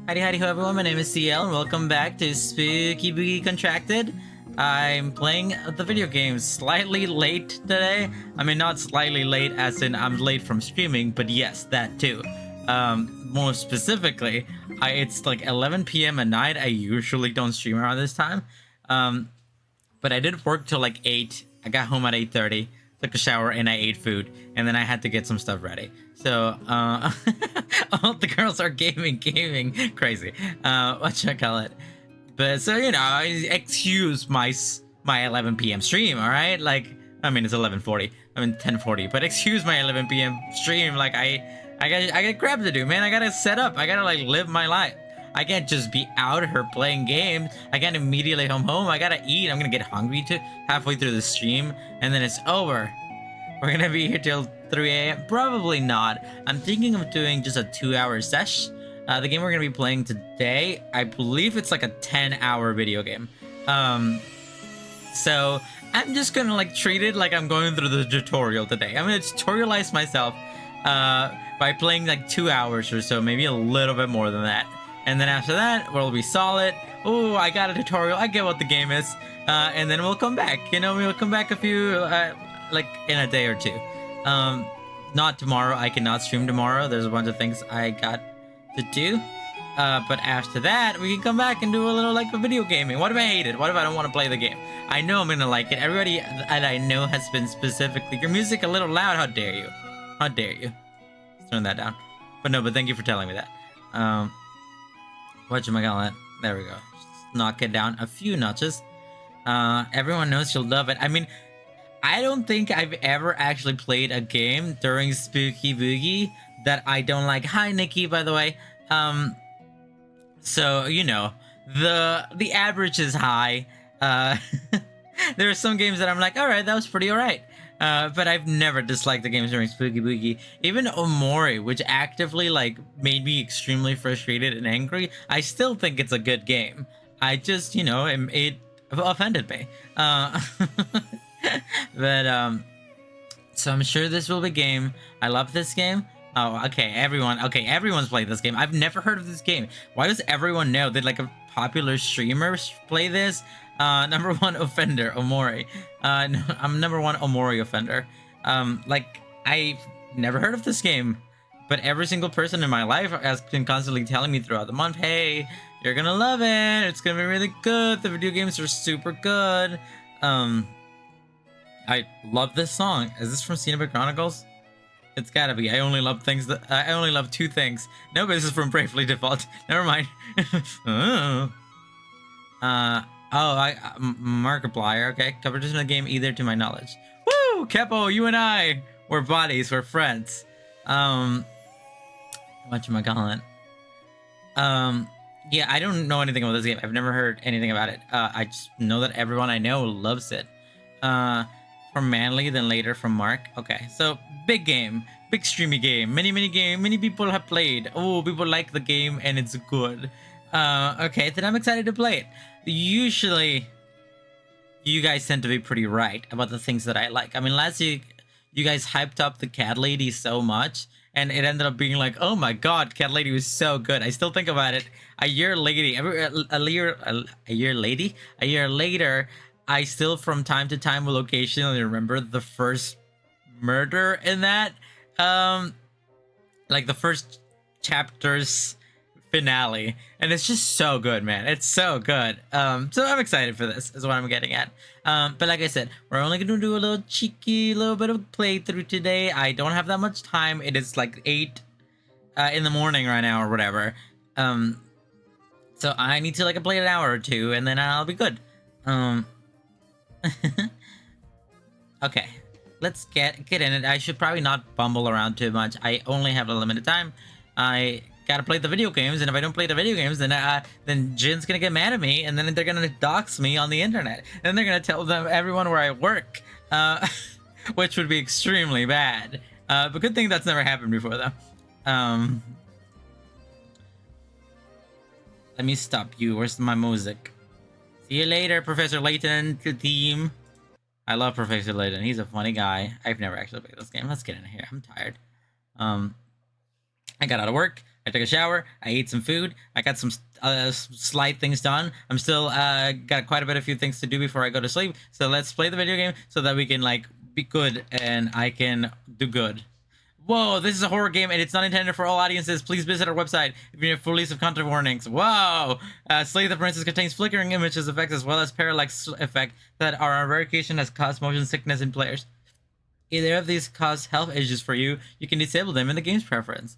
Howdy ho everyone, my name is CL and welcome back to Spooky Boogie Contracted. I'm playing the video game slightly late today. I mean, not slightly late as in I'm late from streaming, but yes, that too. More specifically, it's like 11 p.m. at night. I usually don't stream around this time. But I did work till like 8. I got home at 8:30, took a shower, and I ate food. And then I had to get some stuff ready. So, all the girls are gaming, crazy. What should I call it? But so, excuse my 11 p.m. stream, all right? Like, I mean, it's 11:40. I mean, 10:40. But excuse my 11 p.m. stream. Like, I got crap to do, man. I gotta set up. I gotta like live my life. I can't just be out here playing games. I can't immediately come home. I gotta eat. I'm gonna get hungry halfway through the stream, and then it's over. We're gonna be here till 3 a.m. Probably not. I'm thinking of doing just a 2-hour sesh. The game we're gonna be playing today, I believe it's like a 10-hour video game. So I'm just gonna like treat it like I'm going through the tutorial today. I'm gonna tutorialize myself by playing like 2 hours or so, maybe a little bit more than that. And then after that, we'll be solid. Oh, I got a tutorial. I get what the game is. And then we'll come back. We'll come back a few, like in a day or two. Not tomorrow. I cannot stream tomorrow. There's a bunch of things I got to do. But after that, we can come back and do a little like video gaming. What if I hate it? What if I don't want to play the game? I know I'm gonna like it. Everybody that I know has been specifically, your music a little loud. How dare you? How dare you? Let's turn that down. But no, but thank you for telling me that. Whatchamacallit? There we go. Just knock it down a few notches. Everyone knows you'll love it. I mean, I don't think I've ever actually played a game during Spooky Boogie that I don't like. Hi, Nikki, by the way. So, the average is high. There are some games that I'm like, alright, that was pretty alright. But I've never disliked the games during Spooky Boogie. Even Omori, which actively like made me extremely frustrated and angry, I still think it's a good game. I just, it offended me. But so I'm sure this will be a game. I love this game. Oh, okay, everyone's played this game. I've never heard of this game. Why does everyone know? Did like a popular streamer play this? Number one offender, Omori. No, I'm number one Omori offender. Like, I've never heard of this game, but every single person in my life has been constantly telling me throughout the month, hey, you're gonna love it. It's gonna be really good. The video games are super good. I love this song. Is this from Cinema Chronicles? It's gotta be. I only love two things. No, but this is from Bravely Default. Never mind. Markiplier. Okay, coverage in the game either to my knowledge. Woo! Kepo, you and I, we're buddies. We're friends. Whatchamacallit? Yeah, I don't know anything about this game. I've never heard anything about it. I just know that everyone I know loves it. From Manly, then later from Mark. Okay, so big game, big streamy game, many people have played. Oh, people like the game and it's good. Okay, then I'm excited to play it. Usually, you guys tend to be pretty right about the things that I like. I mean, last week, you guys hyped up the Cat Lady so much, and it ended up being like, oh my god, Cat Lady was so good. I still think about it. A year later, I still from time to time will occasionally remember the first murder in that. Like the first chapter's finale. And it's just so good, man. It's so good. So I'm excited for this, is what I'm getting at. But like I said, we're only going to do a little cheeky little bit of playthrough today. I don't have that much time. It is like 8 in the morning right now or whatever. So I need to like play an hour or two and then I'll be good. Okay, let's get in it. I should probably not bumble around too much. I only have a limited time. I gotta play the video games, and if I don't play the video games, then Jin's gonna get mad at me, and then they're gonna dox me on the internet, and they're gonna tell everyone where I work, which would be extremely bad. But good thing that's never happened before, though. Let me stop you. Where's my music? See you later, Professor Layton, to team. I love Professor Layton. He's a funny guy. I've never actually played this game. Let's get in here. I'm tired. I got out of work. I took a shower. I ate some food. I got some slight things done. I'm still got quite a bit of few things to do before I go to sleep. So let's play the video game so that we can like be good and I can do good. Whoa, this is a horror game and it's not intended for all audiences. Please visit our website if you need full list of content warnings. Whoa! Slay the Princess contains flickering images effects as well as parallax effect that are on rare occasion has caused motion sickness in players. Either of these cause health issues for you, you can disable them in the game's preference.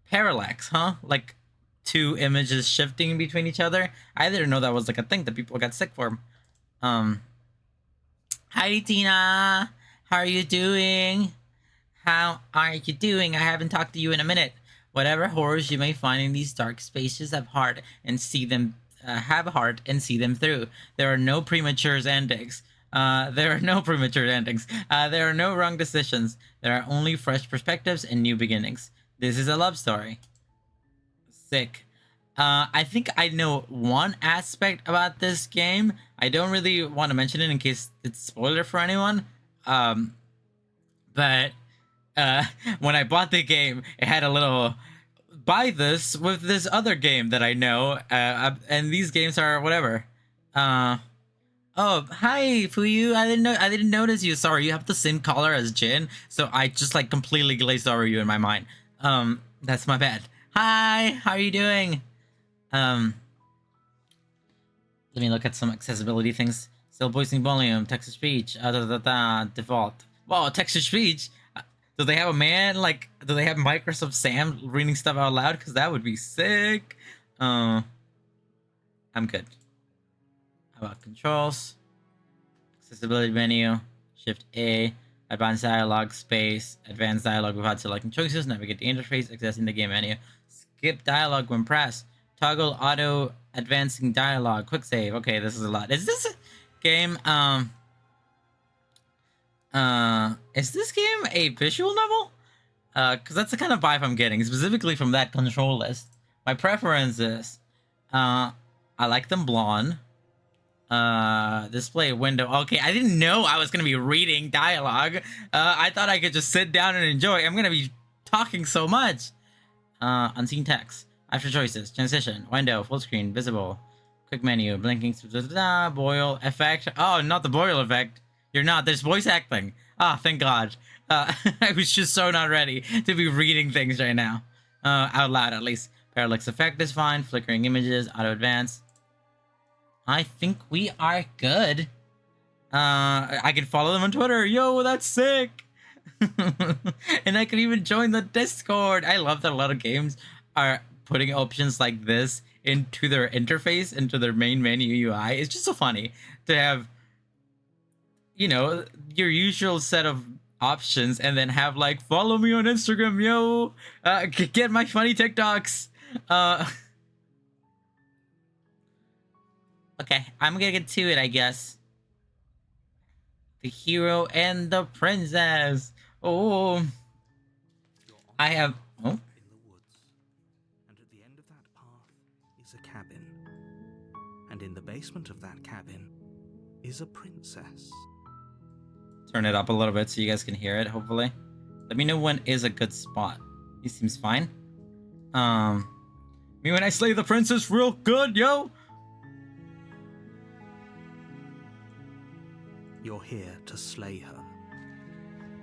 Parallax, huh? Like two images shifting between each other? I didn't know that was like a thing that people got sick for. Hi Tina! How are you doing? How are you doing? I haven't talked to you in a minute. Whatever horrors you may find in these dark spaces have heart and see them through. There are no premature endings. There are no premature endings. There are no wrong decisions. There are only fresh perspectives and new beginnings. This is a love story. Sick. I think I know one aspect about this game. I don't really want to mention it in case it's spoiler for anyone. But when I bought the game, it had a little buy this with this other game that I know, and these games are whatever. Oh, hi Fuyu. I didn't notice you. Sorry, you have the same color as Jin, so I just like completely glazed over you in my mind. That's my bad. Hi, how are you doing? Let me look at some accessibility things. Still voicing volume, text to speech, default. Whoa, text to speech. Do they have a man, like, do they have Microsoft Sam reading stuff out loud? Because that would be sick. I'm good. How about controls? Accessibility menu, Shift A, advanced dialogue, space, advanced dialogue without selecting choices, navigate the interface, accessing the game menu. Skip dialogue when pressed. Toggle auto advancing dialogue, quick save. Okay, this is a lot. Is this a game, is this game a visual novel? Because that's the kind of vibe I'm getting, specifically from that control list. My preference is, I like them blonde. Display window. Okay, I didn't know I was gonna be reading dialogue. I thought I could just sit down and enjoy. I'm gonna be talking so much. Unseen text. After choices. Transition. Window. Full screen. Visible. Quick menu. Blinking. Boil effect. Oh, not the boil effect. You're not. There's voice acting. Ah, thank God. I was just so not ready to be reading things right now. Out loud, at least. Parallax effect is fine. Flickering images. Auto advance. I think we are good. I can follow them on Twitter. Yo, that's sick. And I can even join the Discord. I love that a lot of games are putting options like this into their interface, into their main menu UI. It's just so funny to have, you know, your usual set of options and then have like, follow me on Instagram, yo, get my funny TikToks. Okay, I'm gonna get to it, I guess. The hero and the princess. Oh, I have. Oh. In the woods, and at the end of that path is a cabin, and in the basement of that cabin is a princess. Turn it up a little bit so you guys can hear it. Hopefully, let me know when is a good spot. He seems fine. Me when I slay the princess real good, yo. You're here to slay her.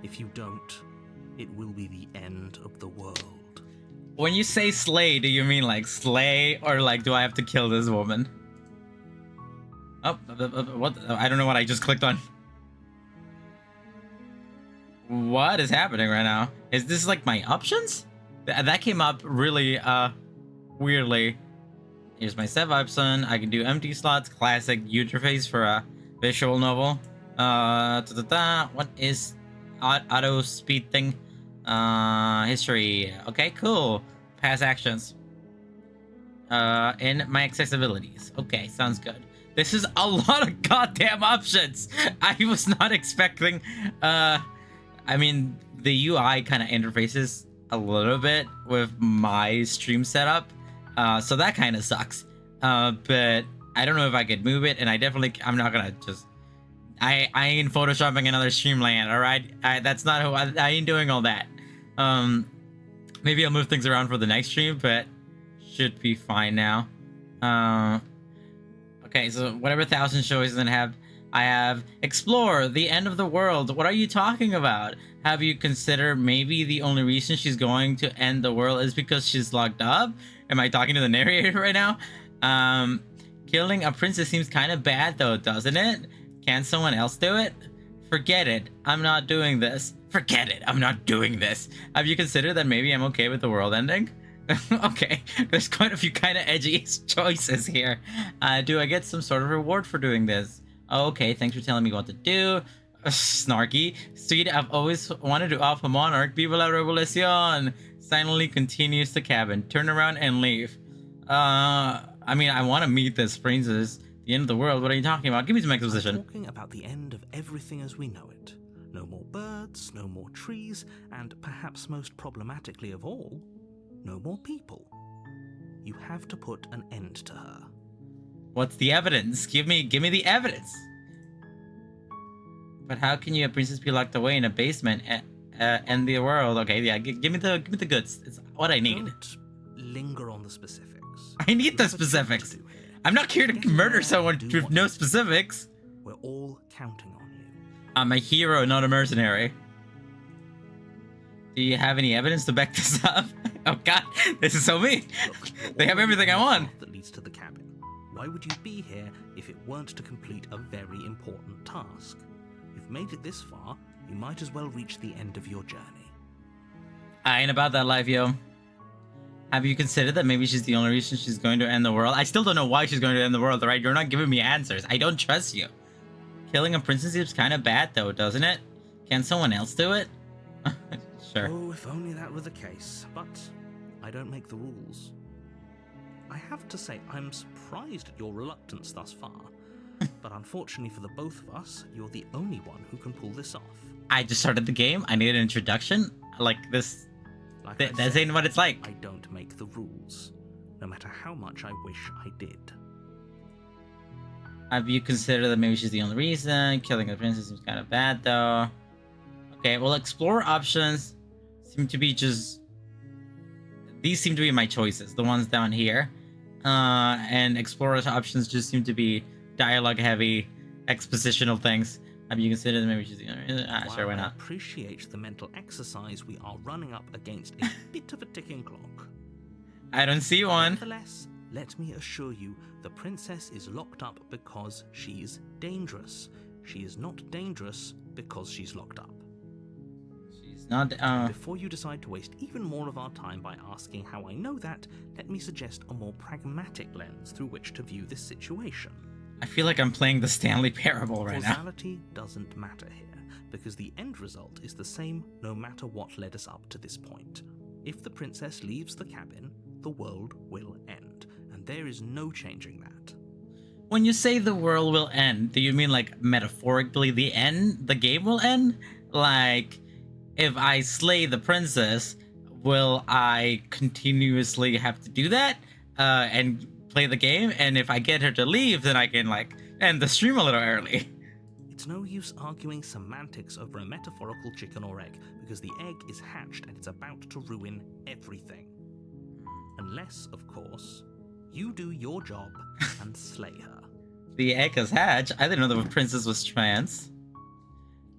If you don't, it will be the end of the world. When you say slay, do you mean like slay or like do I have to kill this woman? Oh, what? I don't know what I just clicked on. What is happening right now? Is this like my options? That came up really weirdly. Here's my save option. I can do empty slots, classic interface for a visual novel. What is auto speed thing? History. Okay, cool. Past actions. And my accessibilities. Okay, sounds good. This is a lot of goddamn options. I was not expecting. I mean, the UI kind of interfaces a little bit with my stream setup, so that kind of sucks. But I don't know if I could move it, and I'm not gonna just. I ain't photoshopping another Streamland, all right? That's not who I ain't doing all that. Maybe I'll move things around for the next stream, but should be fine now. Okay, so whatever 1,000 choices I have explore the end of the world. What are you talking about? Have you considered maybe the only reason she's going to end the world is because she's locked up? Am I talking to the narrator right now? Killing a princess seems kind of bad though, doesn't it? Can someone else do it? Forget it. I'm not doing this. Forget it. I'm not doing this. Have you considered that maybe I'm okay with the world ending? Okay, there's quite a few kind of edgy choices here. Do I get some sort of reward for doing this? Okay, thanks for telling me what to do. Snarky. Sweet, I've always wanted to off a monarch. Viva la revolucion! Silently continues the cabin. Turn around and leave. I mean, I want to meet this princess. The end of the world, what are you talking about? Give me some exposition. I'm talking about the end of everything as we know it. No more birds, no more trees, and perhaps most problematically of all, no more people. You have to put an end to her. What's the evidence? Give me the evidence. But how can you, a princess, be locked away in a basement and end the world? Okay, yeah, give me the goods. It's what I need. Don't linger on the specifics. I need the specifics. I'm not here to murder someone with no specifics. We're all counting on you. I'm a hero, not a mercenary. Do you have any evidence to back this up? Oh god, this is so mean. Look, they have everything I want. That leads to the cabin. Why would you be here if it weren't to complete a very important task? You've made it this far, you might as well reach the end of your journey. I ain't about that life, yo. Have you considered that maybe she's the only reason she's going to end the world? I still don't know why she's going to end the world, right? You're not giving me answers. I don't trust you. Killing a princess seems kind of bad, though, doesn't it? Can someone else do it? Sure. Oh, if only that were the case. But I don't make the rules. I have to say, I'm surprised at your reluctance thus far. But unfortunately for the both of us, you're the only one who can pull this off. I just started the game. I need an introduction. Like this. That's ain't what it's like. I don't make the rules, no matter how much I wish I did. Have you considered that maybe she's the only reason? Killing the princess seems kind of bad, though. Okay, well, explore options seem to be just... These seem to be my choices, the ones down here. And explore options just seem to be dialogue-heavy, expositional things. Have you considered that maybe she's the only reason? Sure, why not? I appreciate the mental exercise, we are running up against a bit of a ticking clock. I don't see one. Nevertheless, let me assure you, the princess is locked up because she's dangerous. She is not dangerous because she's locked up. She's not, Before you decide to waste even more of our time by asking how I know that, let me suggest a more pragmatic lens through which to view this situation. I feel like I'm playing the Stanley Parable right now. Causality doesn't matter here, because the end result is the same no matter what led us up to this point. If the princess leaves the cabin, the world will end, and there is no changing that. When you say the world will end, do you mean like metaphorically the game will end? Like, if I slay the princess, will I continuously have to do that? And play the game? And if I get her to leave, then I can like end the stream a little early. It's no use arguing semantics over a metaphorical chicken or egg, because the egg is hatched and it's about to ruin everything. Unless, of course, you do your job and slay her. The egg is hatched? I didn't know the princess was trans.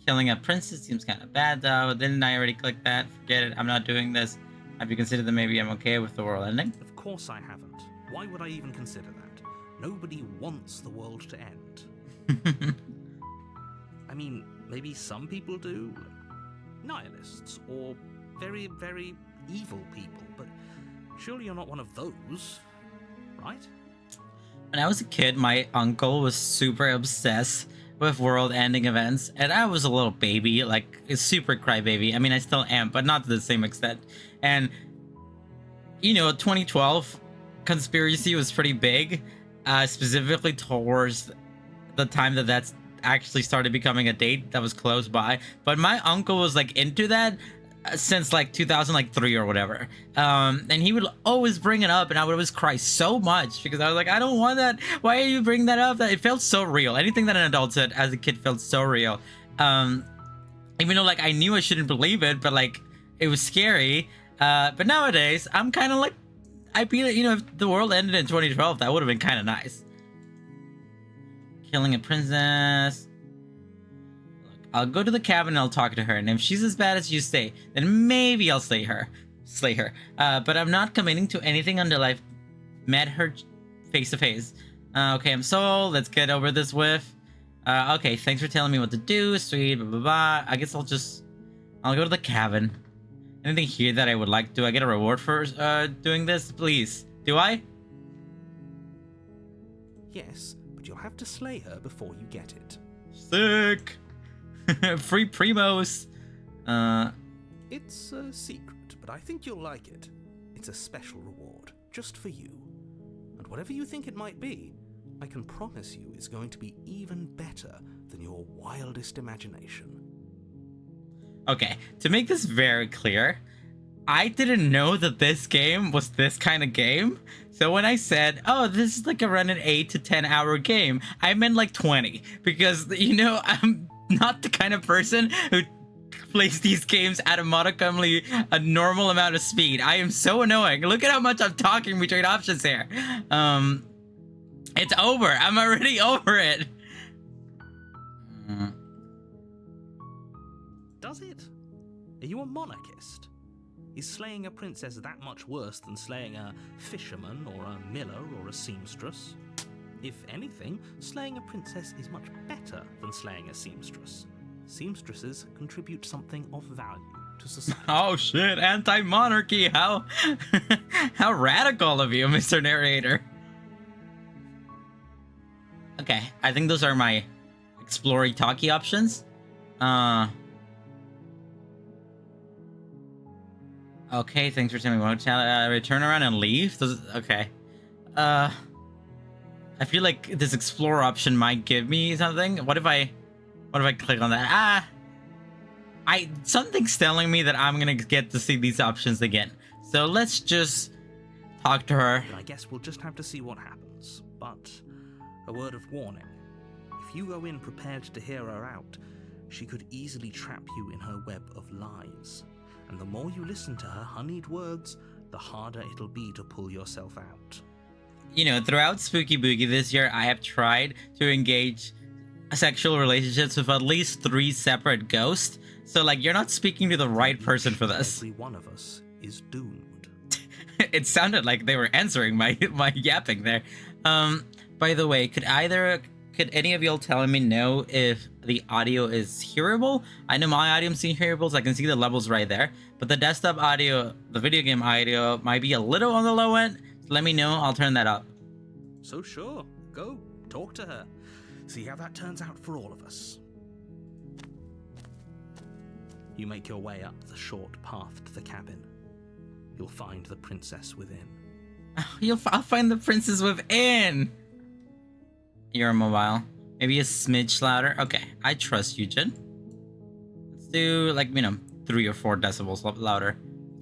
Killing a princess seems kind of bad though. Didn't I already click that? Forget it. I'm not doing this. Have you considered that maybe I'm okay with the world ending? Of course I haven't. Why would I even consider that? Nobody wants the world to end. I mean, maybe some people do. Nihilists, or very, very evil people, but surely you're not one of those, right? When I was a kid, my uncle was super obsessed with world-ending events, and I was a little baby, like a super crybaby. I mean, I still am, but not to the same extent. And, you know, 2012 conspiracy was pretty big, specifically towards the time that's actually started becoming a date that was close by. But my uncle was like into that since like 2003 or whatever, and he would always bring it up, and I would always cry so much because I was like, I don't want that. Why are you bringing that up? That it felt so real. Anything that an adult said as a kid felt so real. Even though like I knew I shouldn't believe it, but like it was scary. But nowadays, I'm kind of like, I feel that, you know, if the world ended in 2012, that would have been kind of nice. Killing a princess. Look, I'll go to the cabin and I'll talk to her, and if she's as bad as you say, then maybe I'll slay her. But I'm not committing to anything until I've met her face to face. Okay, I'm sold. Let's get over this with. Okay, thanks for telling me what to do. Sweet, blah, blah, blah. I guess I'll go to the cabin. Anything here that I would like? Do I get a reward for doing this? Please. Do I? Yes, but you'll have to slay her before you get it. Sick. Free primos. It's a secret, but I think you'll like it. It's a special reward, just for you. And whatever you think it might be, I can promise you it's going to be even better than your wildest imagination. Okay, to make this very clear, I didn't know that this game was this kind of game. So when I said, oh, this is like around an 8 to 10 hour game, I meant like 20. Because, you know, I'm not the kind of person who plays these games at a modicumly a normal amount of speed. I am so annoying. Look at how much I'm talking between options here. It's over. I'm already over it. Does it? Are you a monarchist? Is slaying a princess that much worse than slaying a fisherman or a miller or a seamstress? If anything, slaying a princess is much better than slaying a seamstress. Seamstresses contribute something of value to society. Oh shit, anti-monarchy. How how radical of you, Mr. Narrator. Okay, I think those are my explory talkie options. Okay, thanks for telling me what return around and leave. Okay. I feel like this explore option might give me something. What if I click on that? Something's telling me that I'm gonna get to see these options again. So let's just talk to her. I guess we'll just have to see what happens. But a word of warning. If you go in prepared to hear her out, she could easily trap you in her web of lies. And the more you listen to her honeyed words, the harder it'll be to pull yourself out. You know, throughout Spooky Boogie this year, I have tried to engage sexual relationships with at least 3 separate ghosts. So, like, you're not speaking to the right person for this. Every one of us is doomed. It sounded like they were answering my yapping there. By the way, could any of y'all tell me know if the audio is hearable? I know my audio is hearable, so I can see the levels right there. But the desktop audio, the video game audio, might be a little on the low end. So let me know, I'll turn that up. So sure, go, talk to her. See how that turns out for all of us. You make your way up the short path to the cabin. You'll find the princess within. I'll find the princess within! You're mobile. Maybe a smidge louder. Okay, I trust you, Jin. Let's do, like, you know, 3 or 4 decibels louder.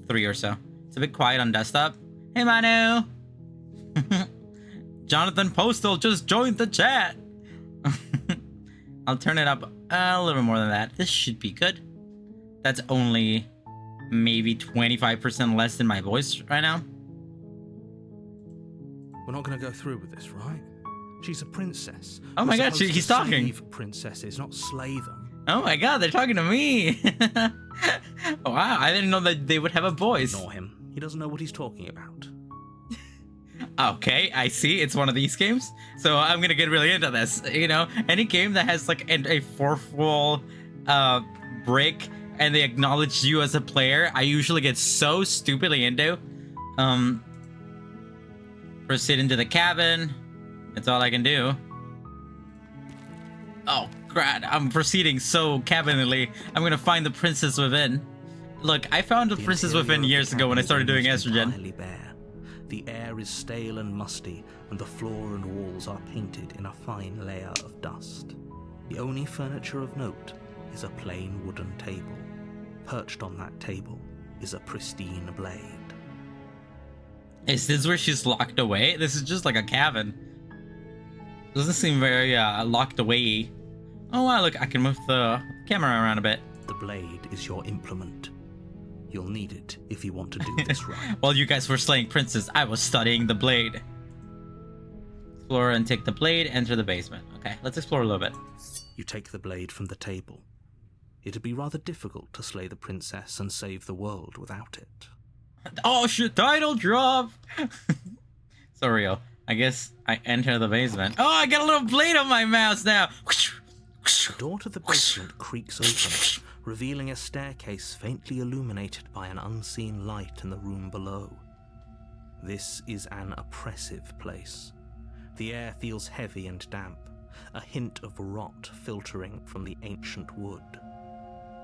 3 or so. It's a bit quiet on desktop. Hey, Manu! Jonathan Postal just joined the chat! I'll turn it up a little more than that. This should be good. That's only maybe 25% less than my voice right now. We're not going to go through with this, right? She's a princess. Oh my god, he's talking. Save princesses, not slay them. Oh my god, they're talking to me. Wow, I didn't know that they would have a voice. Ignore him. He doesn't know what he's talking about. Okay, I see. It's one of these games. So I'm gonna get really into this. You know, any game that has like a 4th wall break and they acknowledge you as a player, I usually get so stupidly into. Proceed into the cabin. That's all I can do. Oh, crap. I'm proceeding so cabinetly. I'm gonna find the princess within. Look, I found the princess within years ago when I started doing estrogen. Bare. The air is stale and musty, and the floor and walls are painted in a fine layer of dust. The only furniture of note is a plain wooden table. Perched on that table is a pristine blade. Is this where she's locked away? This is just like a cabin. Doesn't seem very locked away. Oh wow, look, I can move the camera around a bit. The blade is your implement. You'll need it if you want to do this right. While you guys were slaying princes, I was studying the blade. Explore and take the blade, enter the basement. Okay, let's explore a little bit. You take the blade from the table. It'd be rather difficult to slay the princess and save the world without it. Oh shit, title drop! So real. I guess I enter the basement. Oh, I got a little blade on my mouse now! The door to the basement creaks open, revealing a staircase faintly illuminated by an unseen light in the room below. This is an oppressive place. The air feels heavy and damp, a hint of rot filtering from the ancient wood.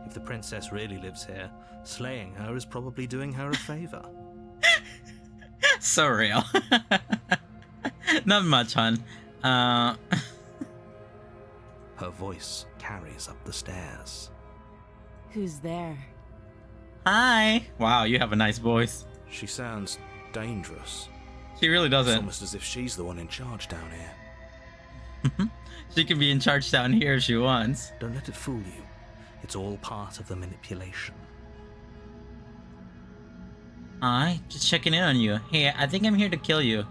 If the princess really lives here, slaying her is probably doing her a favor. So real. Not much, hon. Her voice carries up the stairs. Who's there? Hi. Wow, you have a nice voice. She sounds dangerous. She really It's doesn't. almost as if she's the one in charge down here. She can be in charge down here if she wants. Don't let it fool you. It's all part of the manipulation. Hi, just checking in on you. Hey, I think I'm here to kill you.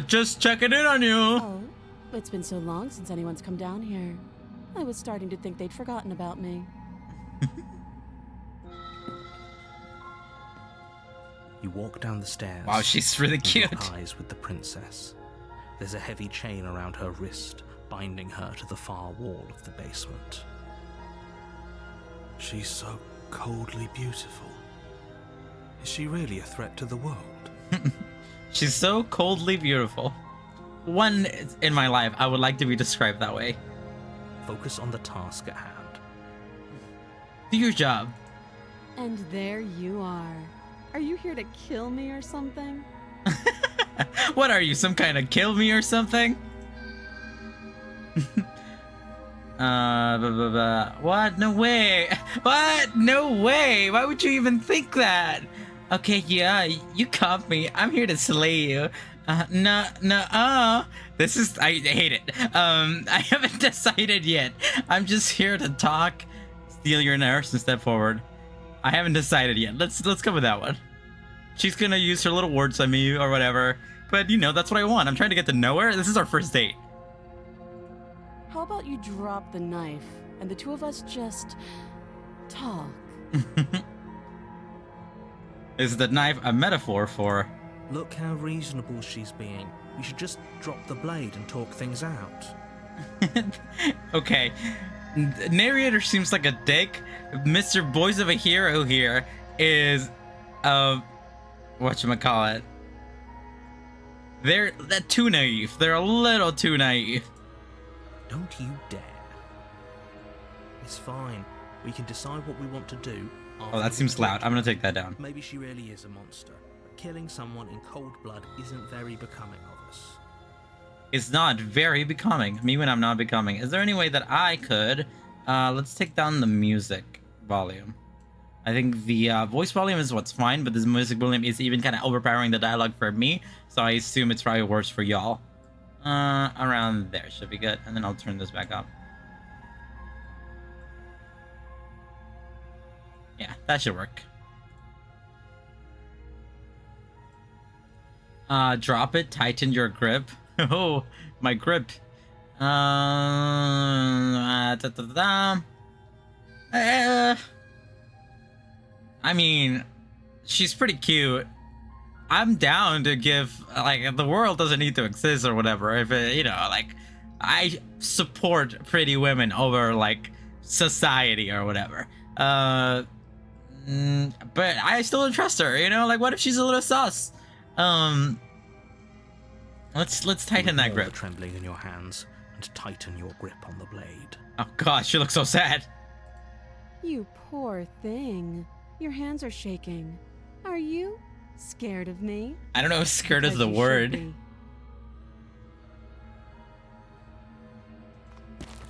Just checking in on you. Oh, it's been so long since anyone's come down here. I was starting to think they'd forgotten about me. You walk down the stairs. Wow, she's really and cute. lock eyes with the princess. There's a heavy chain around her wrist, binding her to the far wall of the basement. She's so coldly beautiful. Is she really a threat to the world? She's so coldly beautiful. One in my life, I would like to be described that way. Focus on the task at hand. Do your job. And there you are. Are you here to kill me or something? What are you, some kind of kill me or something? What? No way. What? No way. Why would you even think that? Okay, yeah, you caught me. I'm here to slay you. This is, I hate it. I haven't decided yet. I'm just here to talk, steal your nurse, and step forward. I haven't decided yet. Let's go with that one. She's gonna use her little words on me or whatever. But you know, that's what I want. I'm trying to get to know her. This is our first date. How about you drop the knife and the two of us just talk? Is the knife a metaphor for... Look how reasonable she's being. We should just drop the blade and talk things out. Okay. Narrator seems like a dick. Mr. Boys of a Hero here is... whatchamacallit. They're too naive. They're a little too naive. Don't you dare. It's fine. We can decide what we want to do. Oh, that seems loud. I'm gonna take that down. Maybe she really is a monster. But killing someone in cold blood isn't very becoming of us. It's not very becoming. Me when I'm not becoming. Is there any way that I could... let's take down the music volume. I think the voice volume is what's fine, but this music volume is even kind of overpowering the dialogue for me, so I assume it's probably worse for y'all. Around there should be good, and then I'll turn this back up. Yeah, that should work. Drop it, tighten your grip. Oh, my grip. I mean, she's pretty cute. I'm down to give, like, the world doesn't need to exist or whatever. If it, you know, like, I support pretty women over, like, society or whatever. But I still don't trust her, you know? Like, what if she's a little sus? Let's tighten that grip. The trembling in your hands and tighten your grip on the blade. Oh gosh, she looks so sad. You poor thing. Your hands are shaking. Are you scared of me? I don't know if scared is Because the you should word. be.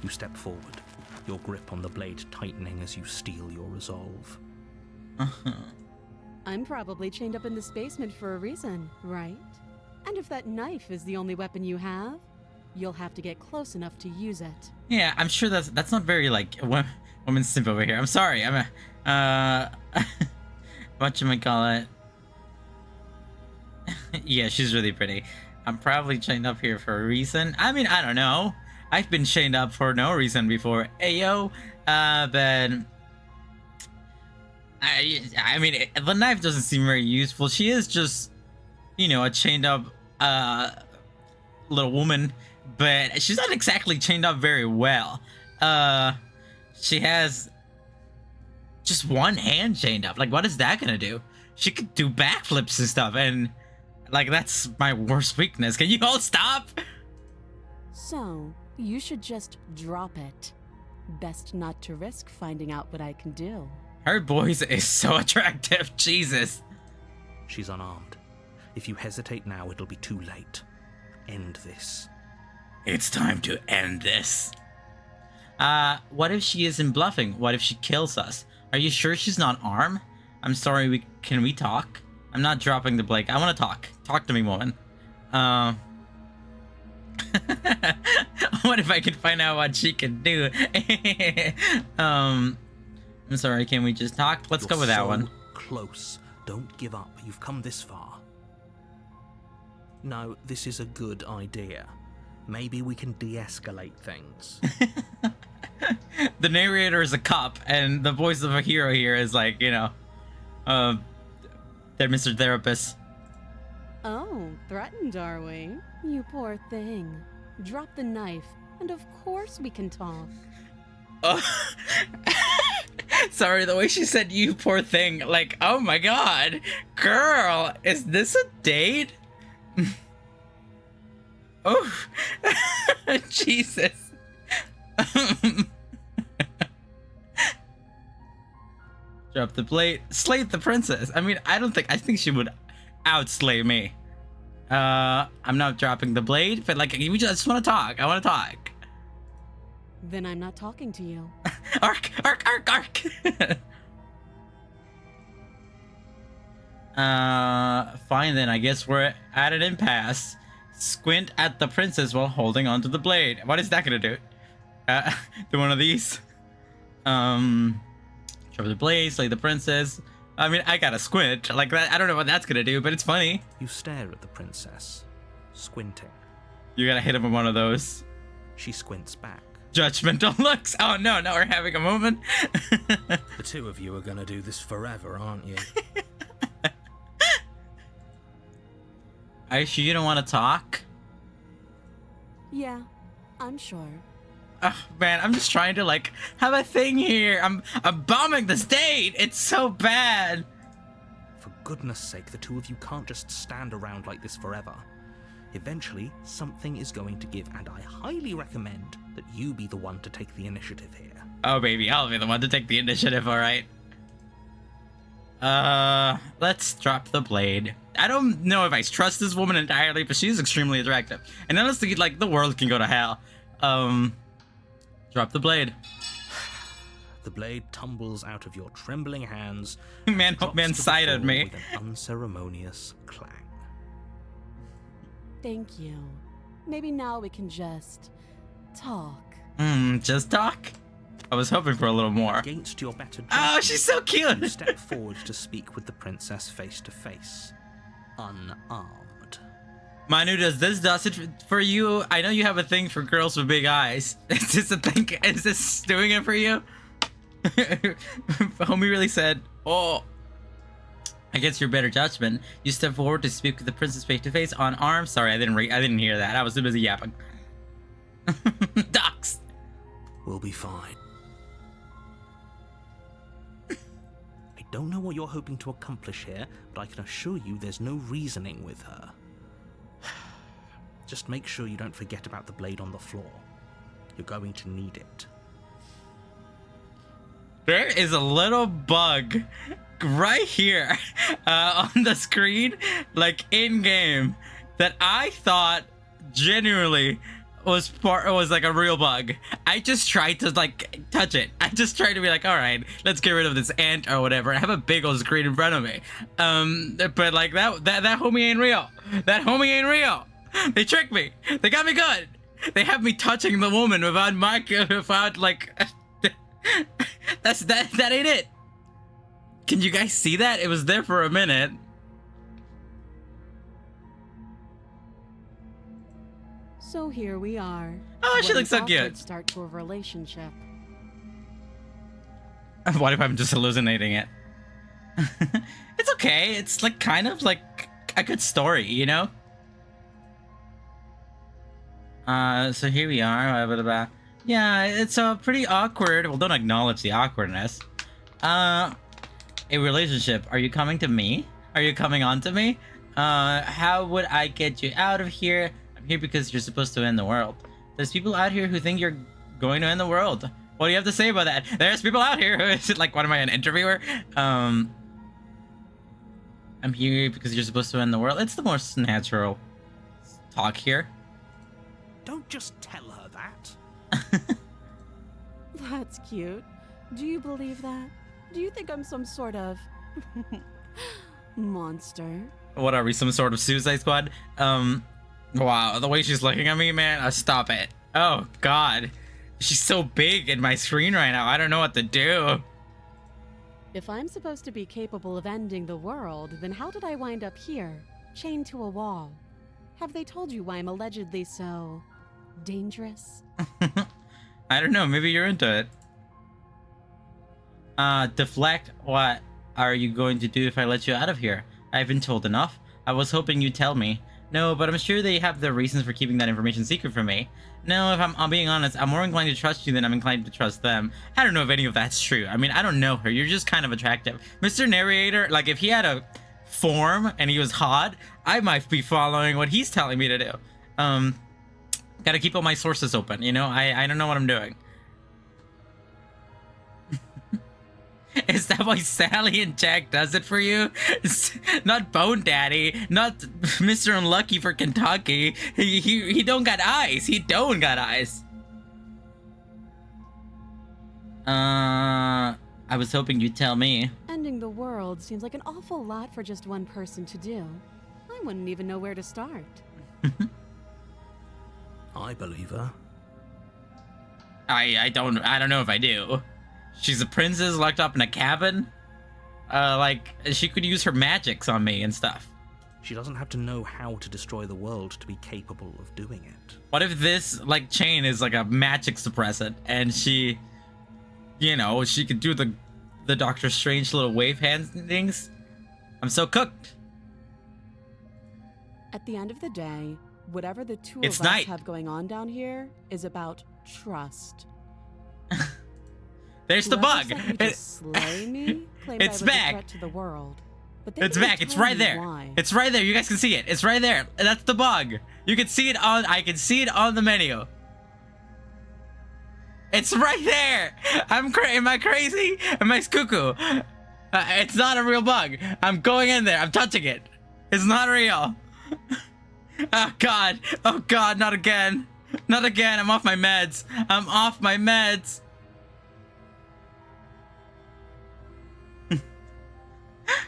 You step forward, your grip on the blade tightening as you steel your resolve. I'm probably chained up in this basement for a reason, right? And if that knife is the only weapon you have, you'll have to get close enough to use it. Yeah, I'm sure that's not very, like, woman simp over here. I'm sorry. I'm a whatchamacallit. Yeah, she's really pretty. I'm probably chained up here for a reason. I mean, I don't know. I've been chained up for no reason before. Ayo. But I mean, the knife doesn't seem very useful. She is just, you know, a chained up little woman, but she's not exactly chained up very well. She has just one hand chained up. Like, what is that gonna do? She could do backflips and stuff, and like, that's my worst weakness. Can you all stop? So, you should just drop it. Best not to risk finding out what I can do. Her voice is so attractive. Jesus. She's unarmed. If you hesitate now, it'll be too late. End this. It's time to end this. What if she isn't bluffing? What if she kills us? Are you sure she's not armed? I'm sorry, can we talk? I'm not dropping the blade. I want to talk. Talk to me, woman. What if I can find out what she can do? I'm sorry, can we just talk? Let's go with that one. Close. Don't give up. You've come this far. No, this is a good idea. Maybe we can de-escalate things. The narrator is a cop, and the voice of a hero here is like, you know, they're Mr. Therapist. Oh, threatened, are we? You poor thing. Drop the knife, and of course we can talk. Oh. Sorry, the way she said "you poor thing," like, oh my god, girl, is this a date? Oh, Jesus. Drop the plate. Slay the princess. I mean, I think she would outslay me. I'm not dropping the blade, but like, we just want to talk. I want to talk. Then I'm not talking to you. Ark. Fine then. I guess we're at an impasse. Squint at the princess while holding onto the blade. What is that gonna do? Do one of these. Drop the blade, slay the princess. I mean, I gotta squint like that. I don't know what that's gonna do, but it's funny. You stare at the princess, squinting. You gotta hit him with one of those. She squints back. Judgmental looks. Oh no, now we're having a moment. The two of you are gonna do this forever, aren't you? Are you sure you don't want to talk? Yeah, I'm sure. Oh man, I'm just trying to like have a thing here. I'm bombing this date. It's so bad. For goodness sake, the two of you can't just stand around like this forever. Eventually, something is going to give, and I highly recommend that you be the one to take the initiative here. Oh baby, I'll be the one to take the initiative, alright. Let's drop the blade. I don't know if I trust this woman entirely, but she's extremely attractive. And honestly, like, the world can go to hell. Drop the blade. The blade tumbles out of your trembling hands. Man sighed at me. With an unceremonious clang. Thank you. Maybe now we can just talk. Just talk? I was hoping for a little more. Against your better judgment, Oh, she's so cute! you step forward to speak with the princess face to face, unarmed. Manu, does it for you? I know you have a thing for girls with big eyes. Is this a thing? Is this doing it for you? Homie really said, oh. Against your better judgment, you step forward to speak with the princess face to face, unarmed. Sorry, I didn't hear that. I was too busy yapping. Ducks. We'll be fine. I don't know what you're hoping to accomplish here, but I can assure you there's no reasoning with her. Just make sure you don't forget about the blade on the floor. You're going to need it. There is a little bug right here on the screen, like in game, that I thought genuinely was like a real bug. I just tried to like touch it. I just tried to be like, all right, let's get rid of this ant or whatever. I have a big old screen in front of me. But like that homie ain't real. That homie ain't real. They tricked me. They got me good. They have me touching the woman without like That ain't it. Can you guys see that? It was there for a minute. So here we are. Oh, she What looks an so cute. awkward start to a relationship. What if I'm just hallucinating it? It's okay. It's like kind of like a good story, you know? So here we are. Blah, blah, blah. Yeah, it's pretty awkward. Well, don't acknowledge the awkwardness. A relationship. Are you coming to me? Are you coming on to me? How would I get you out of here? I'm here because you're supposed to end the world. There's people out here who think you're going to end the world. What do you have to say about that? There's people out here who is it like, what am I, an interviewer? I'm here because you're supposed to end the world. It's the most natural talk here. Don't just tell her that. That's cute. Do you believe that? Do you think I'm some sort of monster? What are we, some sort of Suicide Squad? Wow, the way she's looking at me, man, stop it. Oh, God. She's so big in my screen right now. I don't know what to do. If I'm supposed to be capable of ending the world, then how did I wind up here, chained to a wall? Have they told you why I'm allegedly so dangerous? I don't know, maybe you're into it. Deflect, what are you going to do if I let you out of here? I've been told enough. I was hoping you'd tell me. No, but I'm sure they have their reasons for keeping that information secret from me. No, if I'm being honest, I'm more inclined to trust you than I'm inclined to trust them. I don't know if any of that's true. I mean, I don't know her. You're just kind of attractive. Mr. Narrator, like, if he had a form and he was hot, I might be following what he's telling me to do. Gotta keep all my sources open, you know? I don't know what I'm doing. Is that why Sally and Jack does it for you? It's not Bone Daddy, not Mr. Unlucky for Kentucky. He don't got eyes. He don't got eyes. I was hoping you'd tell me. Ending the world seems like an awful lot for just one person to do. I wouldn't even know where to start. I believe her. I don't know if I do. She's a princess locked up in a cabin. Like, she could use her magics on me and stuff. She doesn't have to know how to destroy the world to be capable of doing it. What if this, like, chain is like a magic suppressant and she, you know, she could do the Doctor Strange little wave hand things? I'm so cooked. At the end of the day, whatever the two It's of us night. have going on down here is about trust. There's the Whoever bug. sent you to slay me claimed I It's was a back. threat to the world. But they It's didn't back. It's tell right me there. why. It's right there. You guys can see it. It's right there. That's the bug. You can see it on. I can see it on the menu. It's right there. Am I crazy? Am I cuckoo? It's not a real bug. I'm going in there. I'm touching it. It's not real. Oh God. Oh God. Not again. Not again. I'm off my meds. I'm off my meds.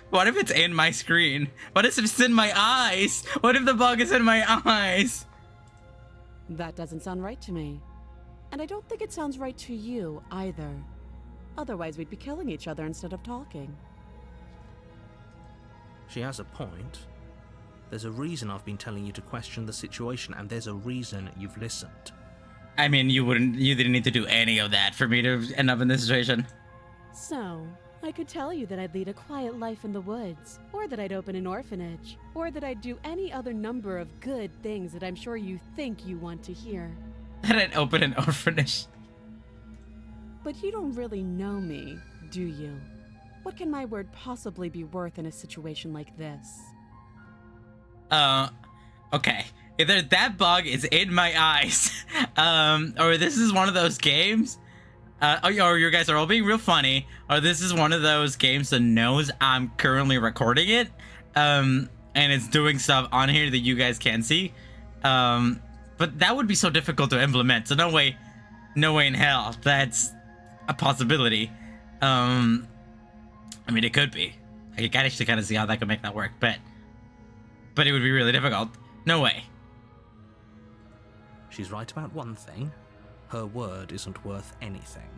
What if it's in my screen? What if it's in my eyes? What if the bug is in my eyes? That doesn't sound right to me. And I don't think it sounds right to you either. Otherwise, we'd be killing each other instead of talking. She has a point. There's a reason I've been telling you to question the situation, and there's a reason you've listened. I mean, you didn't need to do any of that for me to end up in this situation. So, I could tell you that I'd lead a quiet life in the woods, or that I'd open an orphanage, or that I'd do any other number of good things that I'm sure you think you want to hear. That I'd open an orphanage. But you don't really know me, do you? What can my word possibly be worth in a situation like this? Okay. Either that bug is in my eyes, or this is one of those games, or you guys are all being real funny, or this is one of those games that knows I'm currently recording it, and it's doing stuff on here that you guys can't see. But that would be so difficult to implement, so no way in hell that's a possibility. I mean, it could be. I can actually kind of see how that could make that work, but it would be really difficult. No way. She's right about one thing. Her word isn't worth anything.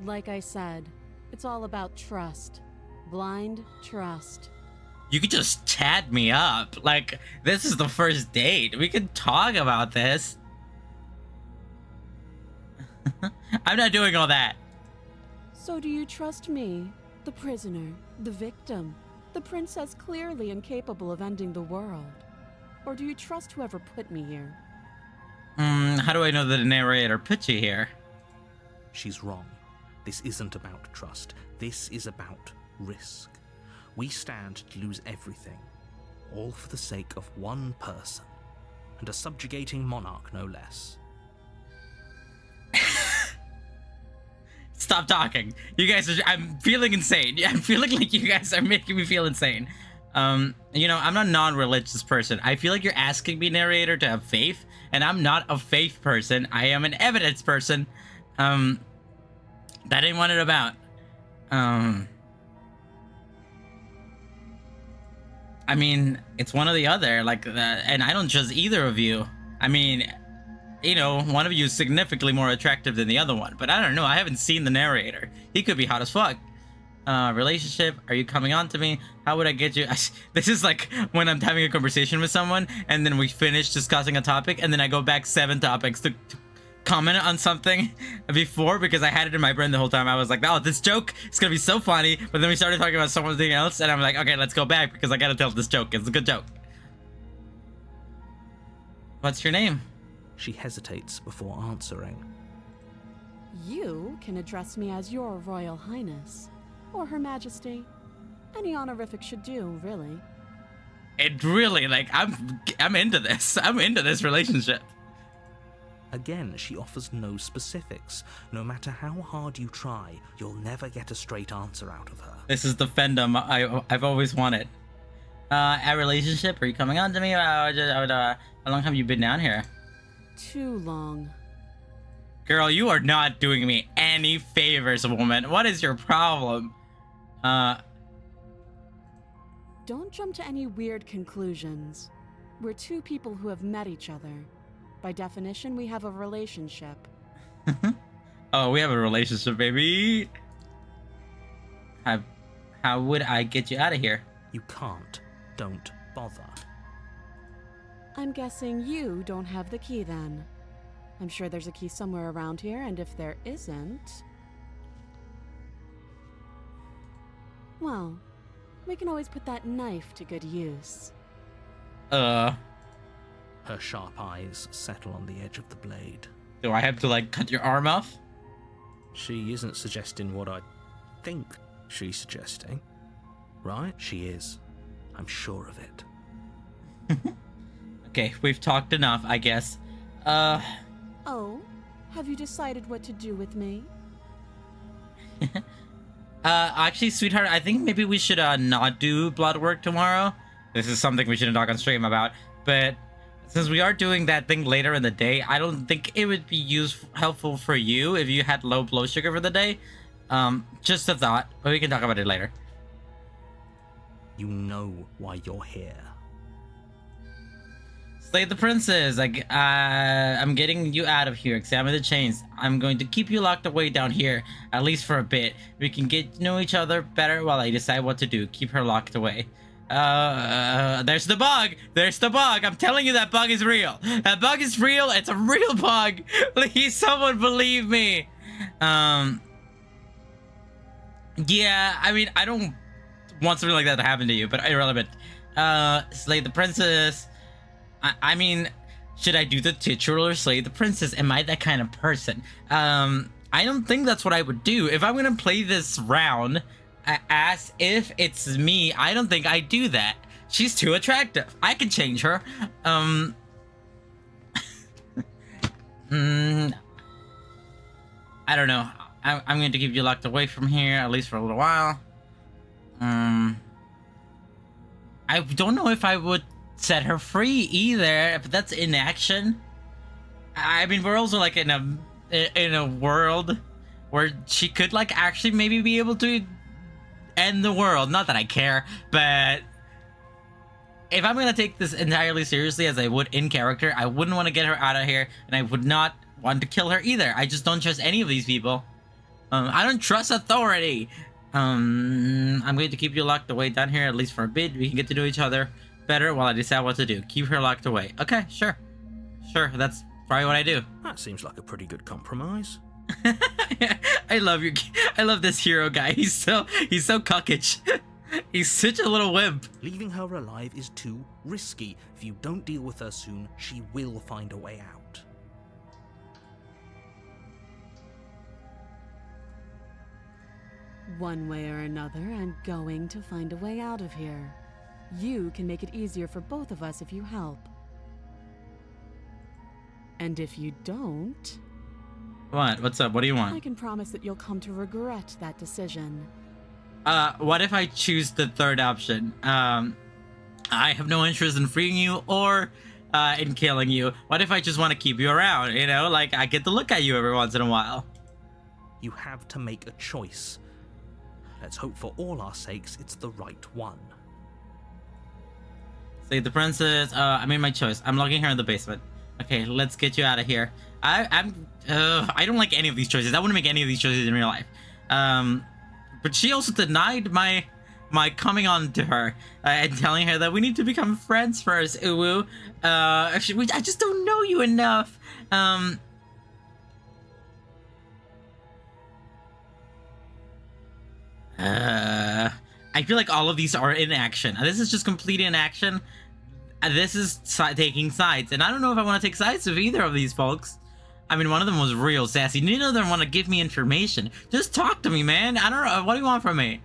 Like I said, it's all about trust. Blind trust. You could just chat me up. Like, this is the first date. We could talk about this. I'm not doing all that. So do you trust me, the prisoner, the victim, the princess clearly incapable of ending the world? Or do you trust whoever put me here? How do I know that the narrator put you here? She's wrong. This isn't about trust. This is about risk. We stand to lose everything, all for the sake of one person, and a subjugating monarch no less. Stop talking. You guys are, I'm feeling insane. Yeah, I'm feeling like you guys are making me feel insane. You know, I'm not a non-religious person. I feel like you're asking me, narrator, to have faith, and I'm not a faith person. I am an evidence person. That ain't what it's about. I mean, it's one or the other, like, and I don't judge either of you. I mean, you know, one of you is significantly more attractive than the other one, but I don't know, I haven't seen the narrator. He could be hot as fuck. Relationship, are you coming on to me? How would I get you? This is like when I'm having a conversation with someone, and then we finish discussing a topic, and then I go back 7 topics to comment on something before, because I had it in my brain the whole time. I was like, oh, this joke is gonna be so funny, but then we started talking about something else, and I'm like, okay, let's go back, because I gotta tell this joke. It's a good joke. What's your name? She hesitates before answering. You can address me as your Royal Highness, or Her Majesty. Any honorific should do, really. It really, like, I'm into this. I'm into this relationship. Again, she offers no specifics. No matter how hard you try, you'll never get a straight answer out of her. This is the fandom I've always wanted. A relationship? Are you coming on to me? How long have you been down here? Too long. Girl, you are not doing me any favors, woman. What is your problem? Don't jump to any weird conclusions. We're two people who have met each other. By definition, we have a relationship. Oh, we have a relationship, baby. How would I get you out of here? You can't. Don't bother. I'm guessing you don't have the key then. I'm sure there's a key somewhere around here, and if there isn't... well, we can always put that knife to good use. Her sharp eyes settle on the edge of the blade. Do I have to, like, cut your arm off? She isn't suggesting what I think she's suggesting. Right? She is. I'm sure of it. Okay, we've talked enough, I guess. Oh? Have you decided what to do with me? Actually, sweetheart, I think maybe we should, not do blood work tomorrow. This is something we shouldn't talk on stream about, but since we are doing that thing later in the day, I don't think it would be helpful for you if you had low blood sugar for the day. Just a thought, but we can talk about it later. You know why you're here. Slay the princess. Like, I'm getting you out of here. Examine the chains. I'm going to keep you locked away down here, at least for a bit. We can get to know each other better while I decide what to do. Keep her locked away. There's the bug. There's the bug. I'm telling you, that bug is real. That bug is real. It's a real bug. Please, someone believe me. Yeah, I mean, I don't want something like that to happen to you, but irrelevant. Slay the princess. I mean, should I do the titular slay the princess? Am I that kind of person? I don't think that's what I would do. If I'm gonna play this round as if it's me, I don't think I do that. She's too attractive. I can change her. I don't know. I'm going to keep you locked away from here, at least for a little while. I don't know if I would set her free either, but that's inaction. I mean, we're also like in a world where she could like actually maybe be able to end the world. Not that I care, but if I'm gonna take this entirely seriously as I would in character, I wouldn't want to get her out of here, and I would not want to kill her either. I just don't trust any of these people. I don't trust authority. I'm going to keep you locked away down here, at least for a bit. We can get to know each other better while I decide what to do. Keep her locked away. Okay, sure. Sure, that's probably what I do. That seems like a pretty good compromise. I love this hero guy. He's so cuckish. He's such a little wimp. Leaving her alive is too risky. If you don't deal with her soon, she will find a way out. One way or another, I'm going to find a way out of here. You can make it easier for both of us if you help. And if you don't... What? What's up? What do you want? I can promise that you'll come to regret that decision. What if I choose the third option? I have no interest in freeing you or in killing you. What if I just want to keep you around? You know, like I get to look at you every once in a while. You have to make a choice. Let's hope for all our sakes it's the right one. Save the princess. I made my choice. I'm locking her in the basement. Okay, let's get you out of here. I don't like any of these choices. I wouldn't make any of these choices in real life. But she also denied my coming on to her and telling her that we need to become friends first. Uwu. I just don't know you enough. I feel like all of these are inaction. This is just complete inaction. This is taking sides, and I don't know if I want to take sides with either of these folks. I mean, one of them was real sassy. Neither of them want to give me information. Just talk to me, man. I don't know. What do you want from me?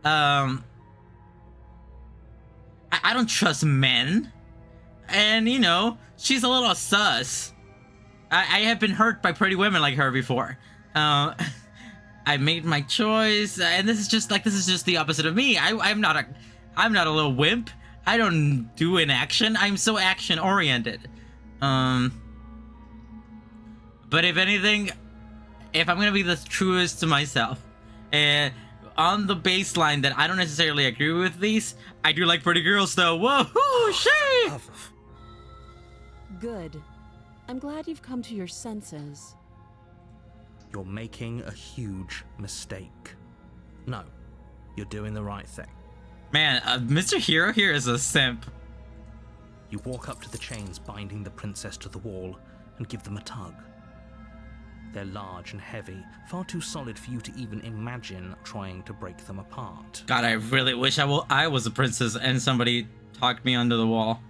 I don't trust men. And, you know, she's a little sus. I have been hurt by pretty women like her before. I made my choice, and this is just the opposite of me. I'm not a little wimp. I don't do inaction. I'm so action oriented. But if anything, if I'm gonna be the truest to myself, and on the baseline that I don't necessarily agree with these, I do like pretty girls though. Whoa, shit! Good. I'm glad you've come to your senses. You're making a huge mistake. No, you're doing the right thing. Man, Mr. Hero here is a simp. You walk up to the chains binding the princess to the wall and give them a tug. They're large and heavy, far too solid for you to even imagine trying to break them apart. God, I really wish I was a princess and somebody talked me under the wall.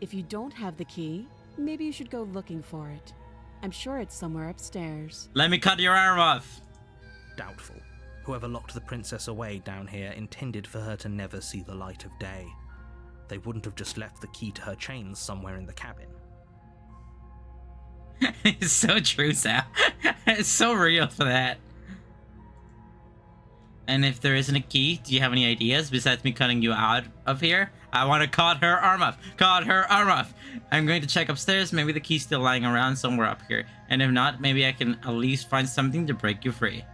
If you don't have the key, maybe you should go looking for it. I'm sure it's somewhere upstairs. Let me cut your arm off. Doubtful. Whoever locked the princess away down here intended for her to never see the light of day. They wouldn't have just left the key to her chains somewhere in the cabin. It's so true, Sal. It's so real for that. And if there isn't a key, do you have any ideas besides me cutting you out of here? I want to cut her arm off. Cut her arm off. I'm going to check upstairs. Maybe the key's still lying around somewhere up here. And if not, maybe I can at least find something to break you free.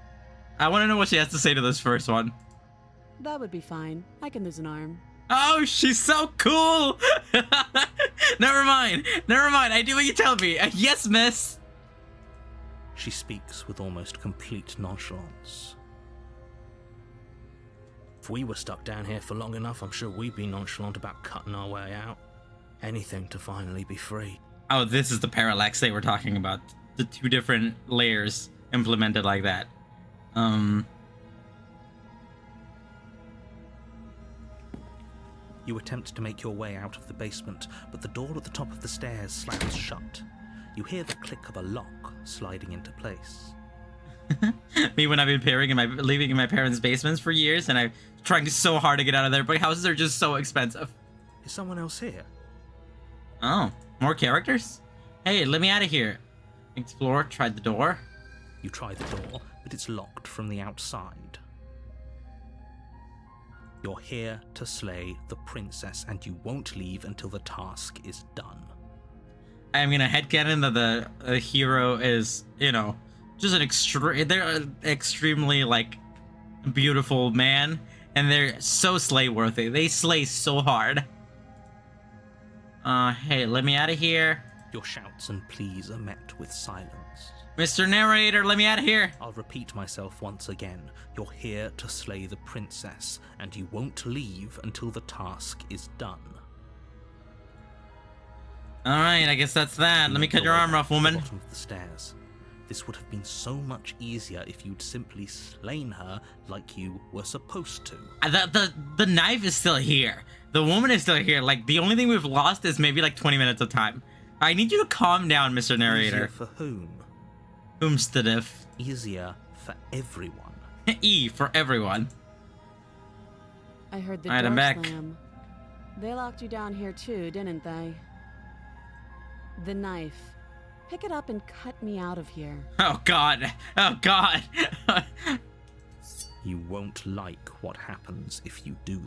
I want to know what she has to say to this first one. That would be fine. I can lose an arm. Oh, she's so cool! Never mind. I do what you tell me. Yes, miss. She speaks with almost complete nonchalance. If we were stuck down here for long enough, I'm sure we'd be nonchalant about cutting our way out. Anything to finally be free. Oh, this is the parallax they were talking about. The two different layers implemented like that. You attempt to make your way out of the basement, but the door at the top of the stairs slams shut. You hear the click of a lock sliding into place. Me when I've been living in my parents' basements for years, and I'm trying so hard to get out of there, but houses are just so expensive. Is someone else here? Oh, more characters? Hey, let me out of here. Explore, try the door. You try the door, but it's locked from the outside. You're here to slay the princess, and you won't leave until the task is done. I'm gonna headcanon that the hero is, you know, just they're an extremely, like, beautiful man, and they're so slay-worthy. They slay so hard. Hey, let me out of here. Your shouts and pleas are met with silence. Mr. Narrator, let me out of here. I'll repeat myself once again. You're here to slay the princess, and you won't leave until the task is done. Alright, I guess that's that. Let me cut your arm off, woman. Bottom of the stairs. This would have been so much easier if you'd simply slain her like you were supposed to. The knife is still here. The woman is still here. Like, the only thing we've lost is maybe like 20 minutes of time. I need you to calm down, Mr. Narrator. Easier for whom? Whomsteadif. Easier for everyone. E for everyone. I heard the Alright, door I'm back. slam. They locked you down here too, didn't they? The knife. Pick it up and cut me out of here. Oh god. Oh god. You won't like what happens if you do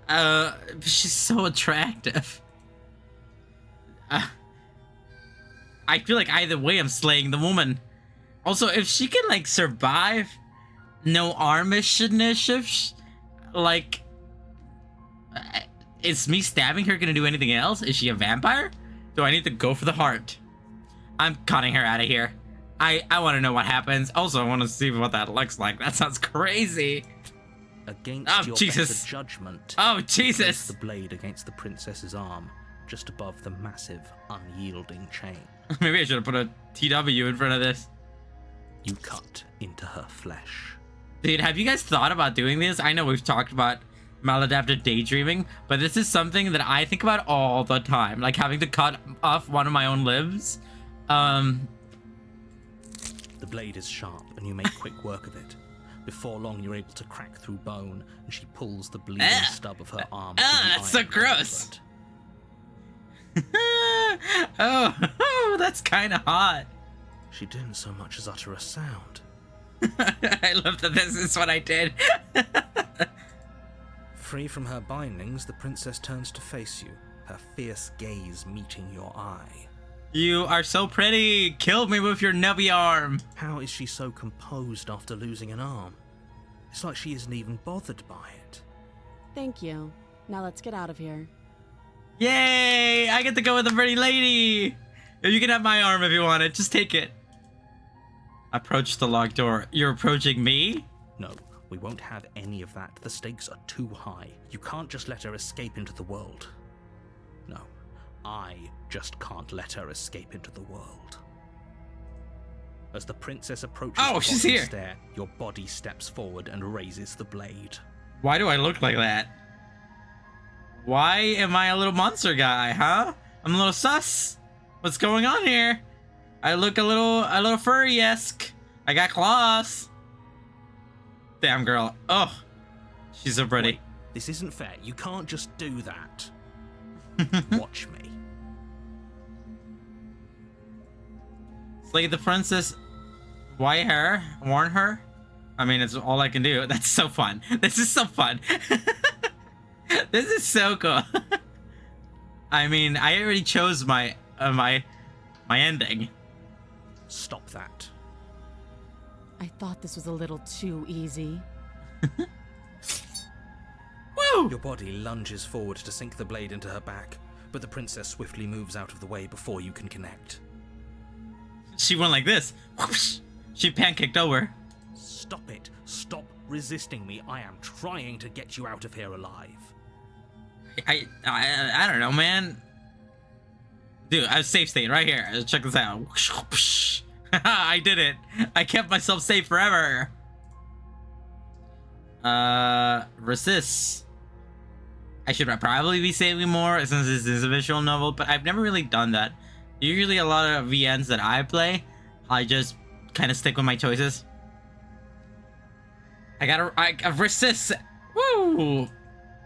that. She's so attractive. I feel like either way I'm slaying the woman. Also, if she can like survive no armish, like, is me stabbing her gonna do anything else? Is she a vampire? Do I need to go for the heart? I'm cutting her out of here. I want to know what happens. Also, I want to see what that looks like. That sounds crazy. Against your Jesus. better judgment, Oh, you Jesus. place the blade against the princess's arm, just above the massive, unyielding chain. Maybe I should have put a TW in front of this. You cut into her flesh. Dude, have you guys thought about doing this? I know we've talked about maladaptive daydreaming, but this is something that I think about all the time. Like having to cut off one of my own limbs. The blade is sharp, and you make quick work of it. Before long, you're able to crack through bone, and she pulls the bleeding stub of her arm. That's so gross. Oh, that's kind of hot. She didn't so much as utter a sound. I love that this is what I did. Free from her bindings, the princess turns to face you, her fierce gaze meeting your eye. You are so pretty. Kill me with your nubby arm. How is she so composed after losing an arm? It's like she isn't even bothered by it. Thank you. Now let's get out of here. Yay! I get to go with a pretty lady. You can have my arm if you want it. Just take it. Approach the locked door. You're approaching me? No, we won't have any of that. The stakes are too high. You can't just let her escape into the world. No, I just can't let her escape into the world. As the princess approaches the she's bottom here. stair, your body steps forward and raises the blade. Why do I look like that? Why am I a little monster guy, huh? I'm a little sus. What's going on here? I look a little furry-esque. I got claws. Damn girl. Oh, she's so pretty. Wait, this isn't fair. You can't just do that. Watch me. Slay the princess. Why her? Warn her? I mean, it's all I can do. That's so fun. This is so fun. This is so cool. I mean, I already chose my my ending. Stop that. I thought this was a little too easy. Woo! Your body lunges forward to sink the blade into her back, but the princess swiftly moves out of the way before you can connect. She went like this. Whoosh! She pancaked over. Stop it. Stop resisting me. I am trying to get you out of here alive. I don't know, man. Dude, I have safe state right here. Check this out. I did it. I kept myself safe forever. Resist. I should probably be saving more since this is a visual novel, but I've never really done that. Usually a lot of VNs that I play, I just kind of stick with my choices. I resist. Woo!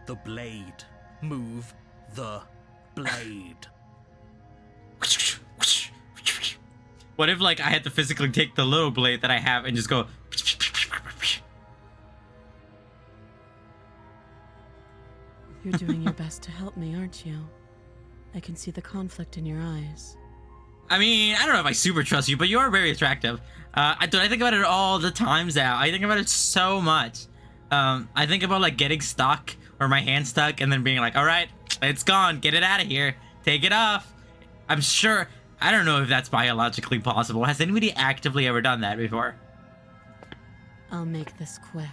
The blade. Move the blade. What if, like, I had to physically take the little blade that I have and just go... You're doing your best to help me, aren't you? I can see the conflict in your eyes. I mean, I don't know if I super trust you, but you are very attractive. I think about it all the times now. I think about it so much. I think about, like, getting stuck or my hand stuck and then being like, all right, it's gone. Get it out of here. Take it off. I'm sure... I don't know if that's biologically possible. Has anybody actively ever done that before? I'll make this quick.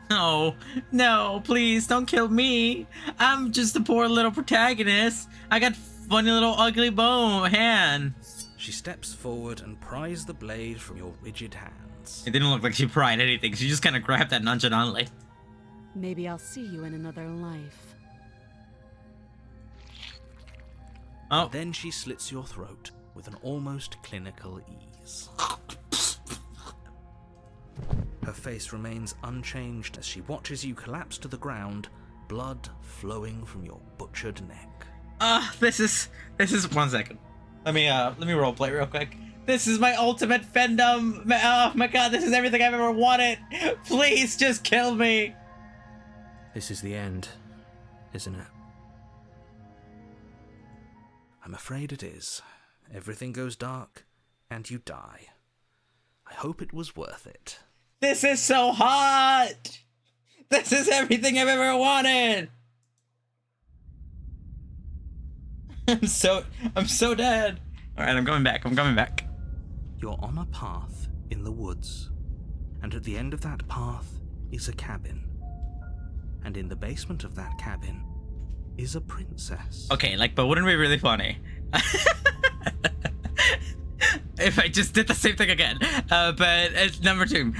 No, no, please don't kill me. I'm just a poor little protagonist. I got funny little ugly bone hand. She steps forward and pries the blade from your rigid hands. It didn't look like she pried anything. She just kind of grabbed that nonchalantly. Maybe I'll see you in another life. Oh. Then she slits your throat with an almost clinical ease. Her face remains unchanged as she watches you collapse to the ground, blood flowing from your butchered neck. This is 1 second. Let me roleplay real quick. This is my ultimate fandom. Oh my god, this is everything I've ever wanted. Please just kill me. This is the end, isn't it? I'm afraid it is. Everything goes dark, and you die. I hope it was worth it. This is so hot. This is everything I've ever wanted. I'm so dead. All right, I'm coming back. You're on a path in the woods, and at the end of that path is a cabin. And in the basement of that cabin is a princess. Okay, but wouldn't it be really funny if I just did the same thing again? But it's number 2.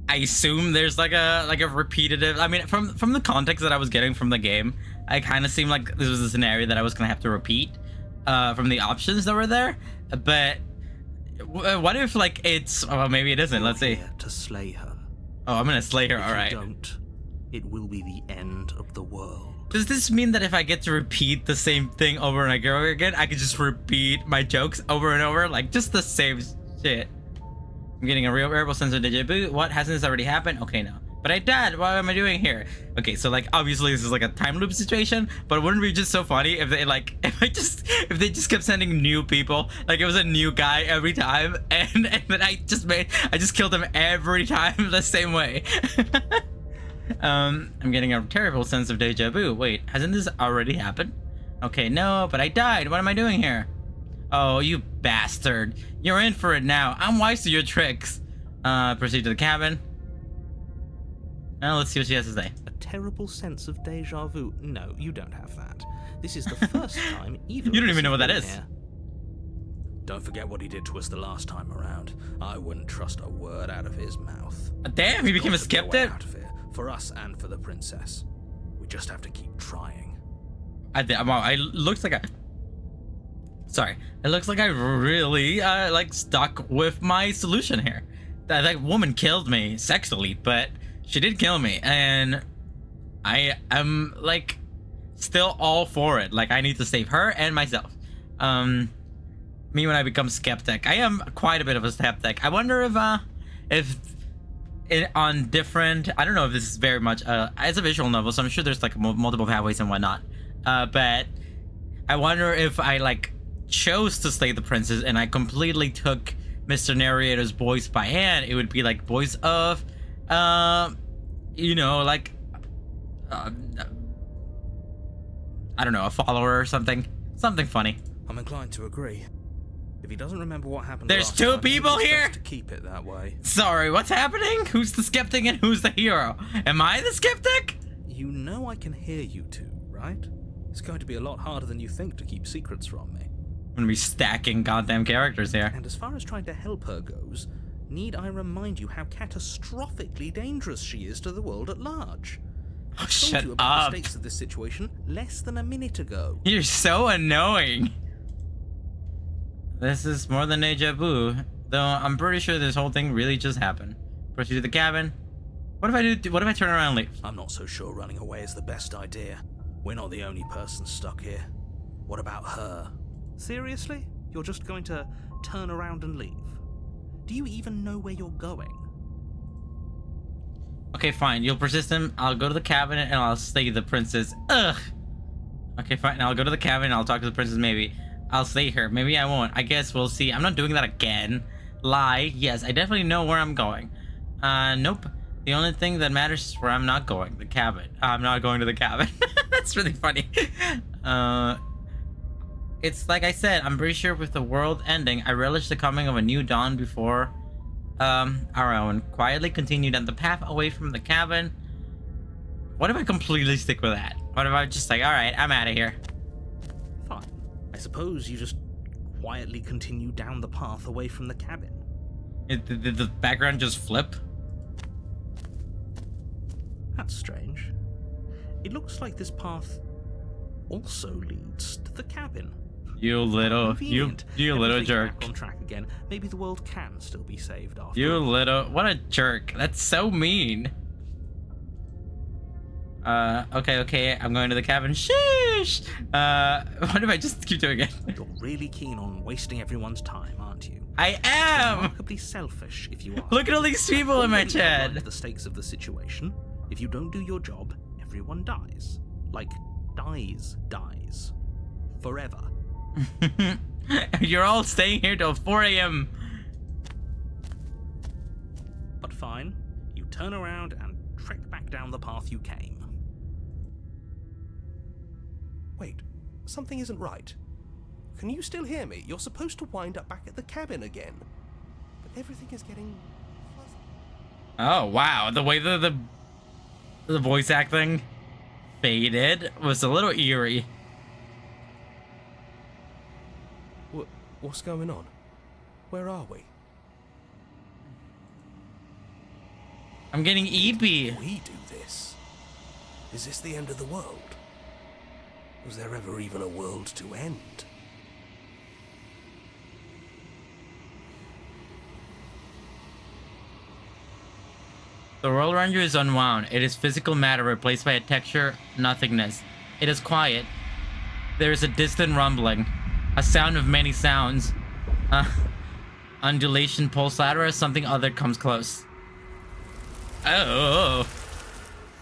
I assume there's like a repetitive. I mean, from the context that I was getting from the game, I kind of seemed like this was a scenario that I was gonna have to repeat from the options that were there. But what if it's? Oh, maybe it isn't. Let's see. Here to slay her. Oh, I'm gonna slay her. All right. If you don't, it will be the end of the world. Does this mean that if I get to repeat the same thing over and over again, I could just repeat my jokes over and over, just the same shit? I'm getting a real variable sense of deja vu. What, hasn't this already happened? Okay, no. But I died. What am I doing here? Okay, so obviously this is a time loop situation, but wouldn't it be just so funny if they if they just kept sending new people, it was a new guy every time, and then I just killed him every time the same way. I'm getting a terrible sense of deja vu. Wait, hasn't this already happened? Okay, no, but I died. What am I doing here? Oh, you bastard. You're in for it now. I'm wise to your tricks. Proceed to the cabin. Now let's see what she has to say. A terrible sense of deja vu. No, you don't have that. This is the first time either. You don't even know what that is. Here. Don't forget what he did to us the last time around. I wouldn't trust a word out of his mouth. Damn, he became a skeptic. Out of here, for us and for the princess. We just have to keep trying. It looks like I really stuck with my solution here. That woman killed me sexually, but she did kill me, and I am still all for it. I need to save her and myself. Me when I become skeptic, I am quite a bit of a skeptic. I wonder if on different, I don't know if this is very much as a visual novel, so I'm sure there's multiple pathways and whatnot. But I wonder if I chose to slay the princess and I completely took Mr. Narrator's voice by hand, it would be voice of I don't know, a follower or something funny. I'm inclined to agree. If he doesn't remember what happened There's last 2 time, people he's here? supposed to keep it that way. Sorry, what's happening? Who's the skeptic and who's the hero? Am I the skeptic? You know I can hear you two, right? It's going to be a lot harder than you think to keep secrets from me. I'm gonna be stacking goddamn characters here. And as far as trying to help her goes, need I remind you how catastrophically dangerous she is to the world at large? I told Shut you about up. the stakes of this situation less than a minute ago. You're so annoying. This is more than deja vu, though I'm pretty sure this whole thing really just happened. Proceed to the cabin. What if I do? What if I turn around and leave? I'm not so sure running away is the best idea. We're not the only person stuck here. What about her? Seriously? You're just going to turn around and leave? Do you even know where you're going? Okay, fine. You'll persist him. I'll go to the cabin and I'll slay the princess. Ugh. Okay, fine. I'll go to the cabin and I'll talk to the princess. Maybe I'll slay her. Maybe I won't. I guess we'll see. I'm not doing that again. Lie. Yes, I definitely know where I'm going. Nope. The only thing that matters is where I'm not going. The cabin. I'm not going to the cabin. That's really funny. it's like I said, I'm pretty sure with the world ending, I relish the coming of a new dawn before our own. Quietly continue down the path away from the cabin. What if I completely stick with that? What if I just like, alright, I'm out of here? Fine. I suppose you just quietly continue down the path away from the cabin. Did the background just flip? That's strange. It looks like this path also leads to the cabin. You little, Convenient. you little Everything's jerk. back on track again. Maybe the world can still be saved after You all. little, what a jerk. That's so mean. Okay, I'm going to the cabin. Sheesh! What if I just keep doing it? You're really keen on wasting everyone's time, aren't you? I am! Remarkably selfish, if you are. Look at all these people in my chat! The stakes of the situation. If you don't do your job, everyone dies. Like, dies. Forever. You're all staying here till 4 a.m. But fine, you turn around and trek back down the path you came. Wait, something isn't right. Can you still hear me? You're supposed to wind up back at the cabin again. But everything is getting fuzzy. Oh, wow. The way the voice acting faded was a little eerie. What's going on? Where are we? I'm getting eepy. We do this? Is this the end of the world? Was there ever even a world to end? The world around you is unwound. It is physical matter replaced by a texture nothingness. It is quiet. There is a distant rumbling. A sound of many sounds. Undulation, pulse ladder, as something other comes close. Oh.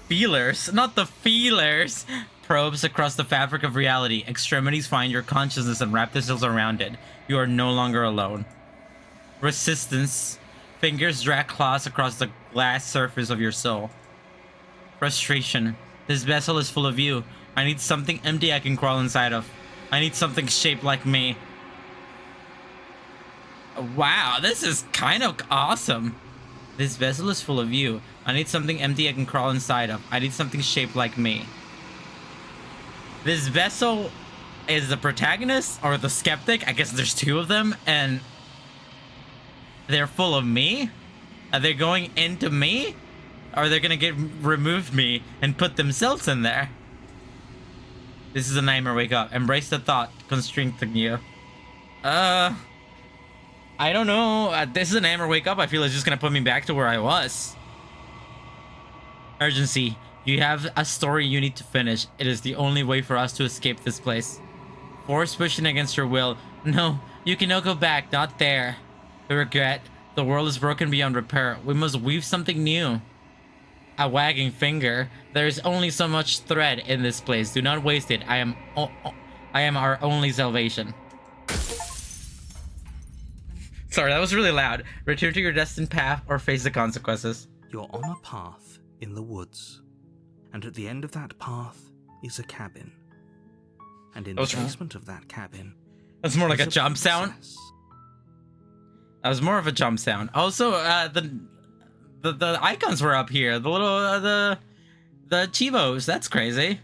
Feelers. Not the feelers. Probes across the fabric of reality. Extremities find your consciousness and wrap themselves around it. You are no longer alone. Resistance. Fingers drag claws across the glass surface of your soul. Frustration. This vessel is full of you. I need something empty I can crawl inside of. I need something shaped like me. Wow, this is kind of awesome. This vessel is full of you. I need something empty I can crawl inside of. I need something shaped like me. This vessel is the protagonist or the skeptic. I guess there's two of them, and they're full of me. Are they going into me? Or are they gonna get removed me and put themselves in there? This is a nightmare. Wake up. Embrace the thought. Constricting you. I don't know. This is a nightmare. Wake up. I feel it's just gonna put me back to where I was. Urgency. You have a story you need to finish. It is the only way for us to escape this place. Force pushing against your will. No, you cannot go back. Not there. The regret. The world is broken beyond repair. We must weave something new. A wagging finger. There is only so much thread in this place. Do not waste it. I am our only salvation. Sorry, that was really loud. Return to your destined path or face the consequences. You're on a path in the woods, and at the end of that path is a cabin. And in the basement of that cabin, that's more like a jump princess. sound. That was more of a jump sound. Also, the icons were up here. The little the Chivos. That's crazy.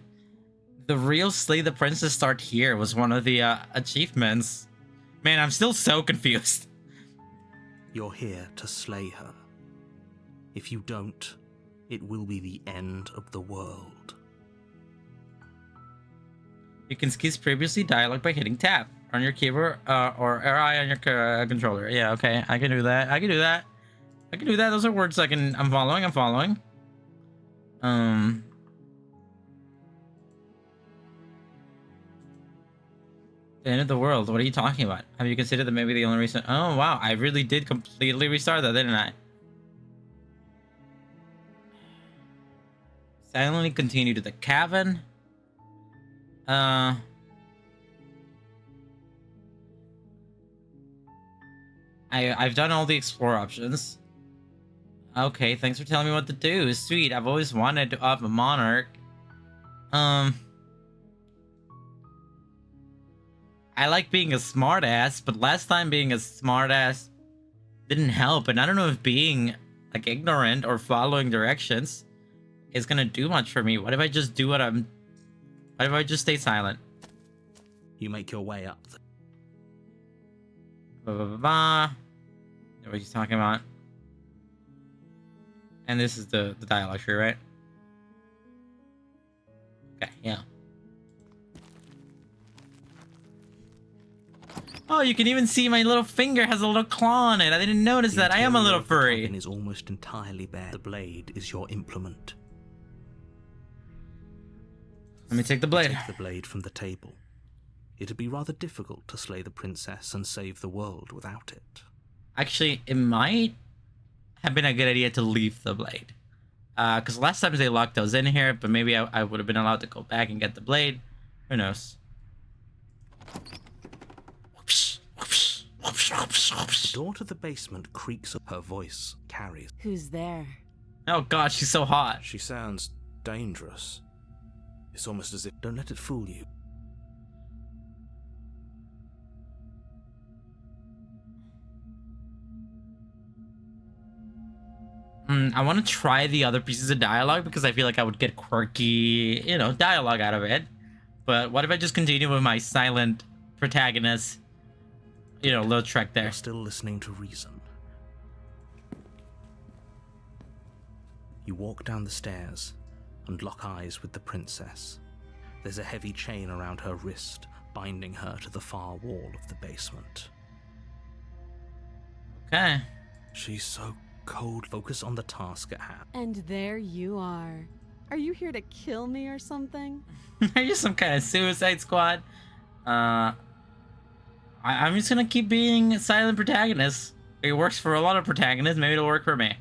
The real Slay the Princess start here was one of the achievements. Man, I'm still so confused. You're here to slay her. If you don't, it will be the end of the world. You can skip previously dialogue by hitting tab on your keyboard or RI on your controller. Yeah, okay, I can do that. I can do that. I can do that. Those are words I'm following. I'm following. The end of the world. What are you talking about? Have you considered that maybe the only reason? Oh wow, I really did completely restart that, didn't I? Silently continue to the cabin. I've done all the explore options. Okay, thanks for telling me what to do. Sweet, I've always wanted to up a monarch. I like being a smartass, but last time being a smartass didn't help. And I don't know if being like ignorant or following directions is gonna do much for me. What if I just do what I'm... What if I just stay silent? You make your way up. Ba ba ba ba. What he's talking about. And this is the dialogue tree, right? Okay, yeah. Oh, you can even see my little finger has a little claw on it. I didn't notice that. I am a little furry. The is almost entirely bare. The blade is your implement. Let me take the blade. Take the blade from the table. It'd be rather difficult to slay the princess and save the world without it. Actually, it might have been a good idea to leave the blade. Because last time they locked those in here, but maybe I would have been allowed to go back and get the blade. Who knows? The door to the basement creaks up. Her voice carries. Who's there? Oh god, she's so hot. She sounds dangerous. It's almost as if... Don't let it fool you. I want to try the other pieces of dialogue because I feel like I would get quirky, you know, dialogue out of it. But what if I just continue with my silent protagonist? You know, little trek there. You're still listening to reason. You walk down the stairs and lock eyes with the princess. There's a heavy chain around her wrist, binding her to the far wall of the basement. Okay. She's so cold. Focus on the task at hand. And there you are. Are you here to kill me or something? Are you some kind of Suicide Squad? I'm just gonna keep being a silent protagonist. It works for a lot of protagonists. Maybe it'll work for me.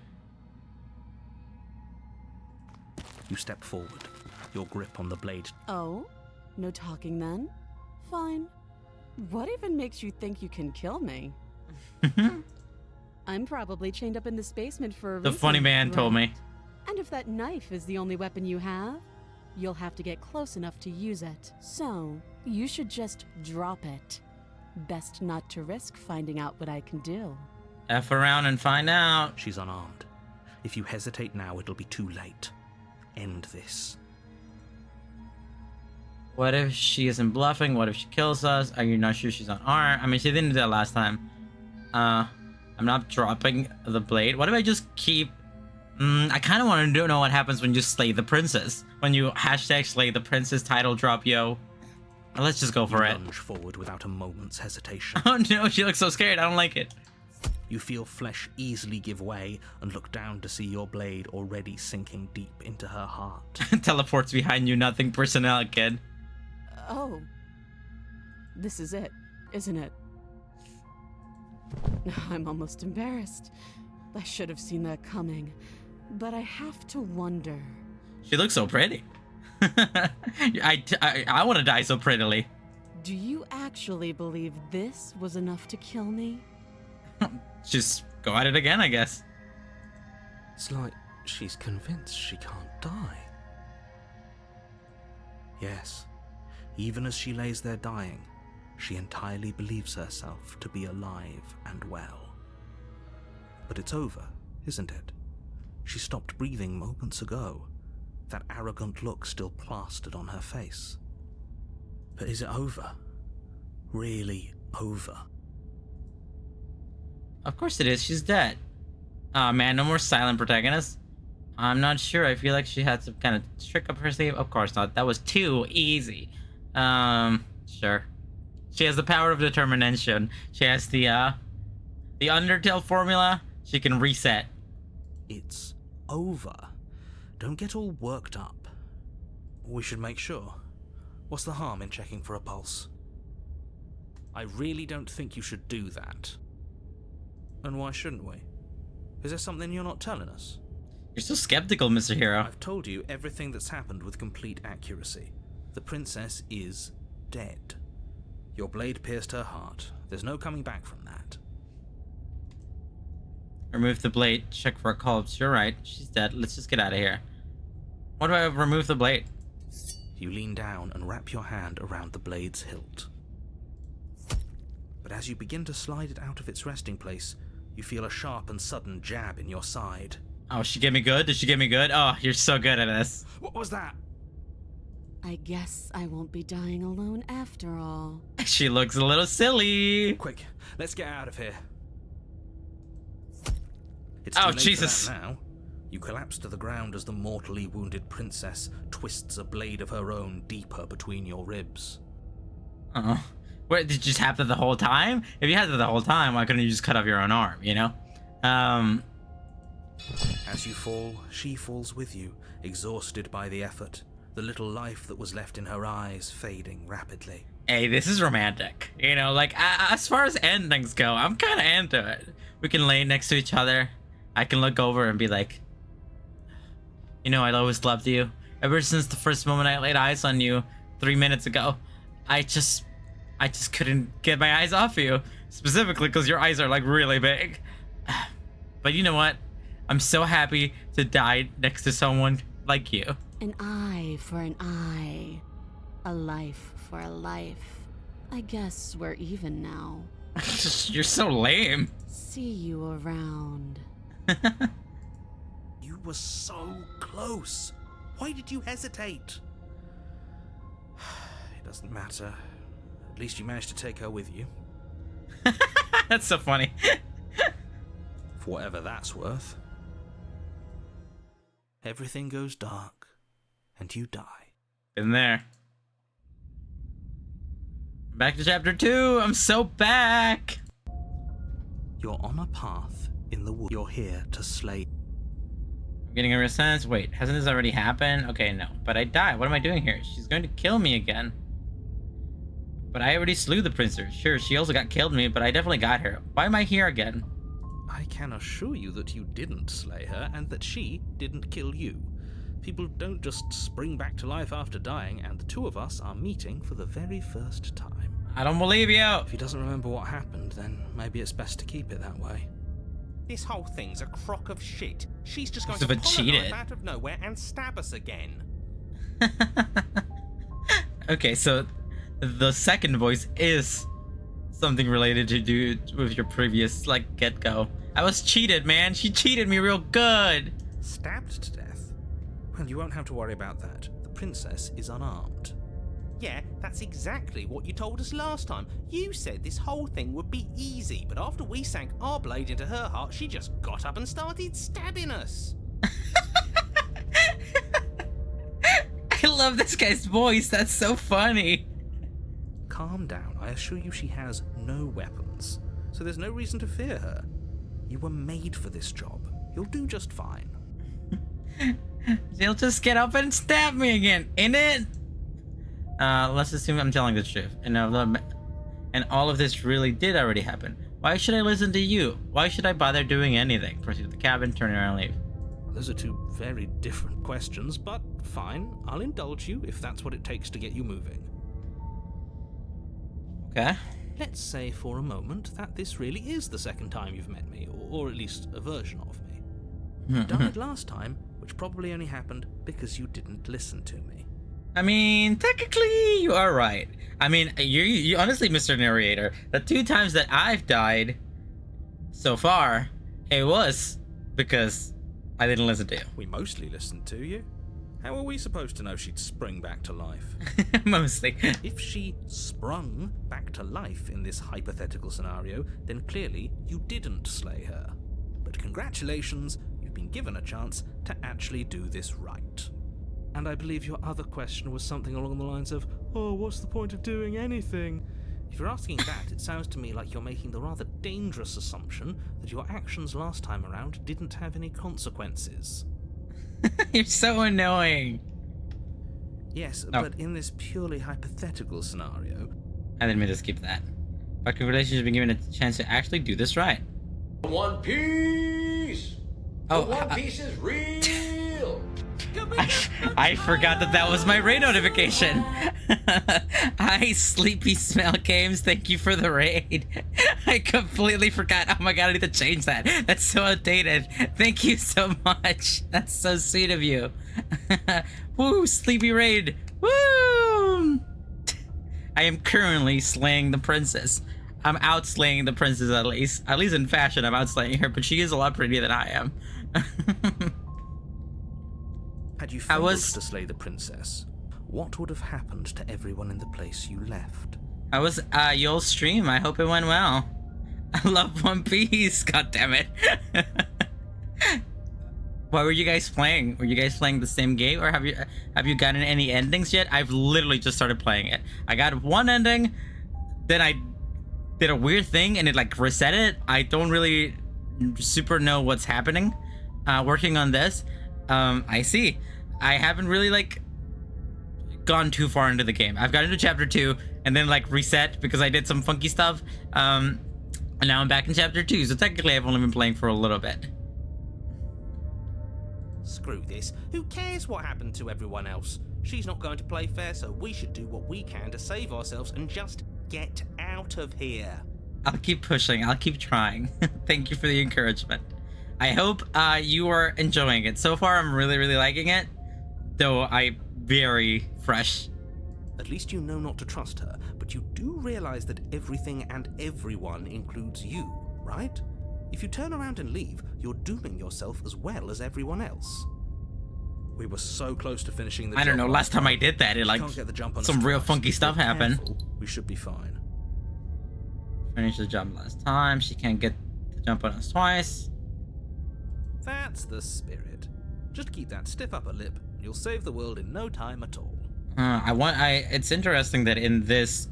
You step forward, your grip on the blade. Oh? No talking then? Fine. What even makes you think you can kill me? I'm probably chained up in this basement for a The reason, funny man told me. right? And if that knife is the only weapon you have, you'll have to get close enough to use it. So, you should just drop it. Best not to risk finding out what I can do. F around and find out. She's unarmed. If you hesitate now, it'll be too late. End this. What if she isn't bluffing? What if she kills us? Are you not sure she's unarmed? I mean, she didn't do that last time. I'm not dropping the blade. What if I just keep... I kind of want to know what happens when you slay the princess. When you hashtag slay the princess title drop, yo. Let's just go for it. Lunge forward without a moment's hesitation. Oh no, she looks so scared. I don't like it. You feel flesh easily give way and look down to see your blade already sinking deep into her heart. Teleports behind you, nothing personnel, kid. Oh. This is it, isn't it? I'm almost embarrassed. I should have seen that coming. But I have to wonder. She looks so pretty. I want to die so prettily. Do you actually believe this was enough to kill me? Just go at it again, I guess. It's like she's convinced she can't die. Yes, even as she lays there dying, she entirely believes herself to be alive and well. But it's over, isn't it? She stopped breathing moments ago, that arrogant look still plastered on her face. But is it over? Really over? Of course it is. She's dead. Aw, man, no more silent protagonists. I'm not sure. I feel like she had some kind of trick up her sleeve. Of course not. That was too easy. Sure. She has the power of determination. She has the Undertale formula. She can reset. It's over. Don't get all worked up. We should make sure. What's the harm in checking for a pulse? I really don't think you should do that. And why shouldn't we? Is there something you're not telling us? You're so skeptical, Mr. Hero. I've told you everything that's happened with complete accuracy. The princess is dead. Your blade pierced her heart. There's no coming back from that. Remove the blade. Check for a corpse. You're right. She's dead. Let's just get out of here. What do I remove the blade? You lean down and wrap your hand around the blade's hilt. but as you begin to slide it out of its resting place, you feel a sharp and sudden jab in your side. Oh, she get me good? Did she get me good? Oh, you're so good at this. What was that? I guess I won't be dying alone after all. She looks a little silly. Quick, let's get out of here. It's Oh, too late Jesus. For that now. You collapse to the ground as the mortally wounded princess twists a blade of her own deeper between your ribs. Oh. Wait, did it just happen the whole time? If you had it the whole time, why couldn't you just cut off your own arm, you know? As you fall, she falls with you, exhausted by the effort, the little life that was left in her eyes fading rapidly. Hey, this is romantic. You know, like, as far as endings go, I'm kind of into it. We can lay next to each other. I can look over and be like, you know, I always loved you. Ever since the first moment I laid eyes on you 3 minutes ago, I just couldn't get my eyes off you. Specifically because your eyes are, like, really big. But you know what? I'm so happy to die next to someone like you. An eye for an eye. A life for a life. I guess we're even now. You're so lame. See you around. You were so close. Why did you hesitate? It doesn't matter. At least you managed to take her with you. That's so funny. For whatever that's worth. Everything goes dark, and you die. Been there. Back to chapter 2. I'm so back. You're on a path in the woods. You're here to slay. I'm getting a real sense. Wait, hasn't this already happened? Okay, no. But I died. What am I doing here? She's going to kill me again. But I already slew the princess. Sure, she also got killed me, but I definitely got her. Why am I here again? I can assure you that you didn't slay her, and that she didn't kill you. People don't just spring back to life after dying, and the two of us are meeting for the very first time. I don't believe you. If he doesn't remember what happened, then maybe it's best to keep it that way. This whole thing's a crock of shit. She's just going Must to have pull a cheated. knife out of nowhere and stab us again. Okay, so the second voice is something related to do with your previous, like, get-go. I was cheated, man. She cheated me real good. Stabbed to death? Well, you won't have to worry about that. The princess is unarmed. Yeah, that's exactly what you told us last time. You said this whole thing would be easy, but after we sank our blade into her heart, she just got up and started stabbing us. I love this guy's voice. That's so funny. Calm down. I assure you she has no weapons, so there's no reason to fear her. You were made for this job. You'll do just fine. She'll just get up and stab me again, innit? Let's assume I'm telling the truth. And all of this really did already happen. Why should I listen to you? Why should I bother doing anything? Proceed to the cabin, turn around, and leave. Those are two very different questions, but fine. I'll indulge you if that's what it takes to get you moving. Okay. Let's say for a moment that this really is the second time you've met me, or at least a version of me. You died last time, which probably only happened because you didn't listen to me. I mean, technically, you are right. I mean, you honestly, Mr. Narrator, the 2 times that I've died so far, it was because I didn't listen to you. We mostly listened to you. How are we supposed to know she'd spring back to life? Mostly. If she sprung back to life in this hypothetical scenario, then clearly you didn't slay her. But congratulations, you've been given a chance to actually do this right. And I believe your other question was something along the lines of, oh, what's the point of doing anything? If you're asking that, it sounds to me like you're making the rather dangerous assumption that your actions last time around didn't have any consequences. You're so annoying. Yes, No. but in this purely hypothetical scenario... I didn't mean to skip that. But congratulations, you've been given a chance to actually do this right. One Piece! Oh, The One Piece is real! I forgot that was my raid notification. Hi, Sleepy Smell Games. Thank you for the raid. I completely forgot. Oh my god, I need to change that. That's so outdated. Thank you so much. That's so sweet of you. Woo, Sleepy Raid. Woo! I am currently slaying the princess. I'm outslaying the princess at least. At least in fashion, I'm outslaying her, but she is a lot prettier than I am. Had you failed to slay the princess, what would have happened to everyone in the place you left? I was y'all's stream. I hope it went well. I love One Piece. God damn it. What were you guys playing? Were you guys playing the same game, or have you gotten any endings yet? I've literally just started playing it. I got one ending, then I did a weird thing and it like reset it. I don't really super know what's happening. Working on this, I see. I haven't really like gone too far into the game. I've got into chapter 2 and then like reset because I did some funky stuff. And now I'm back in chapter 2. So technically I've only been playing for a little bit. Screw this. Who cares what happened to everyone else? She's not going to play fair, so we should do what we can to save ourselves and just get out of here. I'll keep pushing. I'll keep trying. Thank you for the encouragement. I hope you are enjoying it. So far, I'm really, really liking it. Though I'm very fresh. At least you know not to trust her, but you do realize that everything and everyone includes you, right? If you turn around and leave, you're dooming yourself as well as everyone else. We were so close to finishing the job. I don't know, last time I did that, it like some real funky stuff happened. We should be fine. Finished the job last time. She can't get the jump on us twice. That's the spirit. Just keep that stiff upper lip, and you'll save the world in no time at all. It's interesting that in this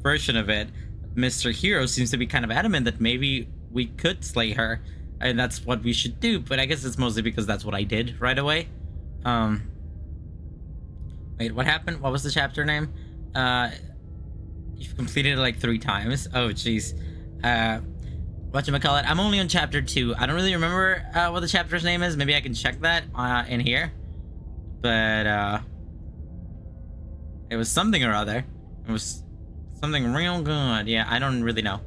version of it, Mr. Hero seems to be kind of adamant that maybe we could slay her, and that's what we should do, but I guess it's mostly because that's what I did right away. Wait, what happened? What was the chapter name? You've completed it like 3 times. Oh, jeez. Whatchamacallit, I'm only on chapter 2. I don't really remember what the chapter's name is. Maybe I can check that in here. But, it was something or other. It was something real good. Yeah, I don't really know.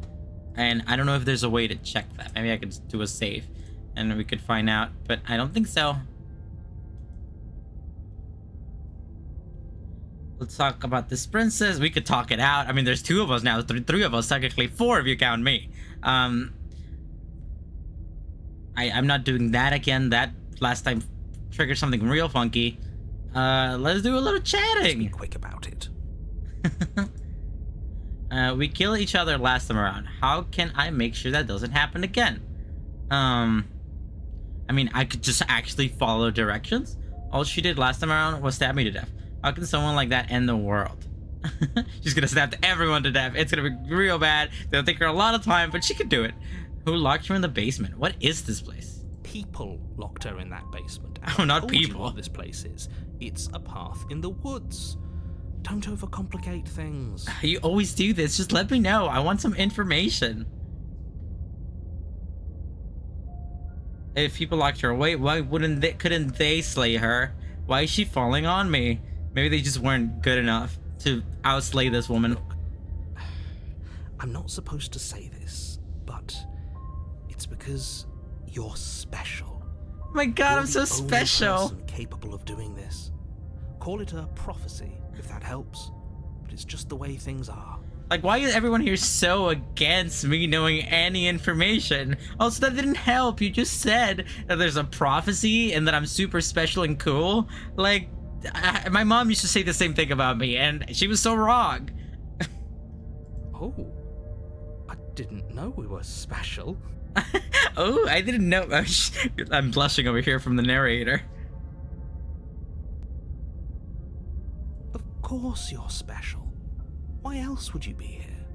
And I don't know if there's a way to check that. Maybe I could do a save and we could find out, but I don't think so. Let's talk about this princess. We could talk it out. I mean, there's 2 of us now. 3 of us, technically 4 if you count me. I'm not doing that again. That last time triggered something real funky. Let's do a little chatting. Just be quick about it. We kill each other last time around. How can I make sure that doesn't happen again? I mean, I could just actually follow directions. All she did last time around was stab me to death. How can someone like that end the world? She's gonna stab everyone to death. It's gonna be real bad. It'll take her a lot of time, but she could do it. Who locked her in the basement? What is this place? People locked her in that basement. Oh, not I told you people. what this place is. It's a path in the woods. Don't overcomplicate things. You always do this. Just let me know. I want some information. If people locked her away, why couldn't they slay her? Why is she falling on me? Maybe they just weren't good enough to outslay this woman. Look, I'm not supposed to say this, but it's because you're special. Oh my god, You're I'm so the only special. person capable of doing this. Call it a prophecy, if that helps. But it's just the way things are. Like, why is everyone here so against me knowing any information? Also, that didn't help. You just said that there's a prophecy and that I'm super special and cool. Like, my mom used to say the same thing about me, and she was so wrong. Oh, I didn't know we were special. Oh, I didn't know. I'm blushing over here from the narrator. Of course you're special. Why else would you be here?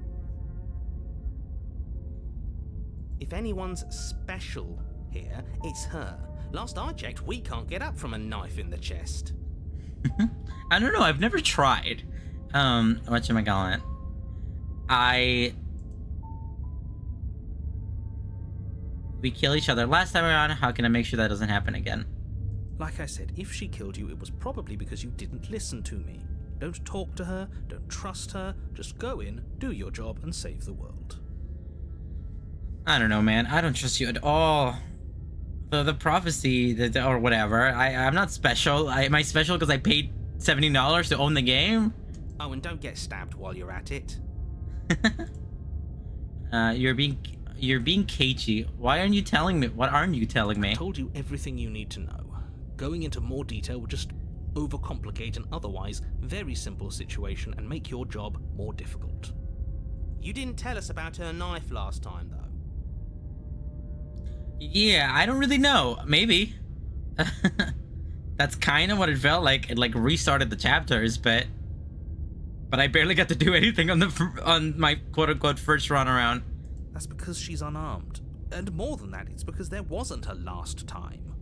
If anyone's special here, it's her. Last I checked, we can't get up from a knife in the chest. I don't know. I've never tried. Whatchamacallit? We kill each other last time around. How can I make sure that doesn't happen again? Like I said, if she killed you, it was probably because you didn't listen to me. Don't talk to her, don't trust her, just go in, do your job, and save the world. I don't know, man. I don't trust you at all. The prophecy, or whatever. I'm not special. Am I special because I paid $70 to own the game? Oh, and don't get stabbed while you're at it. You're being cagey. Why aren't you telling me? What aren't you telling me? I told you everything you need to know. Going into more detail would just overcomplicate an otherwise very simple situation and make your job more difficult. You didn't tell us about her knife last time, though. Yeah, I don't really know. Maybe. That's kind of what it felt like. It like restarted the chapters, but I barely got to do anything on my quote-unquote first run around. That's because she's unarmed. And more than that, it's because there wasn't a last time.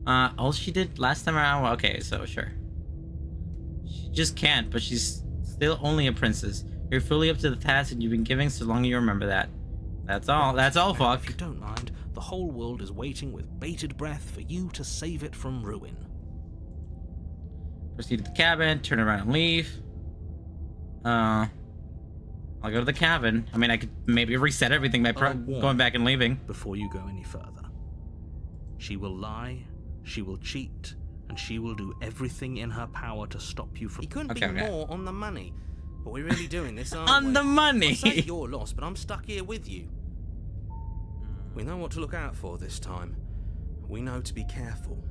All she did last time around, well, okay, so sure. She just can't, but she's still only a princess. You're fully up to the task and you've been giving so long you remember that. That's all, fuck. If you don't mind, the whole world is waiting with bated breath for you to save it from ruin. Proceed to the cabin, turn around and leave. I'll go to the cabin. I mean, I could maybe reset everything by going back and leaving. Before you go any further. She will lie, she will cheat, and she will do everything in her power to stop you from... He couldn't be more on the money. But we're really doing this, aren't on we? the money! I say you're lost, but I'm stuck here with you. We know what to look out for this time. We know to be careful.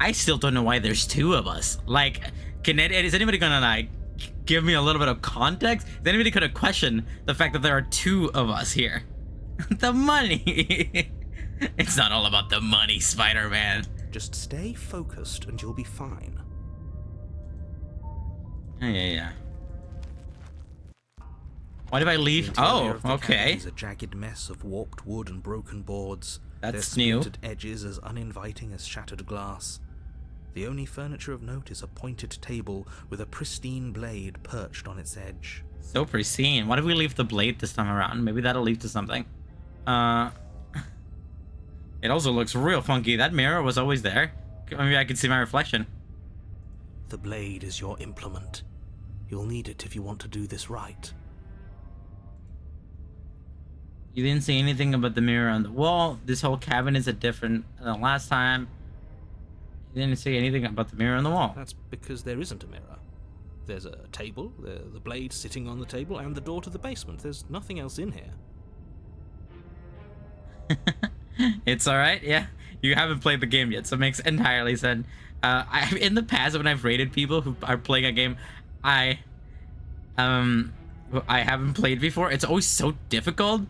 I still don't know why there's two of us. Like, is anybody gonna, like, give me a little bit of context? Is anybody gonna question the fact that there are two of us here? The money! It's not all about the money, Spider-Man. Just stay focused and you'll be fine. Yeah. Why did I leave? Oh, okay. It's a jagged mess of warped wood and broken boards. That's Their new. splintered edges as uninviting as shattered glass. The only furniture of note is a pointed table with a pristine blade perched on its edge. So pristine. Why did we leave the blade this time around? Maybe that'll lead to something. It also looks real funky. That mirror was always there. Maybe I could see my reflection. The blade is your implement. You'll need it if you want to do this right. You didn't say anything about the mirror on the wall. This whole cabin is different than last time. You didn't say anything about the mirror on the wall. That's because there isn't a mirror. There's a table, the blade sitting on the table, and the door to the basement. There's nothing else in here. It's alright, yeah. You haven't played the game yet, so it makes entirely sense. In the past, when I've rated people who are playing a game I haven't played before, it's always so difficult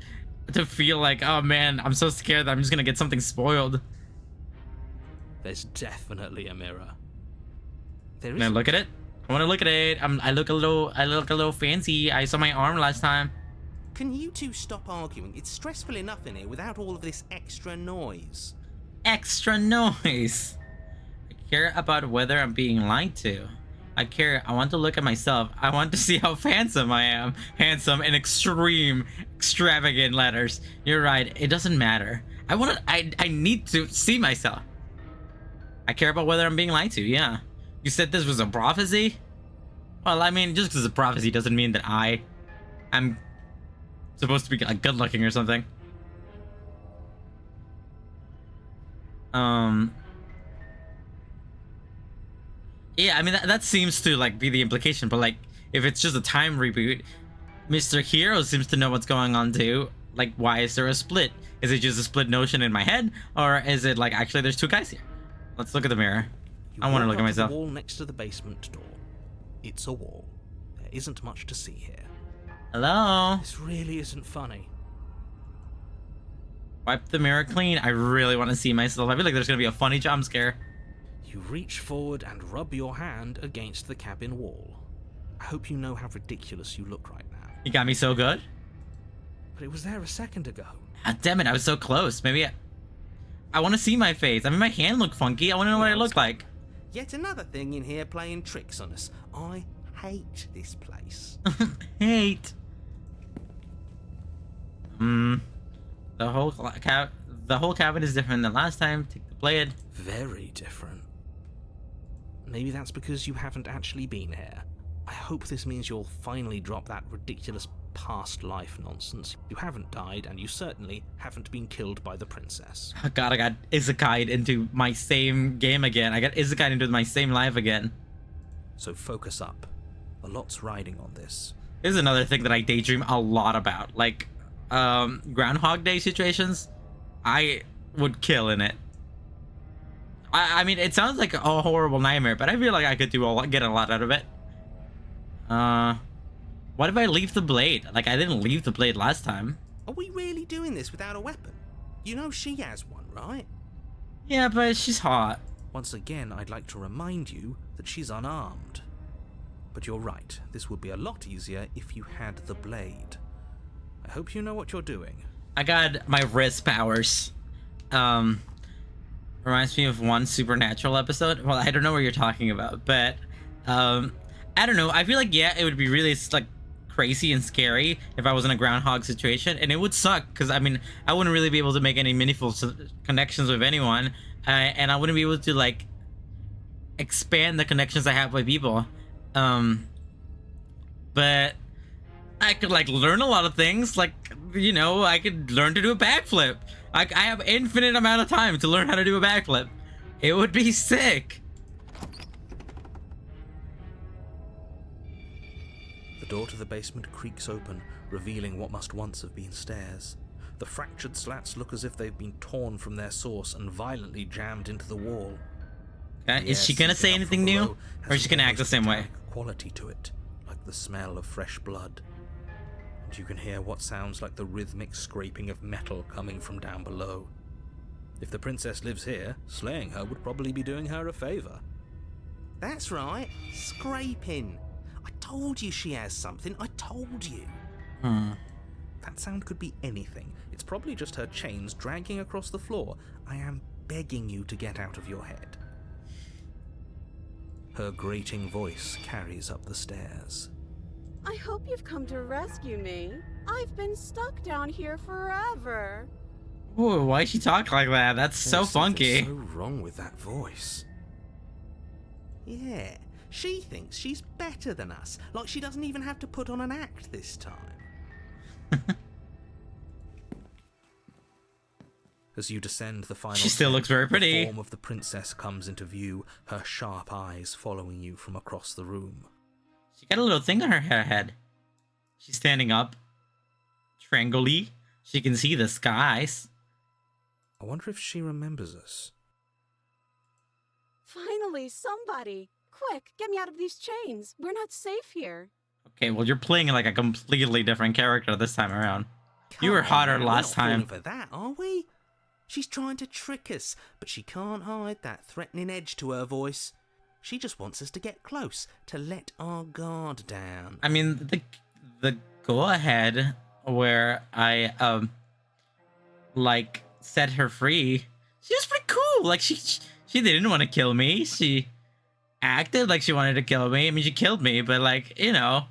to feel like, oh man, I'm so scared that I'm just gonna get something spoiled. There's definitely a mirror. Can I look at it? I want to look at it. I look a little fancy. I saw my arm last time. Can you two stop arguing? It's stressful enough in here without all of this extra noise. Extra noise. I care about whether I'm being lied to. I want to look at myself. I want to see how handsome I am. Handsome in extreme, extravagant letters. You're right. It doesn't matter. I need to see myself. I care about whether I'm being lied to. Yeah. You said this was a prophecy? Well, I mean, just because it's a prophecy doesn't mean that I am supposed to be like good looking or something. Yeah, I mean that seems to like be the implication, but like if it's just a time reboot, Mr. Hero seems to know what's going on too. Like, why is there a split? Is it just a split notion in my head, or is it like actually there's two guys here? Let's look at the mirror. I want to look at myself. The wall next to the basement door. It's a wall. There isn't much to see here. Hello? This really isn't funny. Wipe the mirror clean. I really want to see myself. I feel like there's gonna be a funny jump scare. You reach forward and rub your hand against the cabin wall. I hope you know how ridiculous you look right now. You got me so good. But it was there a second ago. God damn it, I was so close. Maybe I want to see my face. I mean, my hand looked funky. I want to know what I look like. Yet another thing in here playing tricks on us. I hate this place. Hate. The whole cabin is different than last time. Take the blade. Very different. Maybe that's because you haven't actually been here. I hope this means you'll finally drop that ridiculous past life nonsense. You haven't died, and you certainly haven't been killed by the princess. Oh god, I got isekai'd into my same game again. I got isekai'd into my same life again. So focus up. A lot's riding on this. This is another thing that I daydream a lot about. Like, Groundhog Day situations. I would kill in it. I mean, it sounds like a horrible nightmare, but I feel like I could get a lot out of it. What if I leave the blade? Like, I didn't leave the blade last time. Are we really doing this without a weapon? You know she has one, right? Yeah, but she's hot. Once again, I'd like to remind you that she's unarmed. But you're right, this would be a lot easier if you had the blade. I hope you know what you're doing. I got my wrist powers. Reminds me of one Supernatural episode. Well, I don't know what you're talking about, but I don't know. I feel like, yeah, it would be really like crazy and scary if I was in a groundhog situation, and it would suck because I mean I wouldn't really be able to make any meaningful connections with anyone, and I wouldn't be able to like expand the connections I have with people. But I could like learn a lot of things. Like, you know, I could learn to do a backflip. I have infinite amount of time to learn how to do a backflip. It would be sick. The door to the basement creaks open, revealing what must once have been stairs. The fractured slats look as if they've been torn from their source and violently jammed into the wall. Is she gonna say anything new, or is she gonna act the same way? Quality to it, like the smell of fresh blood. And you can hear what sounds like the rhythmic scraping of metal coming from down below. If the princess lives here, slaying her would probably be doing her a favor. That's right, scraping. I told you she has something, I told you. That sound could be anything. It's probably just her chains dragging across the floor. I am begging you to get out of your head. Her grating voice carries up the stairs. I hope you've come to rescue me. I've been stuck down here forever. Ooh, why she talk like that? That's so There's something funky. so wrong with that voice. Yeah, she thinks she's better than us, like she doesn't even have to put on an act this time. As you descend the final She still step, looks very pretty. The form of the princess comes into view, her sharp eyes following you from across the room. She got a little thing on her head. She's standing up. Triangly. She can see the skies. I wonder if she remembers us. Finally, somebody! Quick, get me out of these chains. We're not safe here. Okay, well, you're playing like a completely different character this time around. You were Come hotter on, last we're not time. falling for that, are we? She's trying to trick us, but she can't hide that threatening edge to her voice. She just wants us to get close, to let our guard down. I mean, the go ahead where I like set her free. She was pretty cool. Like she didn't want to kill me. She acted like she wanted to kill me. I mean, she killed me, but like, you know,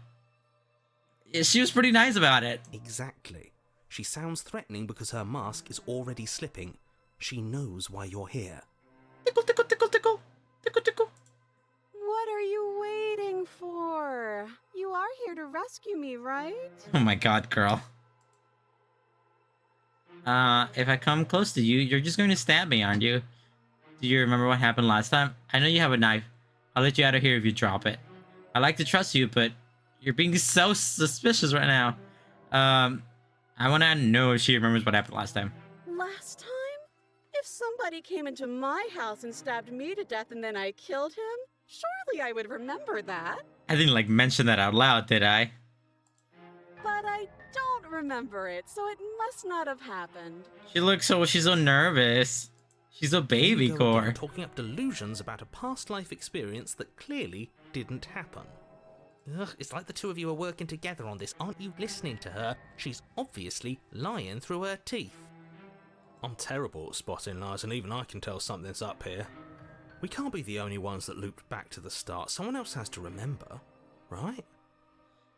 she was pretty nice about it. Exactly. She sounds threatening because her mask is already slipping. She knows why you're here. Tickle, tickle, tickle, tickle, tickle, tickle. What are you waiting for? You are here to rescue me, right? Oh my god, girl. If I come close to you, you're just going to stab me, aren't you? Do you remember what happened last time? I know you have a knife. I'll let you out of here if you drop it. I like to trust you, but you're being so suspicious right now. I want to know if she remembers what happened last time. Last time? If somebody came into my house and stabbed me to death and then I killed him, surely I would remember that. I didn't like mention that out loud, did I? But I don't remember it, so it must not have happened. She's so nervous. She's a baby Here we go again, core. talking up delusions about a past life experience that clearly didn't happen. Ugh, it's like the two of you are working together on this. Aren't you listening to her? She's obviously lying through her teeth. I'm terrible at spotting lies, and even I can tell something's up here. We can't be the only ones that looped back to the start. Someone else has to remember, right?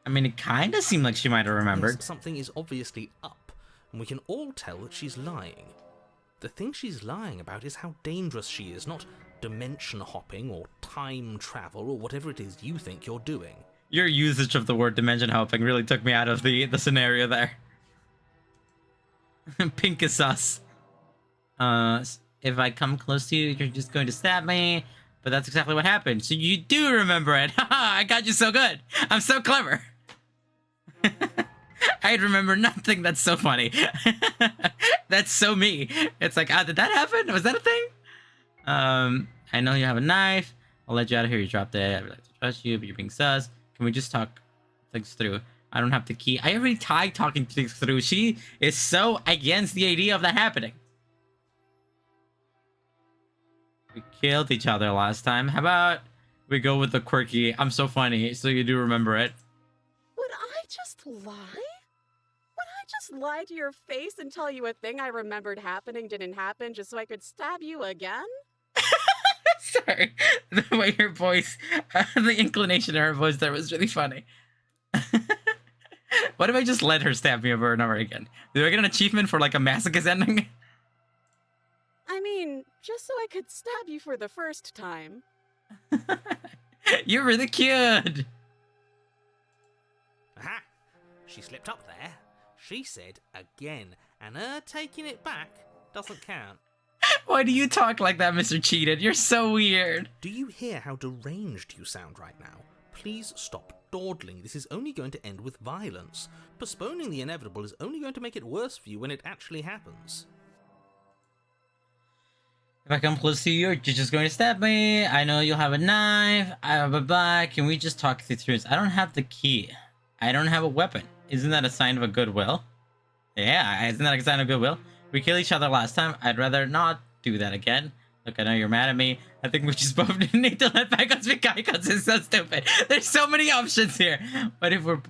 I mean, it kind of seemed like she might have remembered. Yes, something is obviously up, and we can all tell that she's lying. The thing she's lying about is how dangerous she is, not dimension hopping or time travel or whatever it is you think you're doing. Your usage of the word dimension hopping really took me out of the scenario there. Pink is sus. If I come close to you, you're just going to stab me. But that's exactly what happened. So you do remember it. Haha, I got you so good. I'm so clever. I remember nothing. That's so funny. That's so me. It's like, did that happen? Was that a thing? I know you have a knife. I'll let you out of here. You dropped it. I would like to trust you, but you're being sus. Can we just talk things through? I don't have the key. I already tried talking things through. She is so against the idea of that happening. We killed each other last time. How about we go with the quirky, I'm so funny, so you do remember it. Would I just lie? Would I just lie to your face and tell you a thing I remembered happening didn't happen just so I could stab you again? Sorry. The way her voice, the inclination of her voice there was really funny. What if I just let her stab me over and over again? Do I get an achievement for like a masochist ending? I mean, just so I could stab you for the first time. You're really cute. Aha! She slipped up there. She said again, and her taking it back doesn't count. Why do you talk like that, Mr. Cheated? You're so weird. Do you hear how deranged you sound right now? Please stop dawdling. This is only going to end with violence. Postponing the inevitable is only going to make it worse for you when it actually happens. If I come close to you, you're just going to stab me. I know you'll have a knife. Bye. Can we just talk through this? I don't have the key. I don't have a weapon. Isn't that a sign of a goodwill? Yeah, isn't that a sign of goodwill? We killed each other last time. I'd rather not do that again. Look, I know you're mad at me. I think we just both need to let bygones be bygones. It's so stupid. There's so many options here. But if we're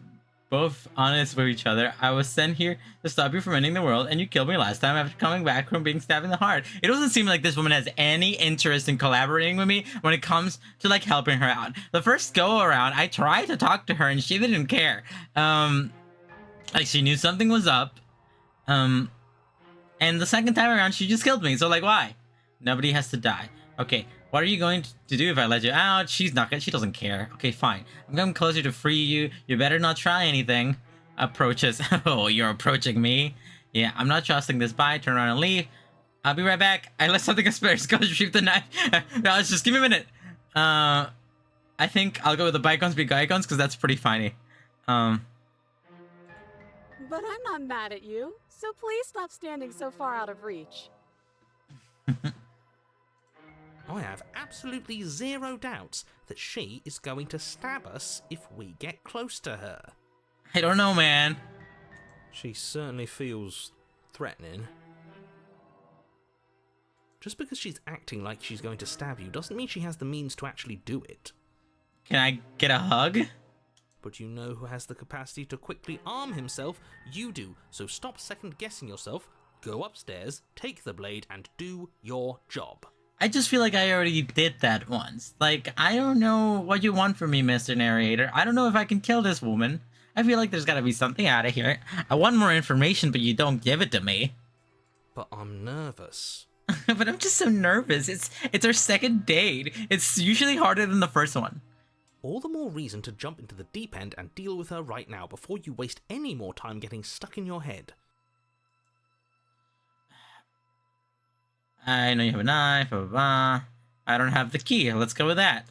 both honest with each other, I was sent here to stop you from ending the world, and you killed me last time after coming back from being stabbed in the heart. It doesn't seem like this woman has any interest in collaborating with me when it comes to like helping her out. The first go around, I tried to talk to her and she didn't care. Like she knew something was up. And the second time around, she just killed me. So like, why? Nobody has to die. Okay, what are you going to do if I let you out? She doesn't care. Okay, fine. I'm coming closer to free you. You better not try anything. Approaches. Oh, you're approaching me? Yeah, I'm not trusting this. Bye, turn around and leave. I'll be right back. I left something upstairs. Go retrieve the knife. No, just give me a minute. I think I'll go with the bygones be bygones because that's pretty funny. But I'm not mad at you, so please stop standing so far out of reach. I have absolutely zero doubts that she is going to stab us if we get close to her. I don't know, man. She certainly feels threatening. Just because she's acting like she's going to stab you doesn't mean she has the means to actually do it. Can I get a hug? But you know who has the capacity to quickly arm himself? You do. So stop second-guessing yourself, go upstairs, take the blade, and do your job. I just feel like I already did that once. Like, I don't know what you want from me, Mr. Narrator. I don't know if I can kill this woman. I feel like there's gotta be something out of here. I want more information, but you don't give it to me. But I'm nervous. But I'm just so nervous. It's our second date. It's usually harder than the first one. All the more reason to jump into the deep end and deal with her right now before you waste any more time getting stuck in your head. I know you have a knife, blah, blah, blah. I don't have the key. Let's go with that.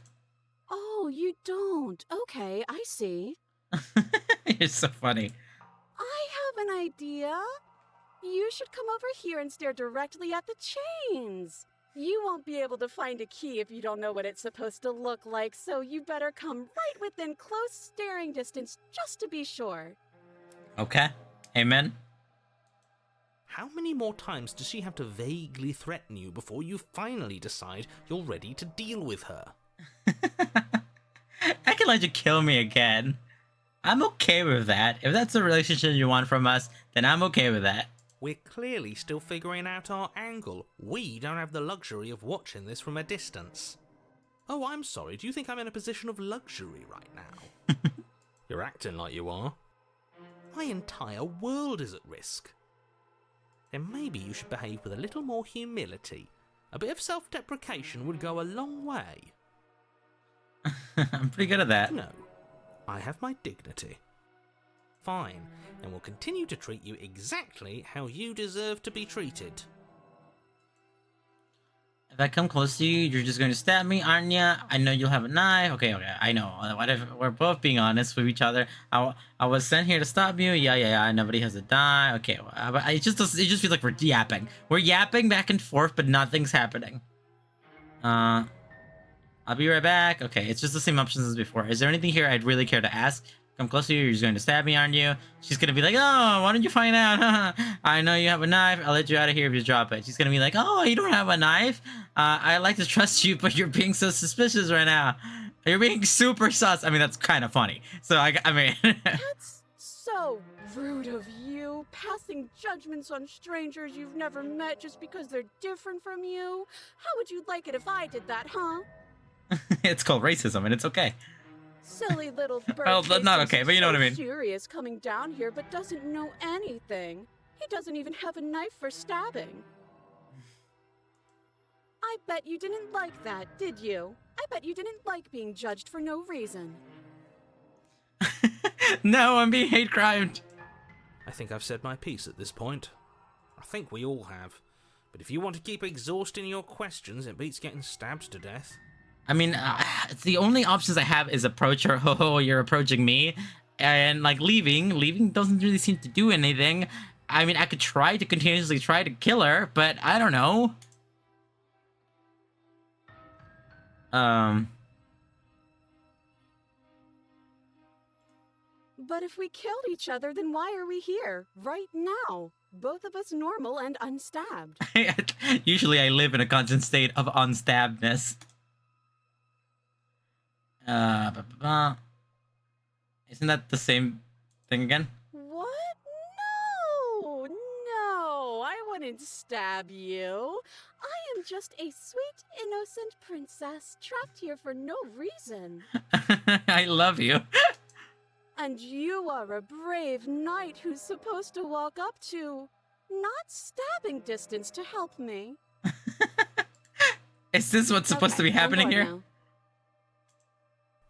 Oh, you don't. Okay, I see. You're so funny. I have an idea. You should come over here and stare directly at the chains. You won't be able to find a key if you don't know what it's supposed to look like, so you better come right within close staring distance just to be sure. Okay. Amen. How many more times does she have to vaguely threaten you before you finally decide you're ready to deal with her? I can let you kill me again. I'm okay with that. If that's the relationship you want from us, then I'm okay with that. We're clearly still figuring out our angle. We don't have the luxury of watching this from a distance. Oh, I'm sorry. Do you think I'm in a position of luxury right now? You're acting like you are. My entire world is at risk. Then maybe you should behave with a little more humility. A bit of self-deprecation would go a long way. I'm pretty good at that. No, I have my dignity. Fine, and will continue to treat you exactly how you deserve to be treated. If I come close to you, you're just going to stab me, aren't you? I know you'll have a knife. Okay, I know. What if we're both being honest with each other? I was sent here to stop you. Yeah. Nobody has to die. Okay, but it just feels like we're yapping. We're yapping back and forth, but nothing's happening. I'll be right back. Okay, it's just the same options as before. Is there anything here I'd really care to ask? Come close to you, you're just going to stab me, aren't you? She's going to be like, oh, why don't you find out? I know you have a knife. I'll let you out of here if you drop it. She's going to be like, oh, you don't have a knife? I like to trust you, but you're being so suspicious right now. You're being super sus. I mean, that's kind of funny. So, I mean... That's so rude of you, passing judgments on strangers you've never met just because they're different from you. How would you like it if I did that, huh? It's called racism, and it's okay. Silly little bird. Well, not okay, but you know what I mean. Serious coming down here, but doesn't know anything. He doesn't even have a knife for stabbing. I bet you didn't like that, did you? I bet you didn't like being judged for no reason. No, I'm being hate crimed. I think I've said my piece at this point. I think we all have. But if you want to keep exhausting your questions, it beats getting stabbed to death. I mean, the only options I have is approach her. Oh, you're approaching me, and like leaving. Leaving doesn't really seem to do anything. I mean, I could try to continuously try to kill her, but I don't know. But if we killed each other, then why are we here, right now? Both of us normal and unstabbed. Usually I live in a constant state of unstabbedness. Isn't that the same thing again? What? No, I wouldn't stab you. I am just a sweet, innocent princess trapped here for no reason. I love you. And you are a brave knight who's supposed to walk up to, not stabbing distance to help me. Is this what's supposed to be happening here? Now.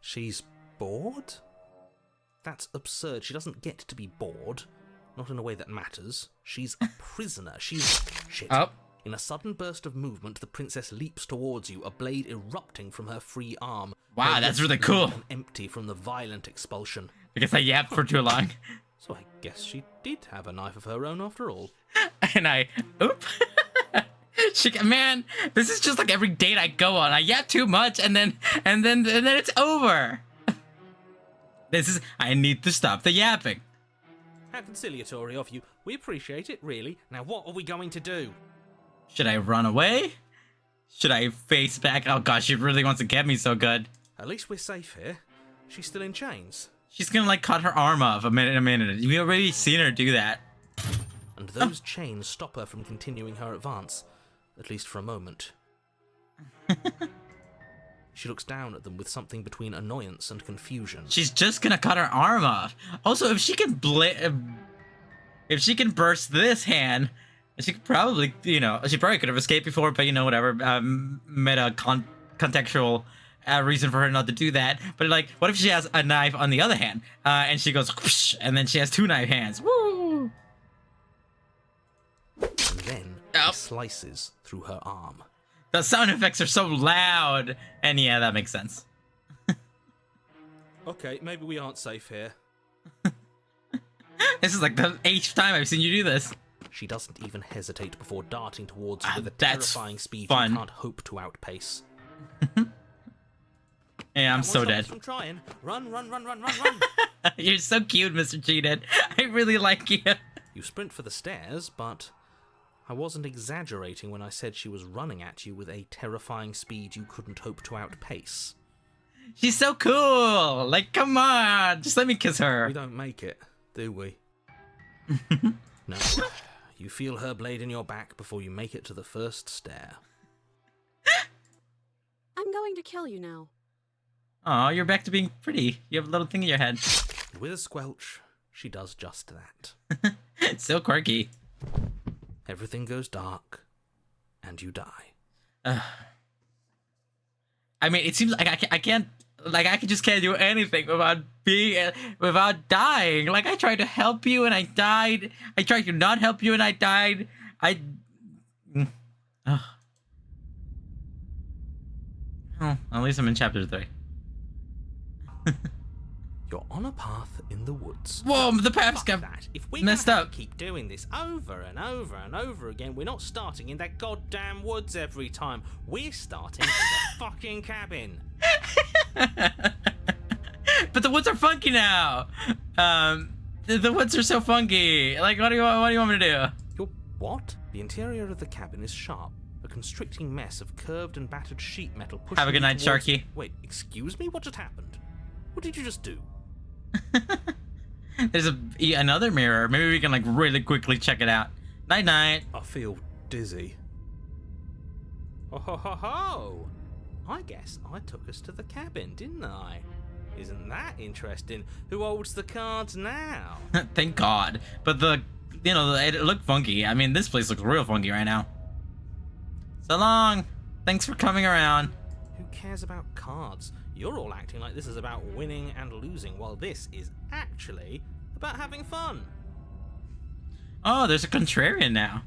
She's bored? That's absurd. She doesn't get to be bored. Not in a way that matters. She's a prisoner. She's... Shit. Oh. In a sudden burst of movement, the princess leaps towards you, a blade erupting from her free arm. Wow, that's really cool. And empty from the violent expulsion. Because I yapped for too long. So I guess she did have a knife of her own after all. And oop. Man, this is just like every date I go on. I yap too much and then it's over. I need to stop the yapping. How conciliatory of you. We appreciate it, really. Now what are we going to do? Should I run away? Should I face back? Oh gosh, she really wants to get me so good. At least we're safe here. She's still in chains. She's gonna like cut her arm off a minute. You've already seen her do that. And those chains stop her from continuing her advance. At least for a moment. She looks down at them with something between annoyance and confusion. She's just gonna cut her arm off. Also, if she can burst this hand, she could probably, she probably could have escaped before, but whatever. Contextual reason for her not to do that. But like, what if she has a knife on the other hand, and she goes, whoosh, and then she has two knife hands? Woo! And then it slices through her arm. The sound effects are so loud, and yeah, that makes sense. Okay, maybe we aren't safe here. This is like the 8th time I've seen you do this. She doesn't even hesitate before darting towards you with a that's terrifying speed fun. you can't hope to outpace. Yeah, I'm so dead. I'm trying. Run. You're so cute, Mr. Cheated. I really like you. You sprint for the stairs, but I wasn't exaggerating when I said she was running at you with a terrifying speed you couldn't hope to outpace. She's so cool. Like, come on. Just let me kiss her. We don't make it, do we? No. You feel her blade in your back before you make it to the first stair. I'm going to kill you now. Aw, you're back to being pretty. You have a little thing in your head. And with a squelch, she does just that. It's so quirky. Everything goes dark, and you die. I mean, it seems like I just can't do anything without dying. Like, I tried to help you and I died. I tried to not help you and I died. Oh, at least I'm in chapter 3. You're on a path in the woods. Whoa, the paths Fuck got that. If we're messed gonna have up. to keep doing this over and over and over again, we're not starting in that goddamn woods every time. We're starting in the fucking cabin. But the woods are funky now. The woods are so funky. Like, what do you want me to do? Your what? The interior of the cabin is sharp. A constricting mess of curved and battered sheet metal pushing Have a good you night, towards... Sharky. Wait, excuse me? What just happened? What did you just do? There's another mirror. Maybe we can like really quickly check it out. Night night. I feel dizzy. Oh ho ho ho! I guess I took us to the cabin, didn't I? Isn't that interesting? Who holds the cards now? Thank God. But it looked funky. I mean, this place looks real funky right now. So long. Thanks for coming around. Who cares about cards? You're all acting like this is about winning and losing, while this is actually about having fun. Oh, there's a contrarian now.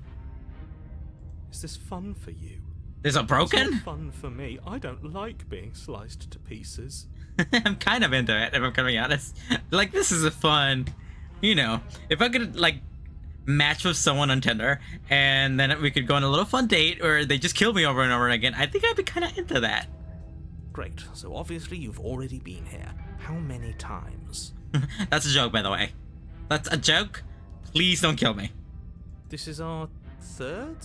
Is this fun for you? There's a It's broken? not fun for me. I don't like being sliced to pieces. I'm kind of into it, if I'm gonna be honest. Like, this is a fun, if I could, like, match with someone on Tinder, and then we could go on a little fun date, or they just kill me over and over again, I think I'd be kind of into that. Great, so obviously you've already been here. How many times? That's a joke, by the way. That's a joke. Please don't kill me. This is our third?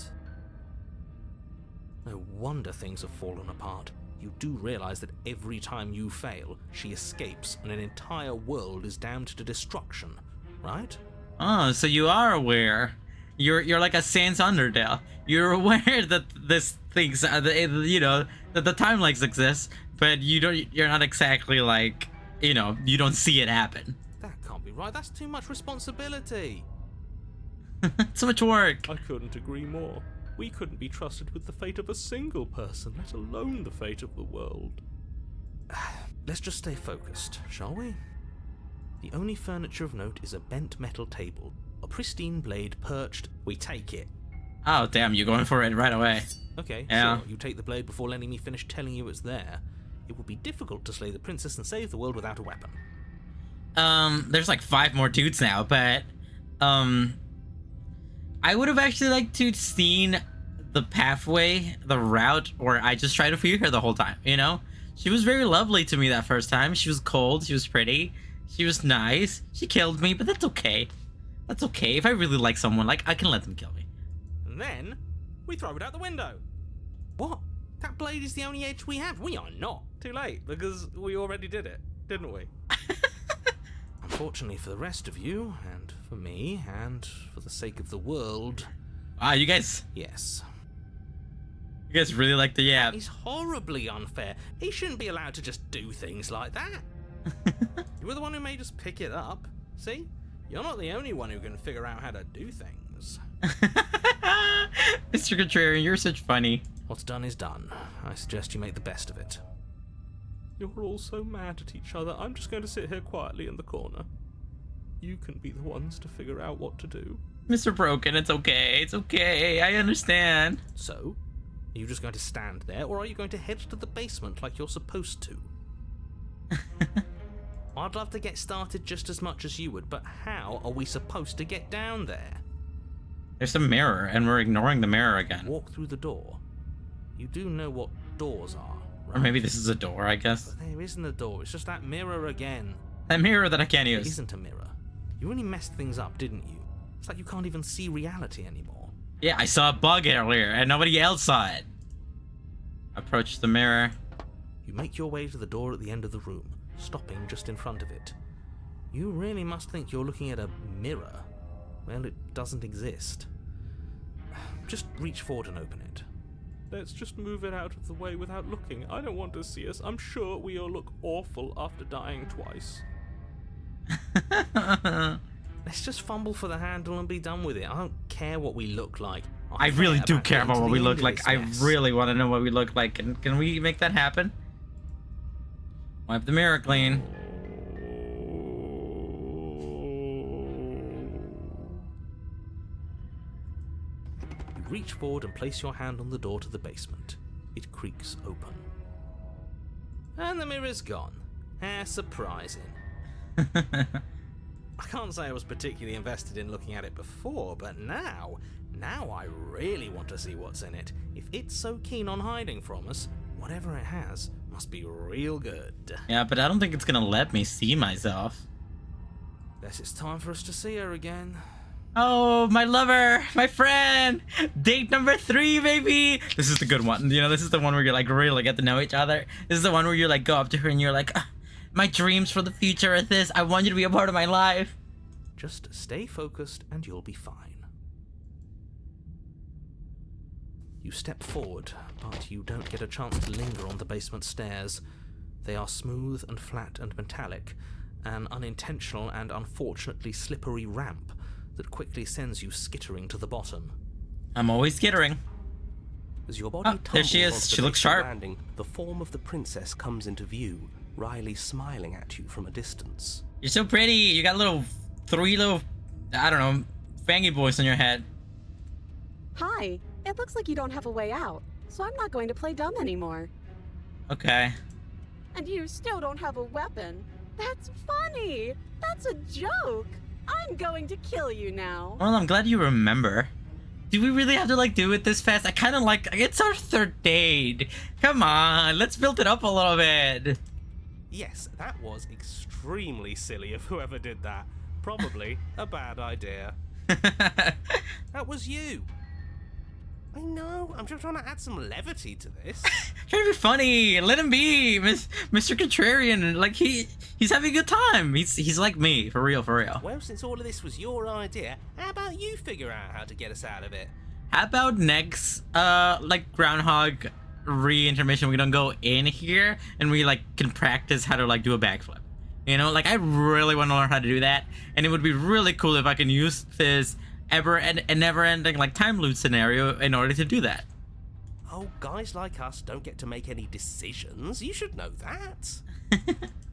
No wonder things have fallen apart. You do realize that every time you fail, she escapes and an entire world is damned to destruction, right? Oh, so you are aware. You're like a Sans Undertale. You're aware that this things, that the timelines exist, but you're not exactly like, you don't see it happen. That can't be right. That's too much responsibility. So much work. I couldn't agree more. We couldn't be trusted with the fate of a single person, let alone the fate of the world. Let's just stay focused, shall we? The only furniture of note is a bent metal table. A pristine blade perched. We take it. Oh, damn, you're going for it right away. Okay, Yeah. sure. You take the blade before letting me finish telling you it's there. It would be difficult to slay the princess and save the world without a weapon. There's like 5 more dudes now, but, I would have actually liked to seen the pathway, the route, or I just tried to fear her the whole time, She was very lovely to me that first time. She was cold, she was pretty, she was nice. She killed me, but that's okay. That's okay. If I really like someone, I can let them kill me. And then, we throw it out the window. What? That blade is the only edge we have. We are not. Too late, because we already did it, didn't we? Unfortunately for the rest of you, and for me, and for the sake of the world... Ah, you guys Yes. really like the yap. It's horribly unfair. He shouldn't be allowed to just do things like that. You were the one who made us pick it up. See? You're not the only one who can figure out how to do things. Mr. Contrarian, you're such funny. What's done is done. I suggest you make the best of it. You're all so mad at each other. I'm just going to sit here quietly in the corner. You can be the ones to figure out what to do. Mr. Broken, it's okay. It's okay. I understand. So, are you just going to stand there, or are you going to head to the basement like you're supposed to? I'd love to get started just as much as you would, but how are we supposed to get down there? There's a mirror, and we're ignoring the mirror again. Walk through the door. You do know what doors are, right? Or maybe this is a door, I guess. But there isn't a door, it's just that mirror again. That mirror that I can't It use. isn't a mirror. You really messed things up, didn't you? It's like you can't even see reality anymore. Yeah, I saw a bug earlier, and nobody else saw it. Approach the mirror. You make your way to the door at the end of the room, stopping just in front of it. You really must think you're looking at a mirror. Well, it doesn't exist. Just reach forward and open it. Let's just move it out of the way without looking. I don't want to see us. I'm sure we all look awful after dying twice. Let's just fumble for the handle and be done with it. I don't care what we look like. I really do care getting about to what the we end look of like. this I mess. really want to know what we look like. Can we make that happen? Wipe the mirror clean. You reach forward and place your hand on the door to the basement. It creaks open. And the mirror's gone. How surprising. I can't say I was particularly invested in looking at it before, but now I really want to see what's in it. If it's so keen on hiding from us, whatever it has must be real good. Yeah, but I don't think it's gonna let me see myself. Guess it's time for us to see her again. Oh, my lover, my friend, date number 3, baby. This is the good one. You know, this is the one where you like really get to know each other. This is the one where you like go up to her and you're like, my dreams for the future are this. I want you to be a part of my life. Just stay focused and you'll be fine. You step forward, but you don't get a chance to linger on the basement stairs. They are smooth and flat and metallic, an unintentional and unfortunately slippery ramp that quickly sends you skittering to the bottom. I'm always skittering. As your body there she tumbles is. onto She the looks basement sharp. landing, the form of the princess comes into view, Riley smiling at you from a distance. You're so pretty. You got three little, I don't know, fangy boys on your head. Hi. It looks like you don't have a way out, so I'm not going to play dumb anymore. Okay. And you still don't have a weapon. That's funny. That's a joke. I'm going to kill you now. Well, I'm glad you remember. Do we really have to like do it this fast? I kind of like, it's our 3rd date. Come on, let's build it up a little bit. Yes, that was extremely silly of whoever did that. Probably a bad idea. That was you. I know, I'm just trying to add some levity to this. Trying to be funny. Let him be, Mr. Contrarian. Like he's having a good time. He's like me, for real, for real. Well, since all of this was your idea, how about you figure out how to get us out of it? How about next, like Groundhog re-intermission, we don't go in here and we like can practice how to like do a backflip. You know, like I really want to learn how to do that, and it would be really cool if I can use this never-ending like time loop scenario in order to do that. Oh, guys like us don't get to make any decisions. You should know that.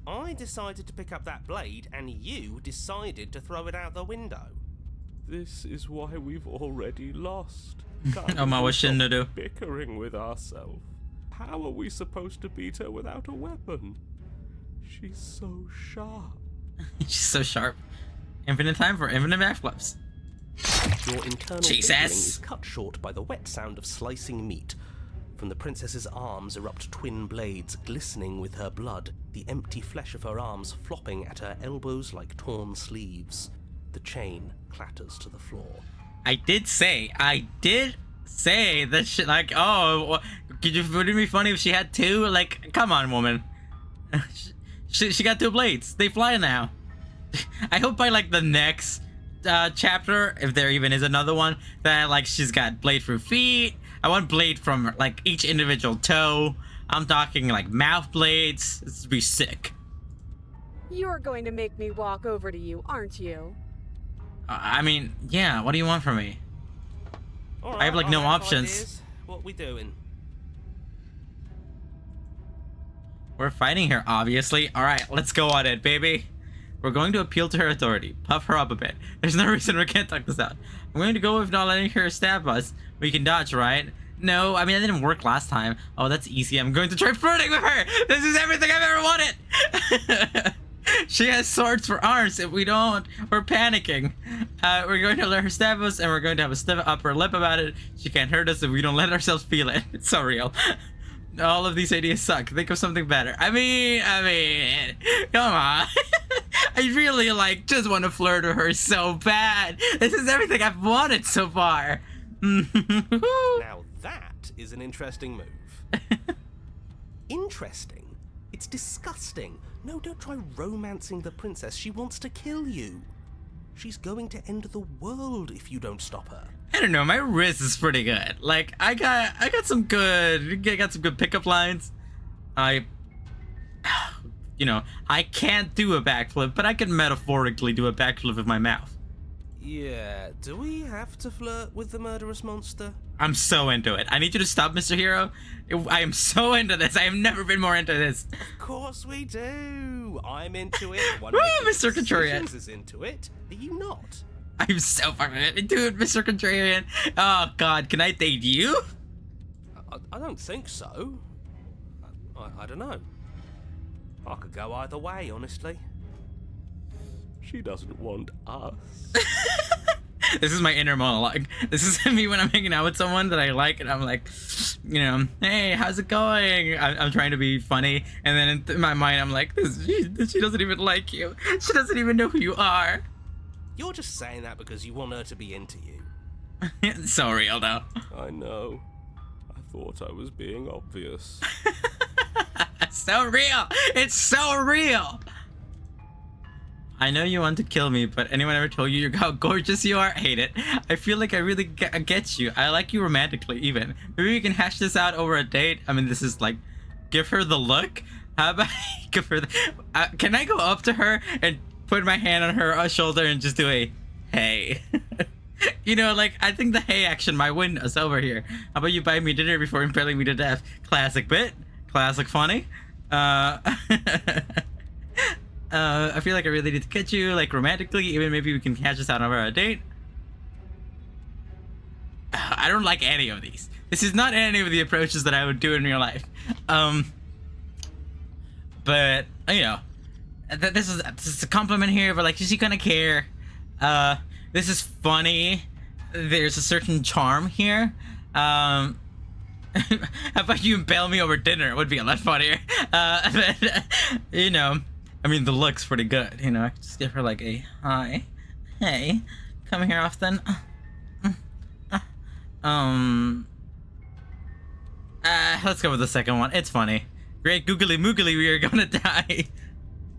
I decided to pick up that blade, and you decided to throw it out the window. This is why we've already lost. Oh my, what shouldn't I do? Bickering with ourselves. How are we supposed to beat her without a weapon? She's so sharp. She's so sharp. Infinite time for infinite backflips. Your internal Jesus. bickering is cut short by the wet sound of slicing meat. From the princess's arms erupt twin blades glistening with her blood, the empty flesh of her arms flopping at her elbows like torn sleeves. The chain clatters to the floor. I did say that shit, like, oh, would it be funny if she had 2? Like, come on, woman. She got 2 blades. They fly now. I hope by like the next chapter, if there even is another one, that like she's got blade for feet. I want blade from like each individual toe. I'm talking like mouth blades. This would be sick. You're going to make me walk over to you, aren't you? I mean, yeah, what do you want from me? All I have, like, right, no I have options. ideas. What we doing? We're fighting her, obviously. Alright, let's go on it, baby. We're going to appeal to her authority. Puff her up a bit. There's no reason we can't talk this out. I'm going to go with not letting her stab us. We can dodge, right? No, I mean, that didn't work last time. Oh, that's easy. I'm going to try flirting with her. This is everything I've ever wanted. She has swords for arms. If we don't, we're panicking. We're going to let her stab us, and we're going to have a stiff upper lip about it. She can't hurt us if we don't let ourselves feel it. It's so real. All of these ideas suck. Think of something better. I mean, come on. I really, like, just want to flirt with her so bad. This is everything I've wanted so far. Now that is an interesting move. Interesting? It's disgusting. No, don't try romancing the princess. She wants to kill you. She's going to end the world if you don't stop her. I don't know, my wrist is pretty good. Like, I got some good pickup lines. You know, I can't do a backflip, but I can metaphorically do a backflip with my mouth. Yeah, do we have to flirt with the murderous monster? I'm so into it. I need you to stop, Mr. Hero. I am so into this. I have never been more into this. Of course we do. I'm into it. One Woo, of Mr. Contrarian is into it. Are you not? I'm so fucking into it, Mr. Contrarian. Oh, God, can I date you? I don't think so. I don't know. I could go either way, honestly. She doesn't want us. This is my inner monologue. This is me when I'm hanging out with someone that I like, and I'm like, you know, hey, how's it going? I'm trying to be funny, and then in my mind, I'm like, she doesn't even like you. She doesn't even know who you are. You're just saying that because you want her to be into you. It's so real, though. I know. I thought I was being obvious. It's so real. It's so real. I know you want to kill me, but anyone ever told you how gorgeous you are? Hate it. I feel like I really get you. I like you romantically, even. Maybe we can hash this out over a date. I mean, this is like, give her the look. How about give her the... can I go up to her and put my hand on her shoulder and just do a, hey? You know, like, I think the hey action might win us over here. How about you buy me dinner before impaling me to death? Classic bit. Classic funny. I feel like I really need to get you, like, romantically. Even maybe we can catch us out over a date. I don't like any of these. This is not any of the approaches that I would do in real life. But, you know, this is a compliment here, but, like, is she gonna care? This is funny. There's a certain charm here. How about you impale me over dinner? It would be a lot funnier. But, you know, I mean, the look's pretty good. You know, I could just give her like a hi, hey, come here often. Let's go with the second one. It's funny. Great googly moogly, we are gonna die.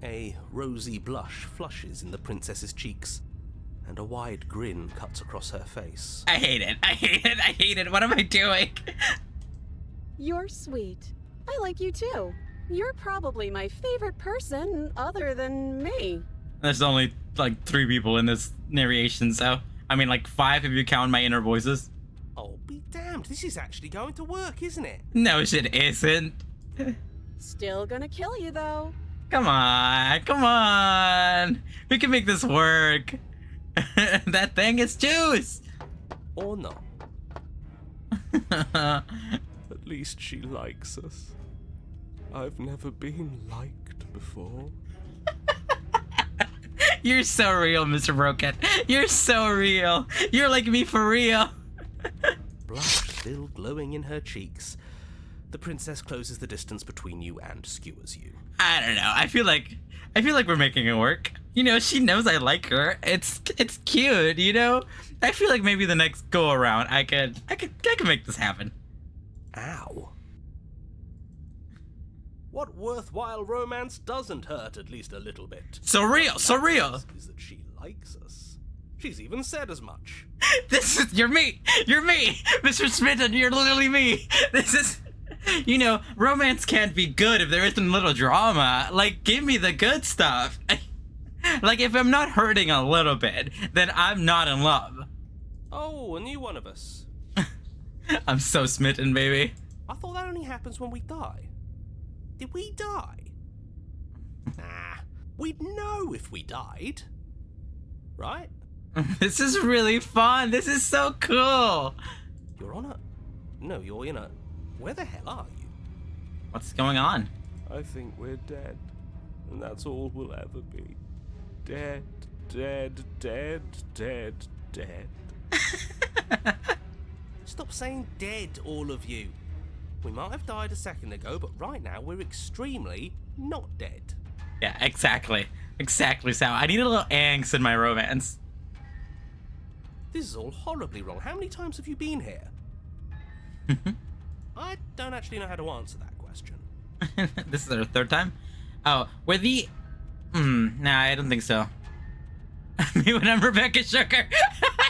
A rosy blush flushes in the princess's cheeks, and a wide grin cuts across her face. I hate it. I hate it. I hate it. What am I doing? You're sweet. I like you too. You're probably my favorite person other than me. There's only like 3 people in this narration, so I mean like 5 if you count my inner voices. Oh, be damned, this is actually going to work, isn't it? No, shit isn't. Still gonna kill you though. Come on, come on. We can make this work. That thing is juice. Or not. At least she likes us. I've never been liked before. You're so real, Mr. Broken. You're so real. You're like me for real. Blush still glowing in her cheeks, the princess closes the distance between you and skewers you. I don't know. I feel like we're making it work. You know, she knows I like her. It's cute, you know? I feel like maybe the next go around I could make this happen. Ow. What worthwhile romance doesn't hurt at least a little bit? So real, so real. Is that she likes us. She's even said as much. You're me, Mr. Smitten, you're literally me. This is, you know, romance can't be good if there isn't a little drama. Like, give me the good stuff. Like, if I'm not hurting a little bit, then I'm not in love. Oh, a new one of us. I'm so smitten, baby. I thought that only happens when we die. Did we die? Nah, we'd know if we died. Right? This is really fun. This is so cool. You're on a... No, you're in a... Where the hell are you? What's going on? I think we're dead, and that's all we'll ever be. Dead, dead, dead, dead, dead. Stop saying dead, all of you. We might have died a second ago, but right now we're extremely not dead. Yeah, exactly. Exactly, Sal. I need a little angst in my romance. This is all horribly wrong. How many times have you been here? I don't actually know how to answer that question. This is our 3rd time? Oh, we're the... nah, I don't think so. Me when I'm Rebecca Sugar.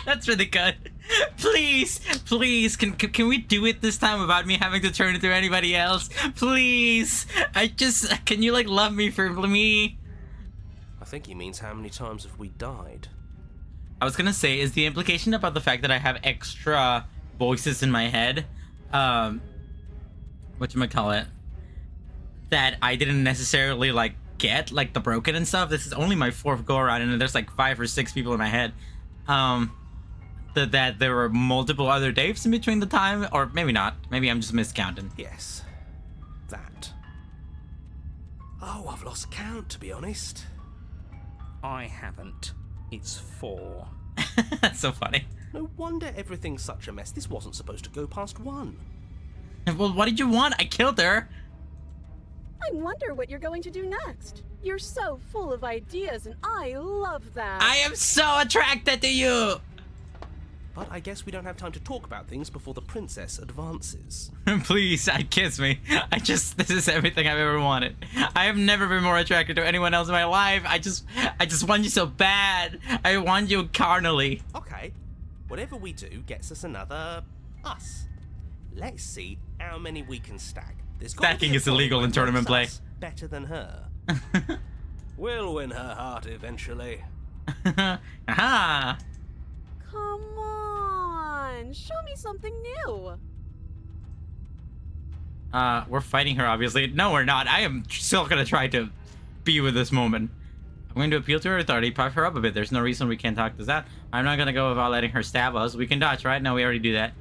That's really good. Please, please, can we do it this time without me having to turn it to anybody else? Please. Can you like love me for me? I think he means how many times have we died? I was gonna say, is the implication about the fact that I have extra voices in my head, whatchamacallit, that I didn't necessarily like get, like the broken and stuff. This is only my 4th go around, and there's like 5 or 6 people in my head. That there were multiple other Daves in between the time, or maybe not. Maybe I'm just miscounting. Yes, that. Oh, I've lost count, to be honest. I haven't. It's 4. That's so funny. No wonder everything's such a mess. This wasn't supposed to go past 1. Well, what did you want? I killed her. I wonder what you're going to do next. You're so full of ideas, and I love that. I am so attracted to you. But I guess we don't have time to talk about things before the princess advances. Please, kiss me. This is everything I've ever wanted. I have never been more attracted to anyone else in my life. I just want you so bad. I want you carnally. Okay, whatever we do gets us another us. Let's see how many we can stack. Stacking is illegal in tournament play. Better than her. We'll win her heart eventually. Aha! Come on, show me something new. We're fighting her, obviously. No, we're not. I am still gonna try to be with this moment. I'm going to appeal to her authority, puff her up a bit. There's no reason we can't talk this out. I'm not gonna go without letting her stab us. We can dodge, right? No, we already do that.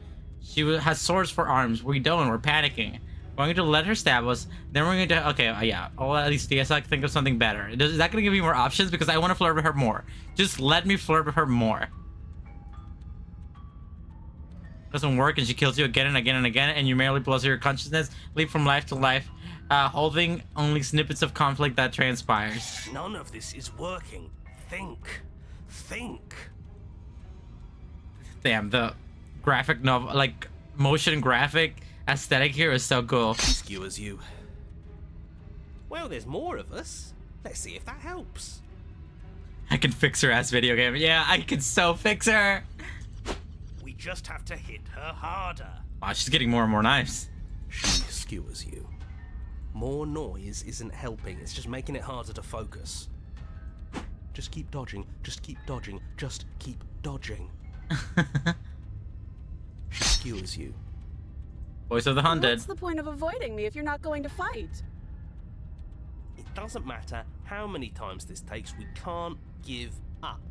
She has swords for arms. We don't. We're panicking. We're going to let her stab us. Then we're going to... Okay, yeah. I'll at least I can think of something better. Is that going to give me more options? Because I want to flirt with her more. Just let me flirt with her more. Doesn't work, and she kills you again and again and again, and you merely blows your consciousness, leap from life to life, holding only snippets of conflict that transpires. None of this is working. Think. Damn, the graphic novel, like motion graphic aesthetic here is so cool. Skewers you. Well, there's more of us. Let's see if that helps. I can fix her ass video game. Yeah, I can so fix her. We just have to hit her harder. Wow, she's getting more and more knives. She skewers you. More noise isn't helping. It's just making it harder to focus. Just keep dodging. Just keep dodging. Just keep dodging. She skewers you. Voice of the Haunted. What's the point of avoiding me if you're not going to fight? It doesn't matter how many times this takes, we can't give up.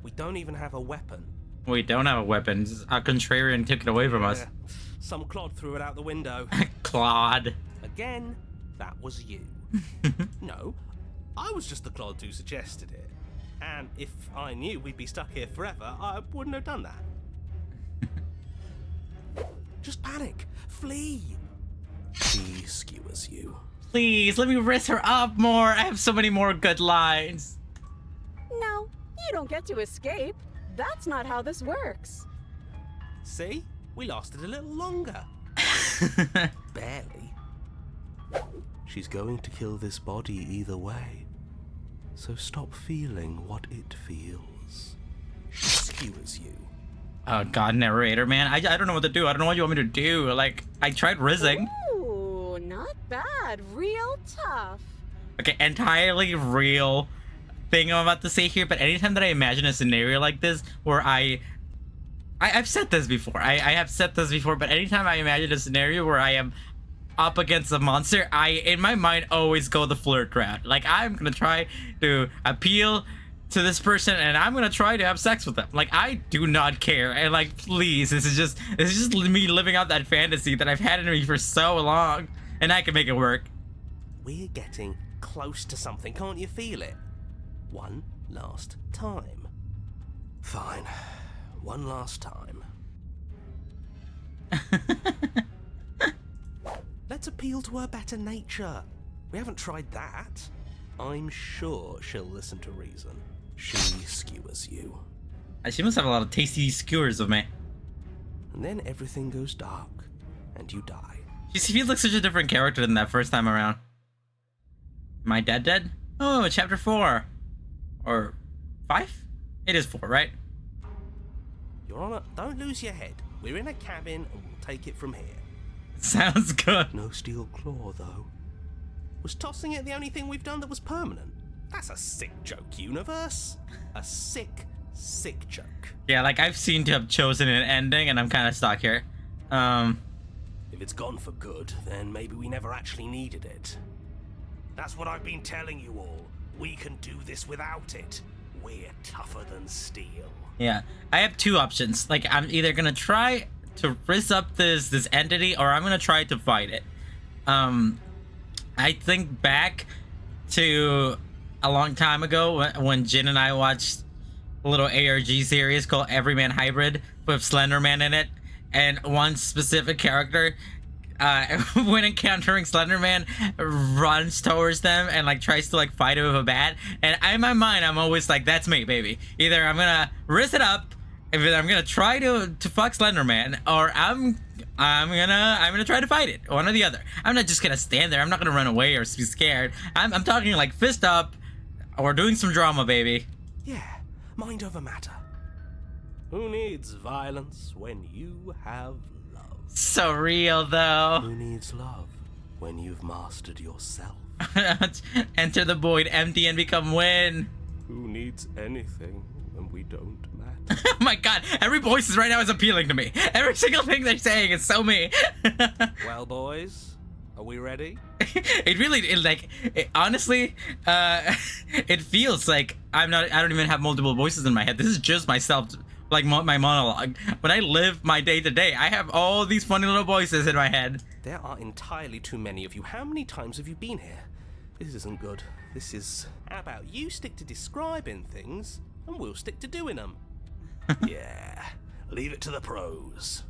We don't even have a weapon. We don't have a weapon. A contrarian took it away from us. Some clod threw it out the window. Claude. Again, that was you. No, I was just the clod who suggested it. And if I knew we'd be stuck here forever, I wouldn't have done that. Just panic. Flee. She skewers you. Please, let me risk her up more. I have so many more good lines. No, you don't get to escape. That's not how this works. See? We lasted a little longer. Barely. She's going to kill this body either way. So stop feeling what it feels. She skewers you. Oh god, narrator, man. I don't know what to do. I don't know what you want me to do. Like, I tried rizzing. Ooh, not bad. Real tough. Okay, entirely real thing I'm about to say here, but anytime that I imagine a scenario like this where I've said this before. I have said this before, but anytime I imagine a scenario where I am up against a monster, I, in my mind, always go the flirt route. Like, I'm gonna try to appeal to this person, and I'm gonna try to have sex with them. Like, I do not care. And like, please, this is just me living out that fantasy that I've had in me for so long, and I can make it work. We're getting close to something. Can't you feel it? One last time. Fine. One last time. Let's appeal to her better nature. We haven't tried that. I'm sure she'll listen to reason. She skewers you. She must have a lot of tasty skewers of me. And then everything goes dark, and you die. She feels like such a different character than that first time around. Am I dead? Oh, chapter 4. Or 5? It is 4, right? Your Honor, don't lose your head. We're in a cabin, and we'll take it from here. Sounds good. No steel claw, though. Was tossing it the only thing we've done that was permanent? That's a sick joke, universe. A sick, sick joke. Yeah, like, I've seen to have chosen an ending, and I'm kind of stuck here. If it's gone for good, then maybe we never actually needed it. That's what I've been telling you all. We can do this without it. We're tougher than steel. Yeah, I have two options. Like, I'm either gonna try to risk up this entity, or I'm gonna try to fight it. I think back to a long time ago when Jin and I watched a little ARG series called Everyman Hybrid with Slenderman in it, and one specific character, when encountering Slenderman, runs towards them and like tries to like fight it with a bat. And in my mind, I'm always like, that's me, baby. Either I'm gonna risk it up, if I'm gonna try to fuck Slenderman, or I'm gonna try to fight it, one or the other. I'm not just gonna stand there. I'm not gonna run away or be scared. I'm talking like fist up, or doing some drama, baby. Yeah, mind over matter. Who needs violence when you have love? So real though. Who needs love when you've mastered yourself? Enter the void, empty and become wind. Who needs anything when we don't matter? Oh my god, every voice right now is appealing to me. Every single thing they're saying is so me. Well, boys, are we ready? Honestly, it feels like I don't even have multiple voices in my head. This is just myself, like my monologue. When I live my day to day, I have all these funny little voices in my head. There are entirely too many of you. How many times have you been here? This isn't good. This is... How about you stick to describing things, and we'll stick to doing them? Yeah, leave it to the pros.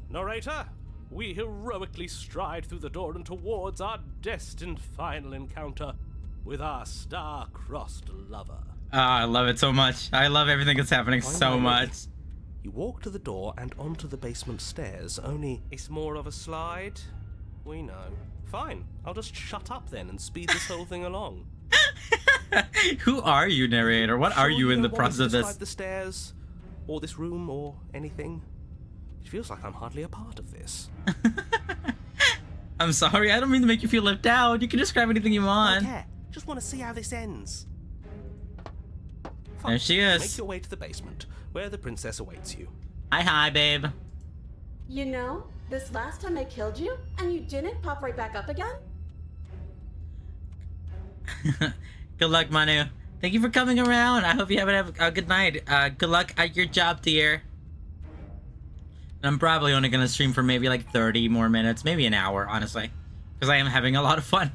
Narrator, we heroically stride through the door and towards our destined final encounter with our star-crossed lover. I love it so much. I love everything that's happening so much. You walk to the door and onto the basement stairs, only it's more of a slide. We know. Fine, I'll just shut up then and speed this whole thing along. Who are you, narrator? What are you in the process of this? Describe the stairs, or this room, or anything. It feels like I'm hardly a part of this. I'm sorry, I don't mean to make you feel left out. You can describe anything you want. Okay, just want to see how this ends. There she is. Make your way to the basement, where the princess awaits you. Hi, babe. You know, this last time I killed you, and you didn't pop right back up again? Good luck, Manu. Thank you for coming around. I hope you have a good night. Good luck at your job, dear. I'm probably only gonna stream for maybe like 30 more minutes, maybe an hour, honestly, because I am having a lot of fun.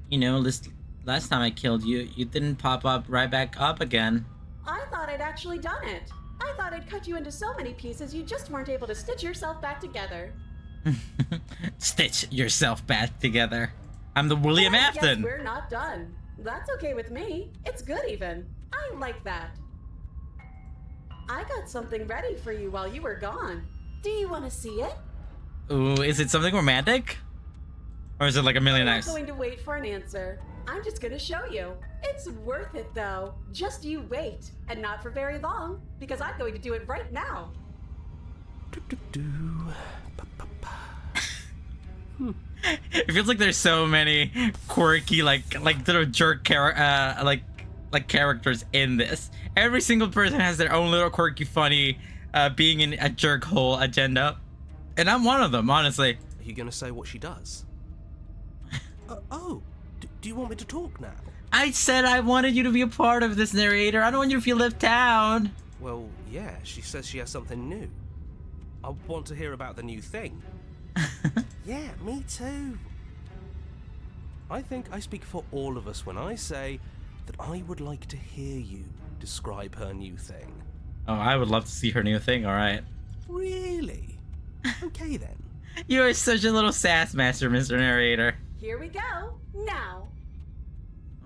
You know, this last time I killed you, you didn't pop up right back up again. I thought I'd actually done it. I thought I'd cut you into so many pieces you just weren't able to stitch yourself back together. Stitch yourself back together. I'm the William Afton. Guess we're not done. That's okay with me. It's good even. I like that. I got something ready for you while you were gone. Do you want to see it? Ooh, is it something romantic? Or is it like a million I'm knives? not going to wait for an answer. I'm just going to show you. It's worth it though. Just you wait. And not for very long, because I'm going to do it right now. It feels like there's so many quirky, like little jerk characters in this. Every single person has their own little quirky, funny, being in a jerk hole agenda, and I'm one of them, honestly. Are you gonna say what she does? Do you want me to talk now? I said I wanted you to be a part of this, narrator. I don't want you to feel left out. Well, yeah, she says she has something new. I want to hear about the new thing. Yeah, me too. I think I speak for all of us when I say that I would like to hear you describe her new thing. Oh, I would love to see her new thing, alright. Really? Okay then. You are such a little sass master, Mr. Narrator. Here we go. Now.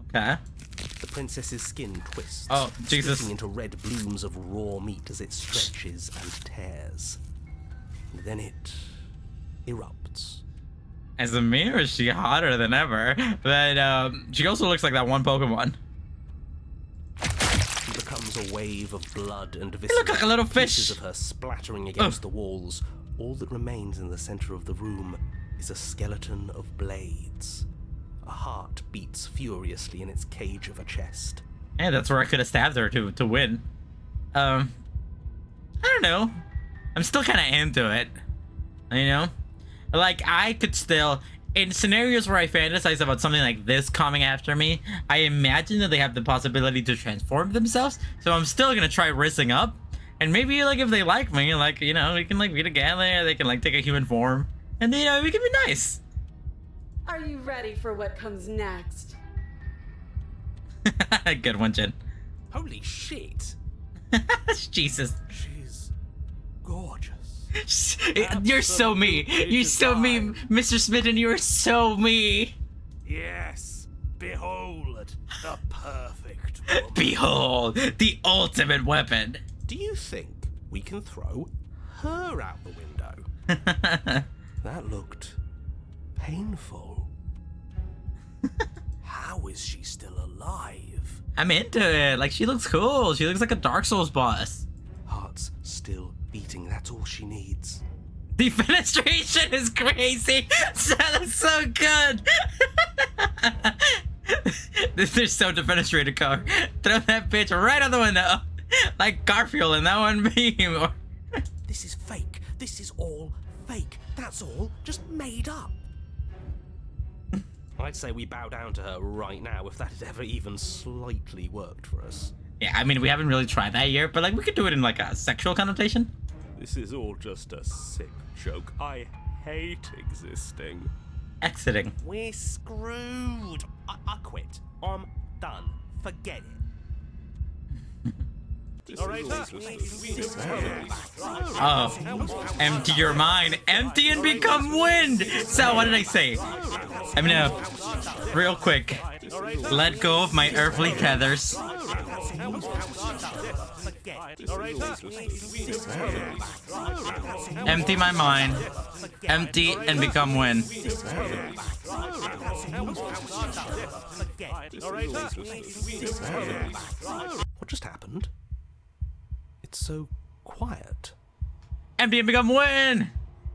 Okay. The princess's skin twists, Oh, Jesus. splitting into red blooms of raw meat as it stretches and tears. And then it erupts. As a mirror, is she hotter than ever? But she also looks like that one Pokemon. She becomes a wave of blood and viscera. look like a little fish. Pieces of her splattering against the walls. All that remains in the center of the room is a skeleton of blades. A heart beats furiously in its cage of a chest. Yeah, that's where I could have stabbed her to win. I don't know. I'm still kind of into it. You know? Like, I could still... In scenarios where I fantasize about something like this coming after me, I imagine that they have the possibility to transform themselves, so I'm still gonna try risking up And maybe like if they like me, like, you know, we can like be together, they can like take a human form, and you know, we can be nice. Are you ready for what comes next? Good one, Jen. Holy shit! Jesus. She's gorgeous. You're so me. Absolutely You're so me, divine. Mr. Smitten. You're so me. Yes, behold the perfect woman. Behold, the ultimate weapon. Do you think we can throw her out the window? That looked painful. How is she still alive? I'm into it. Like, she looks cool. She looks like a Dark Souls boss. Heart's still beating, that's all she needs. The fenestration is crazy. That looks so good. This is so defenestrated car. Throw that bitch right out the window. Like Garfield in that one meme. This is fake. This is all fake. That's all just made up. I'd say we bow down to her right now if that had ever even slightly worked for us. Yeah, I mean, we haven't really tried that yet, but like we could do it in like a sexual connotation. This is all just a sick joke. I hate existing. Exiting. We're screwed. I quit. I'm done. Forget it. Orator, Oh, empty your mind. Empty and become wind. So what did I say? I'm gonna, real quick, let go of my earthly tethers. Empty my mind. Empty and become wind. What just happened? It's so quiet. Empty and become wind.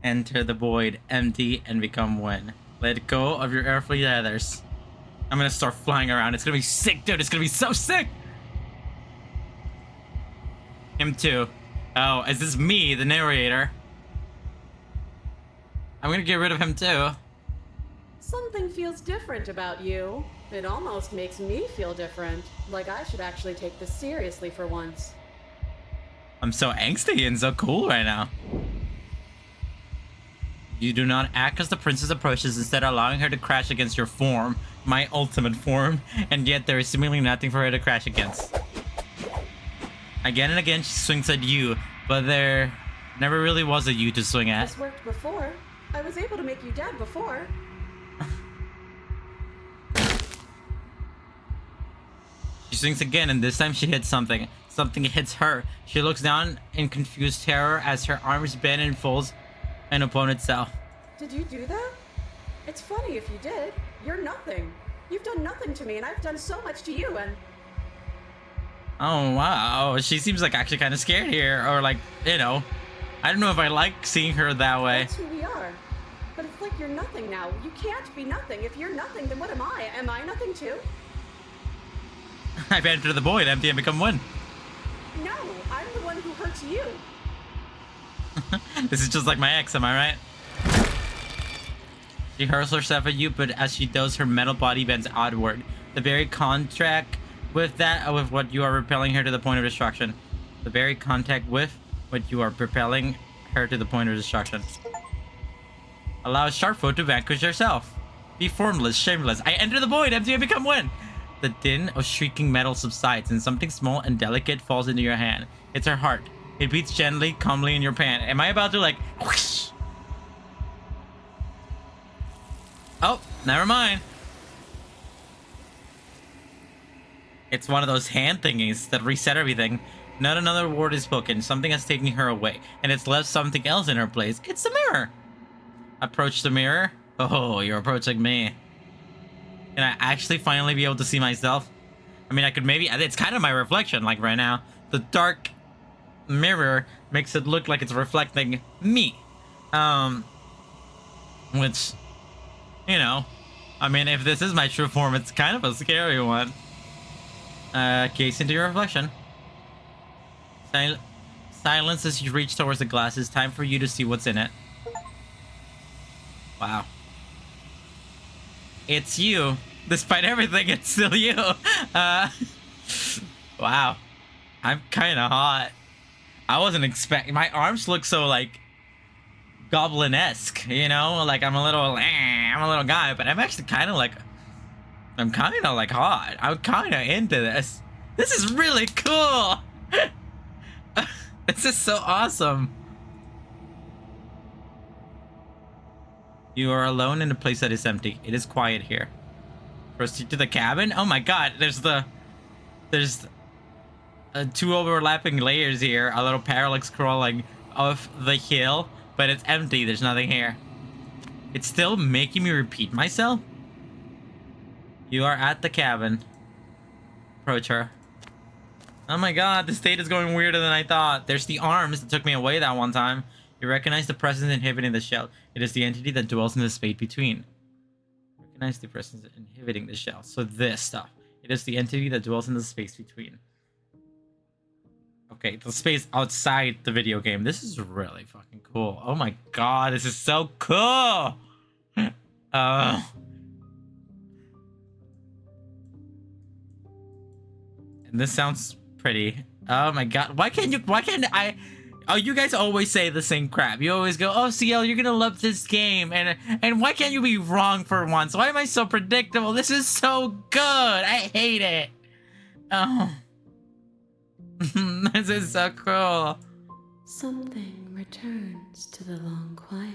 Enter the void. Empty and become wind. Let go of your earthly tethers. I'm gonna start flying around. It's gonna be sick, dude. It's gonna be so sick. Him too. Oh, is this me, the narrator? I'm gonna get rid of him too. Something feels different about you. It almost makes me feel different. Like I should actually take this seriously for once. I'm so angsty and so cool right now. You do not act as the princess approaches, instead allowing her to crash against your form, my ultimate form, and yet there is seemingly nothing for her to crash against. Again and again she swings at you, but there never really was a you to swing at. This worked before. I was able to make you dead before. She swings again, and this time she hits something. Something hits her. She looks down in confused terror as her arms bend and folds an opponent's cell. Did you do that? It's funny if you did. You're nothing. You've done nothing to me, and I've done so much to you, and... Oh, wow. She seems like actually kind of scared here, or like, you know, I don't know if I like seeing her that way. That's who we are. But it's like you're nothing now. You can't be nothing. If you're nothing, then what am I? Am I nothing too? I've entered the void, empty and become one. No, I'm the one who hurts you. This is just like my ex, am I right? She hurls herself at you, but as she does, her metal body bends outward. The very contact with what you are repelling her to the point of destruction. The very contact with what you are propelling her to the point of destruction. Allow a sharp foe to vanquish yourself. Be formless, shameless. I enter the void, empty and become one. The din of shrieking metal subsides, and something small and delicate falls into your hand. It's her heart. It beats gently, calmly in your pan. Am I about to like whoosh? Oh, never mind. It's one of those hand thingies that reset everything. Not another word is spoken. Something has taken her away, and it's left something else in her place. It's the mirror. Approach the mirror. Oh, you're approaching me. Can I actually finally be able to see myself? I mean, I could maybe... It's kind of my reflection, like right now. The dark mirror makes it look like it's reflecting me. Which, you know, I mean, if this is my true form, it's kind of a scary one. Gaze into your reflection. Silence as you reach towards the glass. It's time for you to see what's in it. Wow. It's you. Despite everything, it's still you. Wow. I'm kind of hot. I wasn't expecting. My arms look so like goblin-esque, you know? Like I'm a little guy, but I'm actually kind of like, I'm kind of like hot. I'm kind of into this. This is really cool. This is so awesome. You are alone in a place that is empty. It is quiet here. Proceed to the cabin. Oh my god, there's two overlapping layers here. A little parallax scrolling off the hill, but it's empty. There's nothing here. It's still making me repeat myself. You are at the cabin. Approach her. Oh my god, this state is going weirder than I thought. There's the arms that took me away that one time. You recognize the presence inhibiting the shell. It is the entity that dwells in the space between. Recognize the presence inhibiting the shell. So this stuff. It is the entity that dwells in the space between. Okay, the space outside the video game. This is really fucking cool. Oh my god, this is so cool! And this sounds pretty. Oh my god, why can't I... Oh, you guys always say the same crap. You always go, oh, CL, you're gonna love this game. And why can't you be wrong for once? Why am I so predictable? This is so good. I hate it. Oh. This is so cool. Something returns to the long quiet.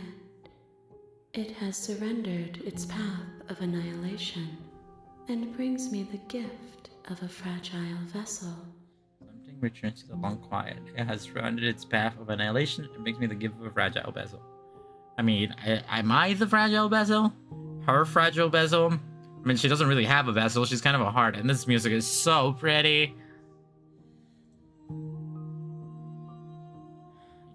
It has surrendered its path of annihilation and brings me the gift of a fragile vessel. Something returns to the long quiet. It has surrendered its path of annihilation and makes me the gift of a fragile vessel. I mean, am I the fragile vessel? Her fragile vessel? I mean, she doesn't really have a vessel. She's kind of a heart, and this music is so pretty.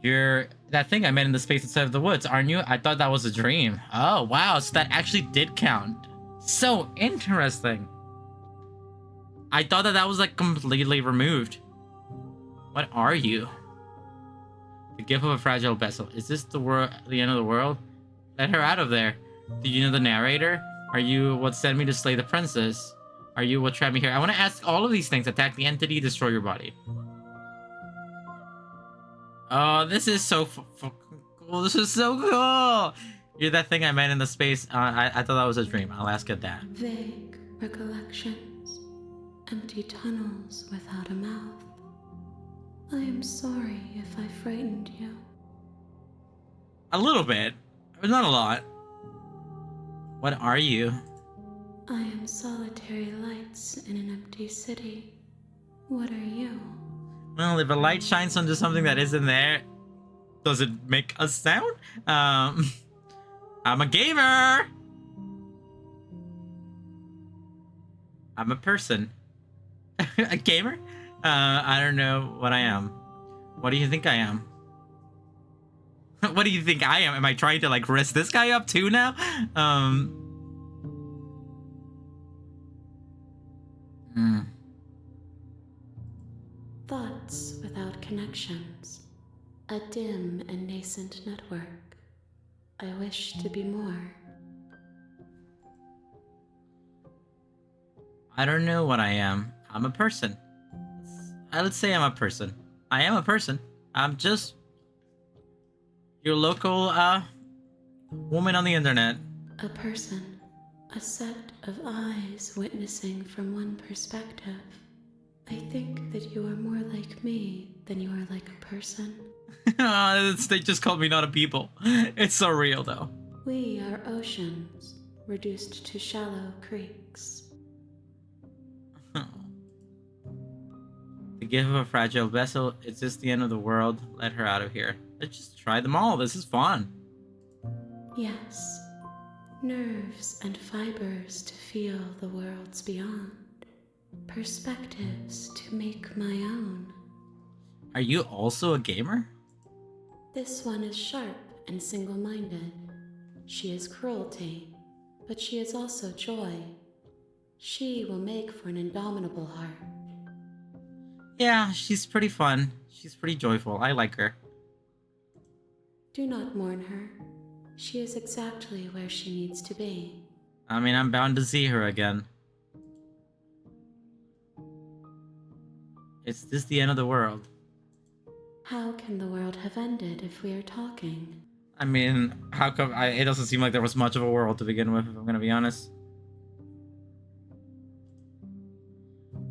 You're that thing I met in the space outside of the woods, aren't you? I thought that was a dream. Oh, wow. So that actually did count. So interesting. I thought that was like completely removed. What are you? The gift of a fragile vessel. Is this the end of the world? Let her out of there. Do you know the narrator? Are you what sent me to slay the princess? Are you what trapped me here? I want to ask all of these things. Attack the entity, destroy your body. Oh, this is so fucking cool. This is so cool. You're that thing I met in the space. I thought that was a dream. I'll ask it that. Vague recollections. Empty tunnels without a mouth. I am sorry if I frightened you. A little bit, but not a lot. What are you? I am solitary lights in an empty city. What are you? Well, if a light shines onto something that isn't there, does it make a sound? I'm a gamer! I'm a person. A gamer? I don't know what I am. What do you think I am? What do you think I am? Am I trying to like risk this guy up too now? Thoughts without connections. A dim and nascent network. I wish to be more. I don't know what I am. I'm a person. Let's say I'm a person. I am a person. I'm just your local woman on the internet. A person. A set of eyes witnessing from one perspective. I think that you are more like me than you are like a person. They just called me not a people. It's so real though. We are oceans, reduced to shallow creeks. The gift of a fragile vessel. Is this the end of the world? Let her out of here. Let's just try them all. This is fun. Yes. Nerves and fibers to feel the worlds beyond. Perspectives to make my own. Are you also a gamer? This one is sharp and single-minded. She is cruelty, but she is also joy. She will make for an indomitable heart. Yeah, she's pretty fun. She's pretty joyful. I like her. Do not mourn her. She is exactly where she needs to be. I mean, I'm bound to see her again. Is this the end of the world? How can the world have ended if we are talking? I mean, how come it doesn't seem like there was much of a world to begin with, if I'm gonna be honest.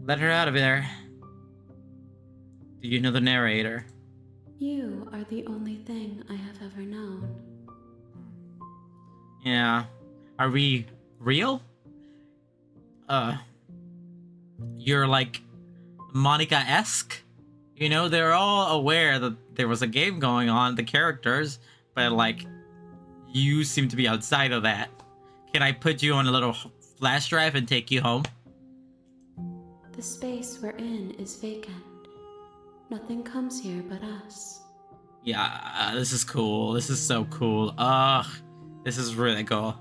Let her out of there. Do you know the narrator? You are the only thing I have ever known. Yeah. Are we real? You're like Monica-esque? You know, they're all aware that there was a game going on, the characters, but like, you seem to be outside of that. Can I put you on a little flash drive and take you home? The space we're in is vacant. Nothing comes here but us. Yeah, this is cool. This is so cool. Ugh, this is really cool.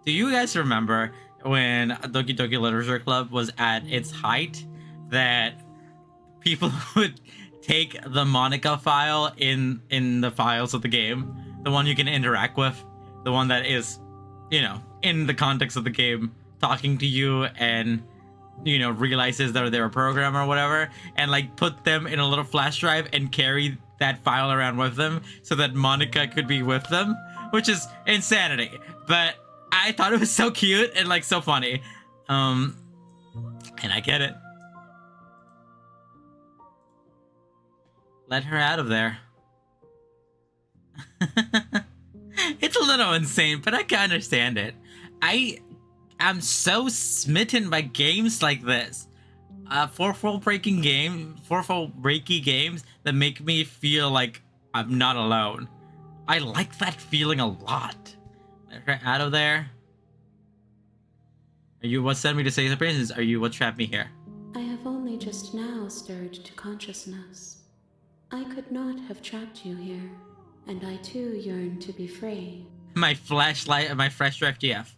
Do you guys remember when Doki Doki Literature Club was at its height, that people would take the Monica file in the files of the game, the one you can interact with, the one that is, you know, in the context of the game, talking to you and, you know, realizes that they're a program or whatever, and like put them in a little flash drive and carry that file around with them so that Monica could be with them, which is insanity. But I thought it was so cute and like so funny. And I get it. Let her out of there. It's a little insane, but I can understand it. I'm so smitten by games like this. Fourfold breaky games that make me feel like I'm not alone. I like that feeling a lot. Let her out of there. Are you what sent me to say the princess? Are you what trapped me here? I have only just now stirred to consciousness. I could not have trapped you here, and I too yearn to be free. My flashlight and my fresh drive GF.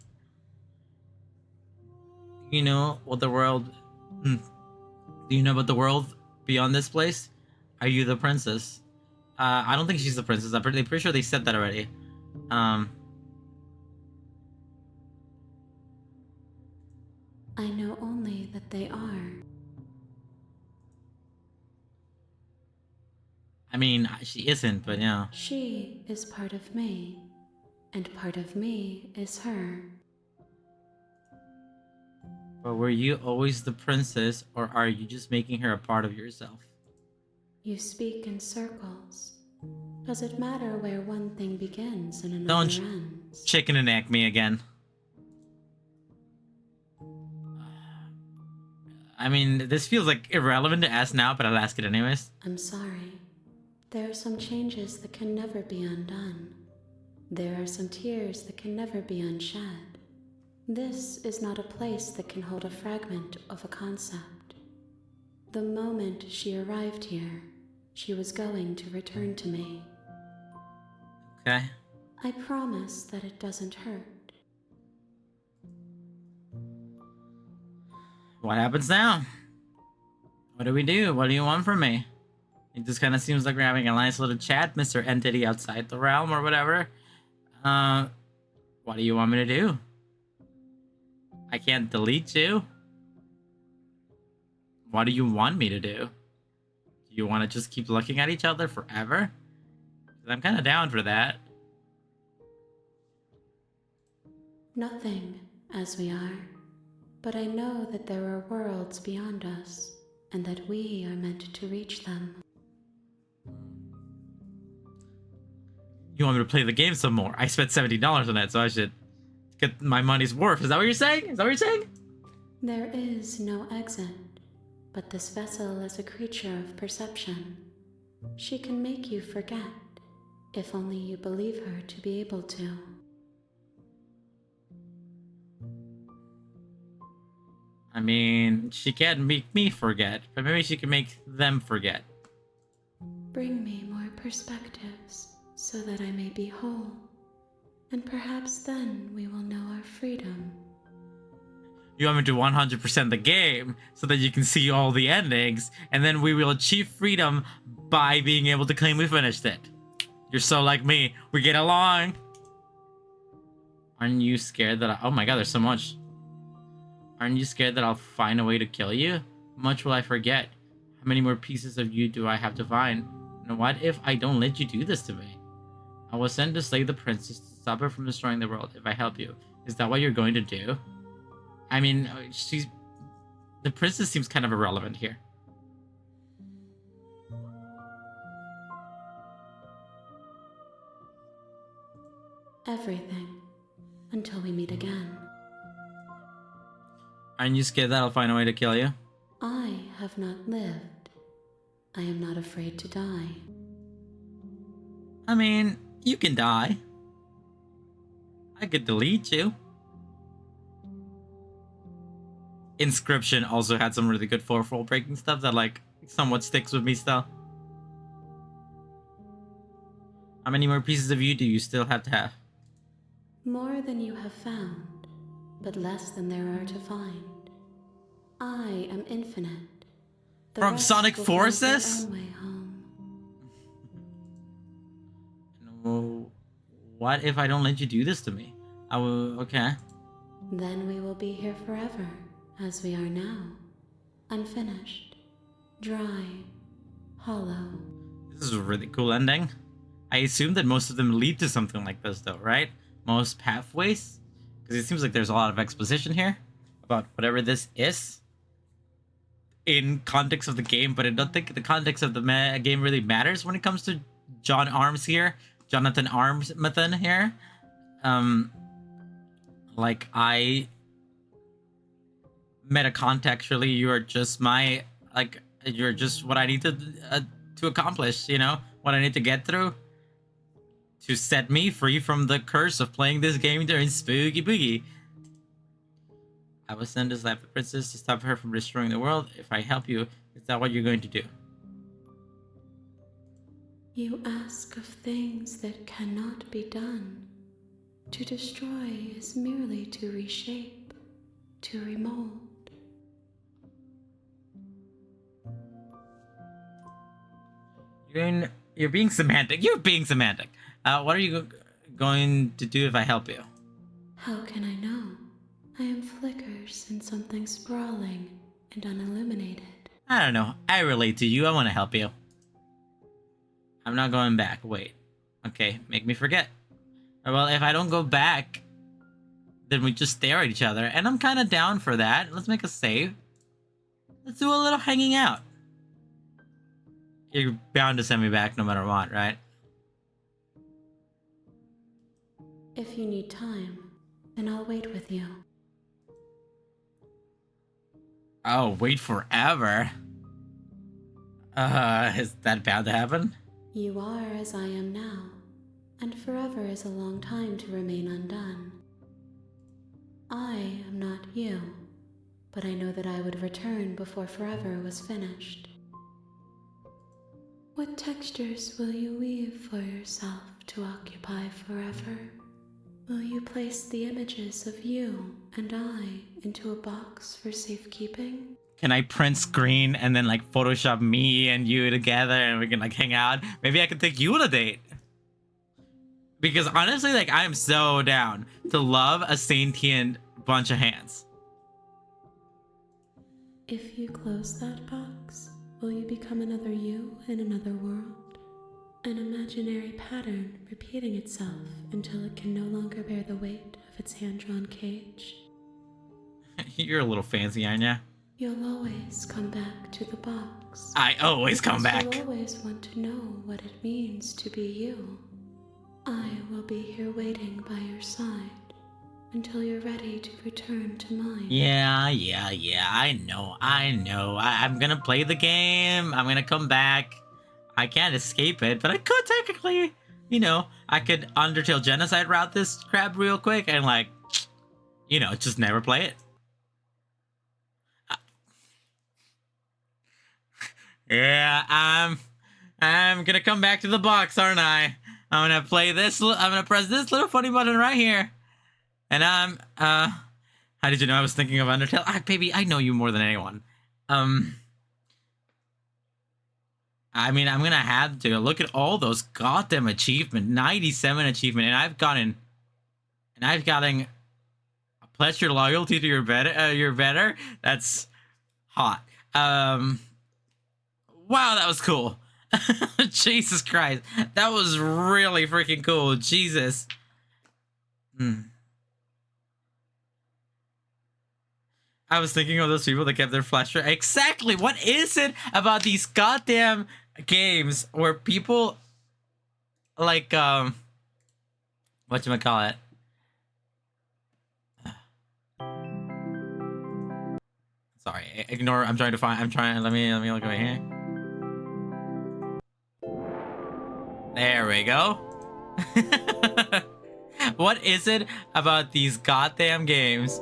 You know what the world... Do you know about the world beyond this place? Are you the princess? I don't think she's the princess. I'm pretty sure they said that already. I know only that they are. I mean, she isn't, but yeah. She is part of me, and part of me is her. But were you always the princess, or are you just making her a part of yourself? You speak in circles. Does it matter where one thing begins and another Don't ends? chicken and egg me again. I mean, this feels like irrelevant to ask now, but I'll ask it anyways. I'm sorry. There are some changes that can never be undone. There are some tears that can never be unshed. This is not a place that can hold a fragment of a concept. The moment she arrived here, she was going to return to me. Okay. I promise that it doesn't hurt. What happens now? What do we do? What do you want from me? It just kind of seems like we're having a nice little chat, Mr. Entity outside the realm or whatever. What do you want me to do? I can't delete you. What do you want me to do? Do you want to just keep looking at each other forever? 'Cause I'm kind of down for that. Nothing, as we are. But I know that there are worlds beyond us, and that we are meant to reach them. You want me to play the game some more? I spent $70 on that, so I should get my money's worth. Is that what you're saying? Is that what you're saying? There is no exit, but this vessel is a creature of perception. She can make you forget, if only you believe her to be able to. I mean, she can't make me forget, but maybe she can make them forget. Bring me more perspectives, so that I may be whole, and perhaps then we will know our freedom. You want me to 100% the game, so that you can see all the endings, and then we will achieve freedom by being able to claim we finished it. You're so like me. We get along. Aren't you scared that oh my god, there's so much. Aren't you scared that I'll find a way to kill you? How much will I forget? How many more pieces of you do I have to find? And what if I don't let you do this to me? I was sent to slay the princess to stop her from destroying the world if I help you. Is that what you're going to do? I mean, the princess seems kind of irrelevant here. Everything. Until we meet again. Aren't you scared that I'll find a way to kill you? I have not lived. I am not afraid to die. I mean, you can die. I could delete you. Inscription also had some really good fourth wall breaking stuff that like somewhat sticks with me still. How many more pieces of you do you still have to have? More than you have found, but less than there are to find. I am infinite. The From rest Sonic will find their Forces? own way home. No. What if I don't let you do this to me? I will. Okay. Then we will be here forever, as we are now. Unfinished, dry, hollow. This is a really cool ending. I assume that most of them lead to something like this, though, right? Most pathways? Because it seems like there's a lot of exposition here about whatever this is in context of the game, but I don't think the context of the game really matters when it comes to Jonathan Armsmathan here. Like, I meta-contextually, you're just you're just what I need to accomplish, you know? What I need to get through to set me free from the curse of playing this game during Spooky Boogie. I was sent to slap the princess to stop her from destroying the world. If I help you, is that what you're going to do? You ask of things that cannot be done. To destroy is merely to reshape, to remold. You're being semantic. You're being semantic. What are you going to do if I help you? How can I know? I am flickers in something sprawling and unilluminated. I don't know. I relate to you. I want to help you. I'm not going back. Wait. Okay, make me forget. Well, if I don't go back, then we just stare at each other. And I'm kind of down for that. Let's make a save. Let's do a little hanging out. You're bound to send me back no matter what, right? If you need time, then I'll wait with you. Oh, wait forever? Is that bound to happen? You are as I am now, and forever is a long time to remain undone. I am not you, but I know that I would return before forever was finished. What textures will you weave for yourself to occupy forever? Will you place the images of you and I into a box for safekeeping? Can I print screen and then like Photoshop me and you together and we can like hang out? Maybe I can take you on a date. Because honestly, like I am so down to love a sentient bunch of hands. If you close that box, will you become another you in another world? An imaginary pattern repeating itself until it can no longer bear the weight of its hand-drawn cage. You're a little fancy, aren't ya? You'll always come back to the box. I always come Because back. you'll always want to know what it means to be you. I will be here waiting by your side until you're ready to return to mine. Yeah, I know. I'm gonna play the game. I'm gonna come back. I can't escape it, but I could technically, you know, I could Undertale Genocide route this crap real quick and like, you know, just never play it. Yeah, I'm gonna come back to the box, aren't I? I'm gonna play this, I'm gonna press this little funny button right here. And how did you know I was thinking of Undertale? Baby, I know you more than anyone. I mean, I'm gonna have to look at all those goddamn achievement, 97 achievement, and I've gotten a pledge your loyalty to your better. That's hot. Wow, that was cool. Jesus Christ, that was really freaking cool. Jesus. I was thinking of those people that kept their flash drive. Exactly. What is it about these goddamn games where people like whatchamacallit? Sorry, ignore. I'm trying. Let me look over here. There we go. What is it about these goddamn games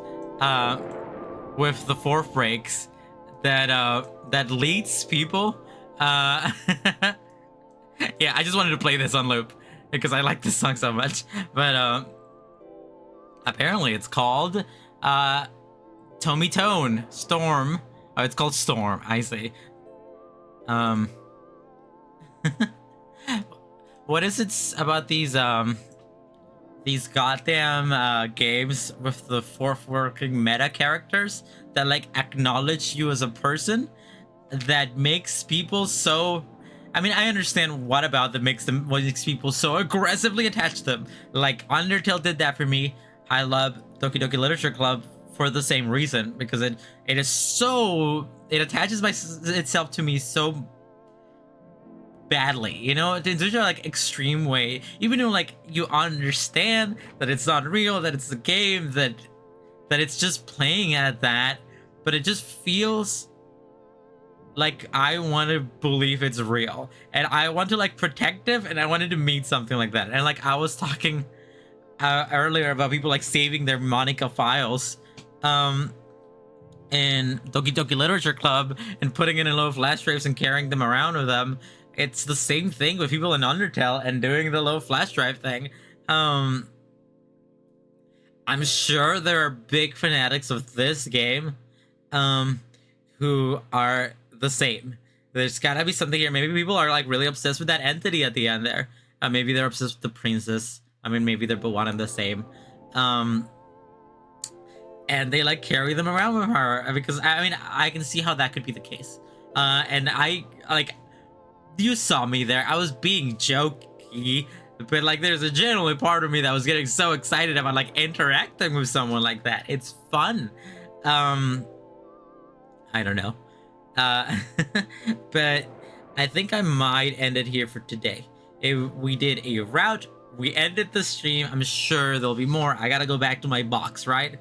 with the fourth breaks that leads people yeah, I just wanted to play this on loop because I like this song so much. But apparently it's called Tommy Tone Storm. Oh, it's called Storm, I see. What is it about these goddamn games with the fourth working meta characters that like acknowledge you as a person that makes people so, I mean, I understand what about them makes people so aggressively attached to them. Like Undertale did that for me. I love Doki Doki Literature Club for the same reason, because it is so, it attaches itself to me so badly, you know, in such a like extreme way, even though like you understand that it's not real, that it's a game, that it's just playing at that, but it just feels like I want to believe it's real, and I want to like protect it, and I wanted to meet something like that. And like I was talking earlier about people like saving their Monica files in Doki Doki Literature Club and putting it in low flash drives and carrying them around with them. It's the same thing with people in Undertale and doing the low flash drive thing. I'm sure there are big fanatics of this game who are the same. There's gotta be something here. Maybe people are like really obsessed with that entity at the end there. Maybe they're obsessed with the princess. I mean, maybe they're one and the same. And they like carry them around with her, because I mean, I can see how that could be the case. And I like, you saw me there. I was being jokey, but like there's a genuine part of me that was getting so excited about like interacting with someone like that. It's fun. I don't know. But I think I might end it here for today. We did a route. We ended the stream. I'm sure there'll be more. I gotta go back to my box, right?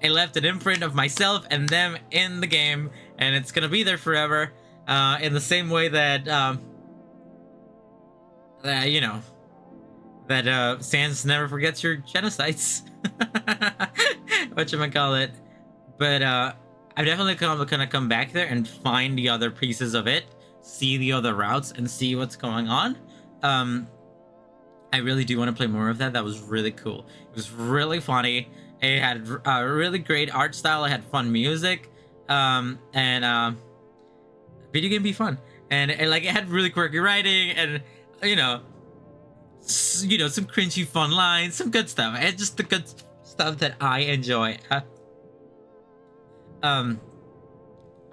I left an imprint of myself and them in the game, and it's gonna be there forever. In the same way that, you know, that Sans never forgets your genocides. Whatchamacallit. But I'm definitely gonna come back there and find the other pieces of it, see the other routes, and see what's going on. I really do want to play more of that. That was really cool. It was really funny. It had a really great art style. It had fun music. And video game be fun. And like it had really quirky writing, and you know, some cringy fun lines, some good stuff. It's just the good stuff that I enjoy. I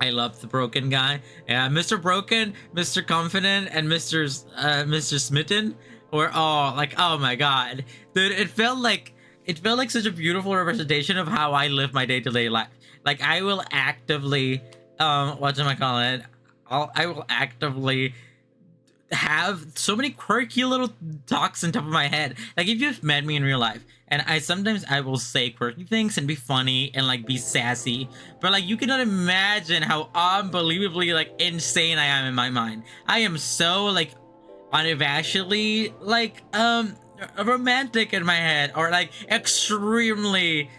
love the Broken guy. Yeah, Mr. Broken, Mr. Confident, and Mr. Smitten were all like, oh my god, dude! It felt like such a beautiful representation of how I live my day-to-day life. Like I will actively, I will actively have so many quirky little talks on top of my head. Like if you've met me in real life, and sometimes I will say quirky things and be funny and like be sassy, but like you cannot imagine how unbelievably like insane I am in my mind. I am so like unabashedly like romantic in my head, or like extremely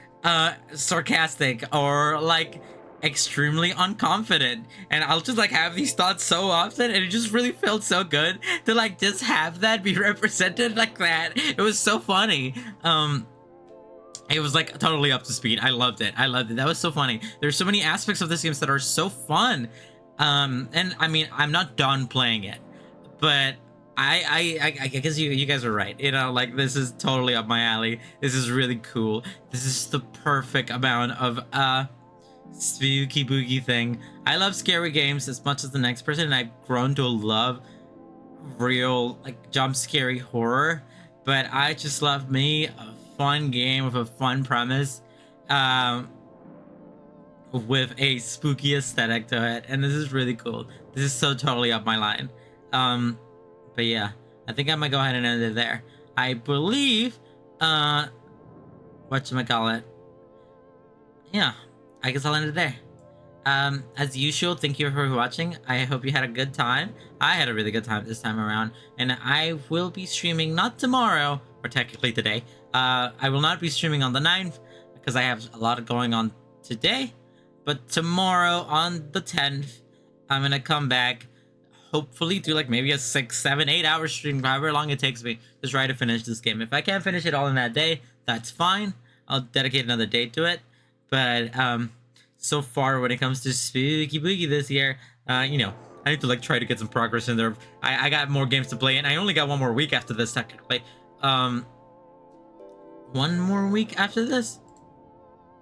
sarcastic, or like extremely unconfident, and I'll just like have these thoughts so often, and it just really felt so good to like just have that be represented like that. It was so funny. It was like totally up to speed. I loved it. That was so funny. There's so many aspects of this game that are so fun. And I mean, I'm not done playing it, but I guess you guys are right. You know, like this is totally up my alley. This is really cool. This is the perfect amount of Spooky Boogie thing. I love scary games as much as the next person, and I've grown to love real like jump scary horror, but I just love me a fun game with a fun premise, with a spooky aesthetic to it, and this is really cool. This is so totally up my line. But yeah, I think I might go ahead and end it there. I believe, whatchamacallit, yeah, I guess I'll end it there. As usual, thank you for watching. I hope you had a good time. I had a really good time this time around, and I will be streaming not tomorrow, or technically today. I will not be streaming on the 9th because I have a lot going on today, but tomorrow on the 10th, I'm gonna come back, hopefully do like maybe a 6, 7, 8 hour stream, however long it takes me to try to finish this game. If I can't finish it all in that day, that's fine. I'll dedicate another day to it. But so far when it comes to Spooky Boogie this year, you know, I need to like try to get some progress in there. I got more games to play, and I only got one more week after this technically. One more week after this?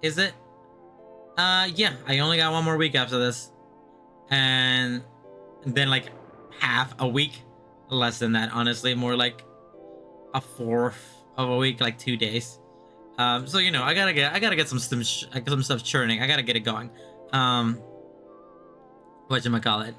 Is it? Yeah, I only got one more week after this. And then like half a week, less than that, honestly, more like a fourth of a week, like 2 days. So you know, I gotta get some stuff churning. I gotta get it going. Whatchamacallit.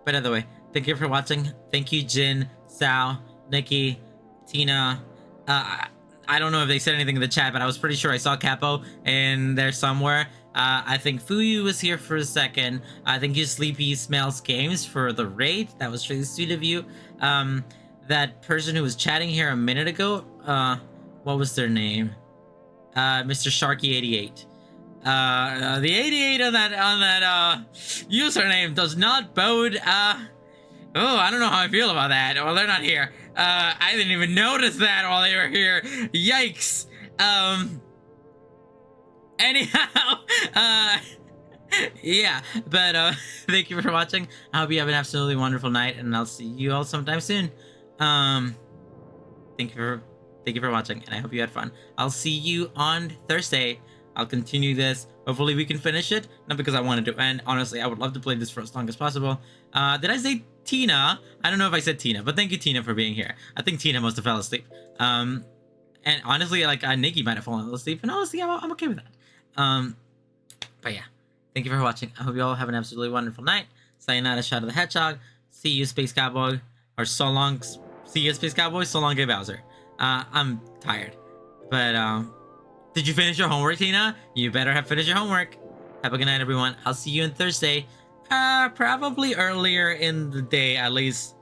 But either way, thank you for watching. Thank you, Jin, Sal, Nikki, Tina. I don't know if they said anything in the chat, but I was pretty sure I saw Capo in there somewhere. I think Fuyu was here for a second. I think you Sleepy Smells Games for the raid. That was really sweet of you. That person who was chatting here a minute ago, what was their name? Mr. Sharky88. The 88 on that username does not bode. Oh, I don't know how I feel about that. Well, they're not here. I didn't even notice that while they were here. Yikes. Anyhow, yeah, but thank you for watching. I hope you have an absolutely wonderful night, and I'll see you all sometime soon. Thank you for watching, and I hope you had fun. I'll see you on Thursday. I'll continue this. Hopefully we can finish it. Not because I wanted to end. Honestly, I would love to play this for as long as possible. Did I say Tina? I don't know if I said Tina, but thank you, Tina, for being here. I think Tina must have fell asleep. And honestly, like Nikki might have fallen asleep, and honestly, I'm okay with that. But yeah, thank you for watching. I hope you all have an absolutely wonderful night. Sayonara, Shadow the Hedgehog. See you, Space Cowboy. Or so long. See you, Space Cowboy. So long, Gay Bowser. I'm tired. But, did you finish your homework, Tina? You better have finished your homework. Have a good night, everyone. I'll see you on Thursday. Probably earlier in the day, at least.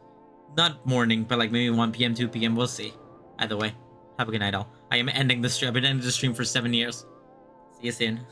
Not morning, but like maybe 1 p.m., 2 p.m. We'll see. Either way, have a good night, all. I am ending the stream. I've been ending the stream for 7 years. See you soon.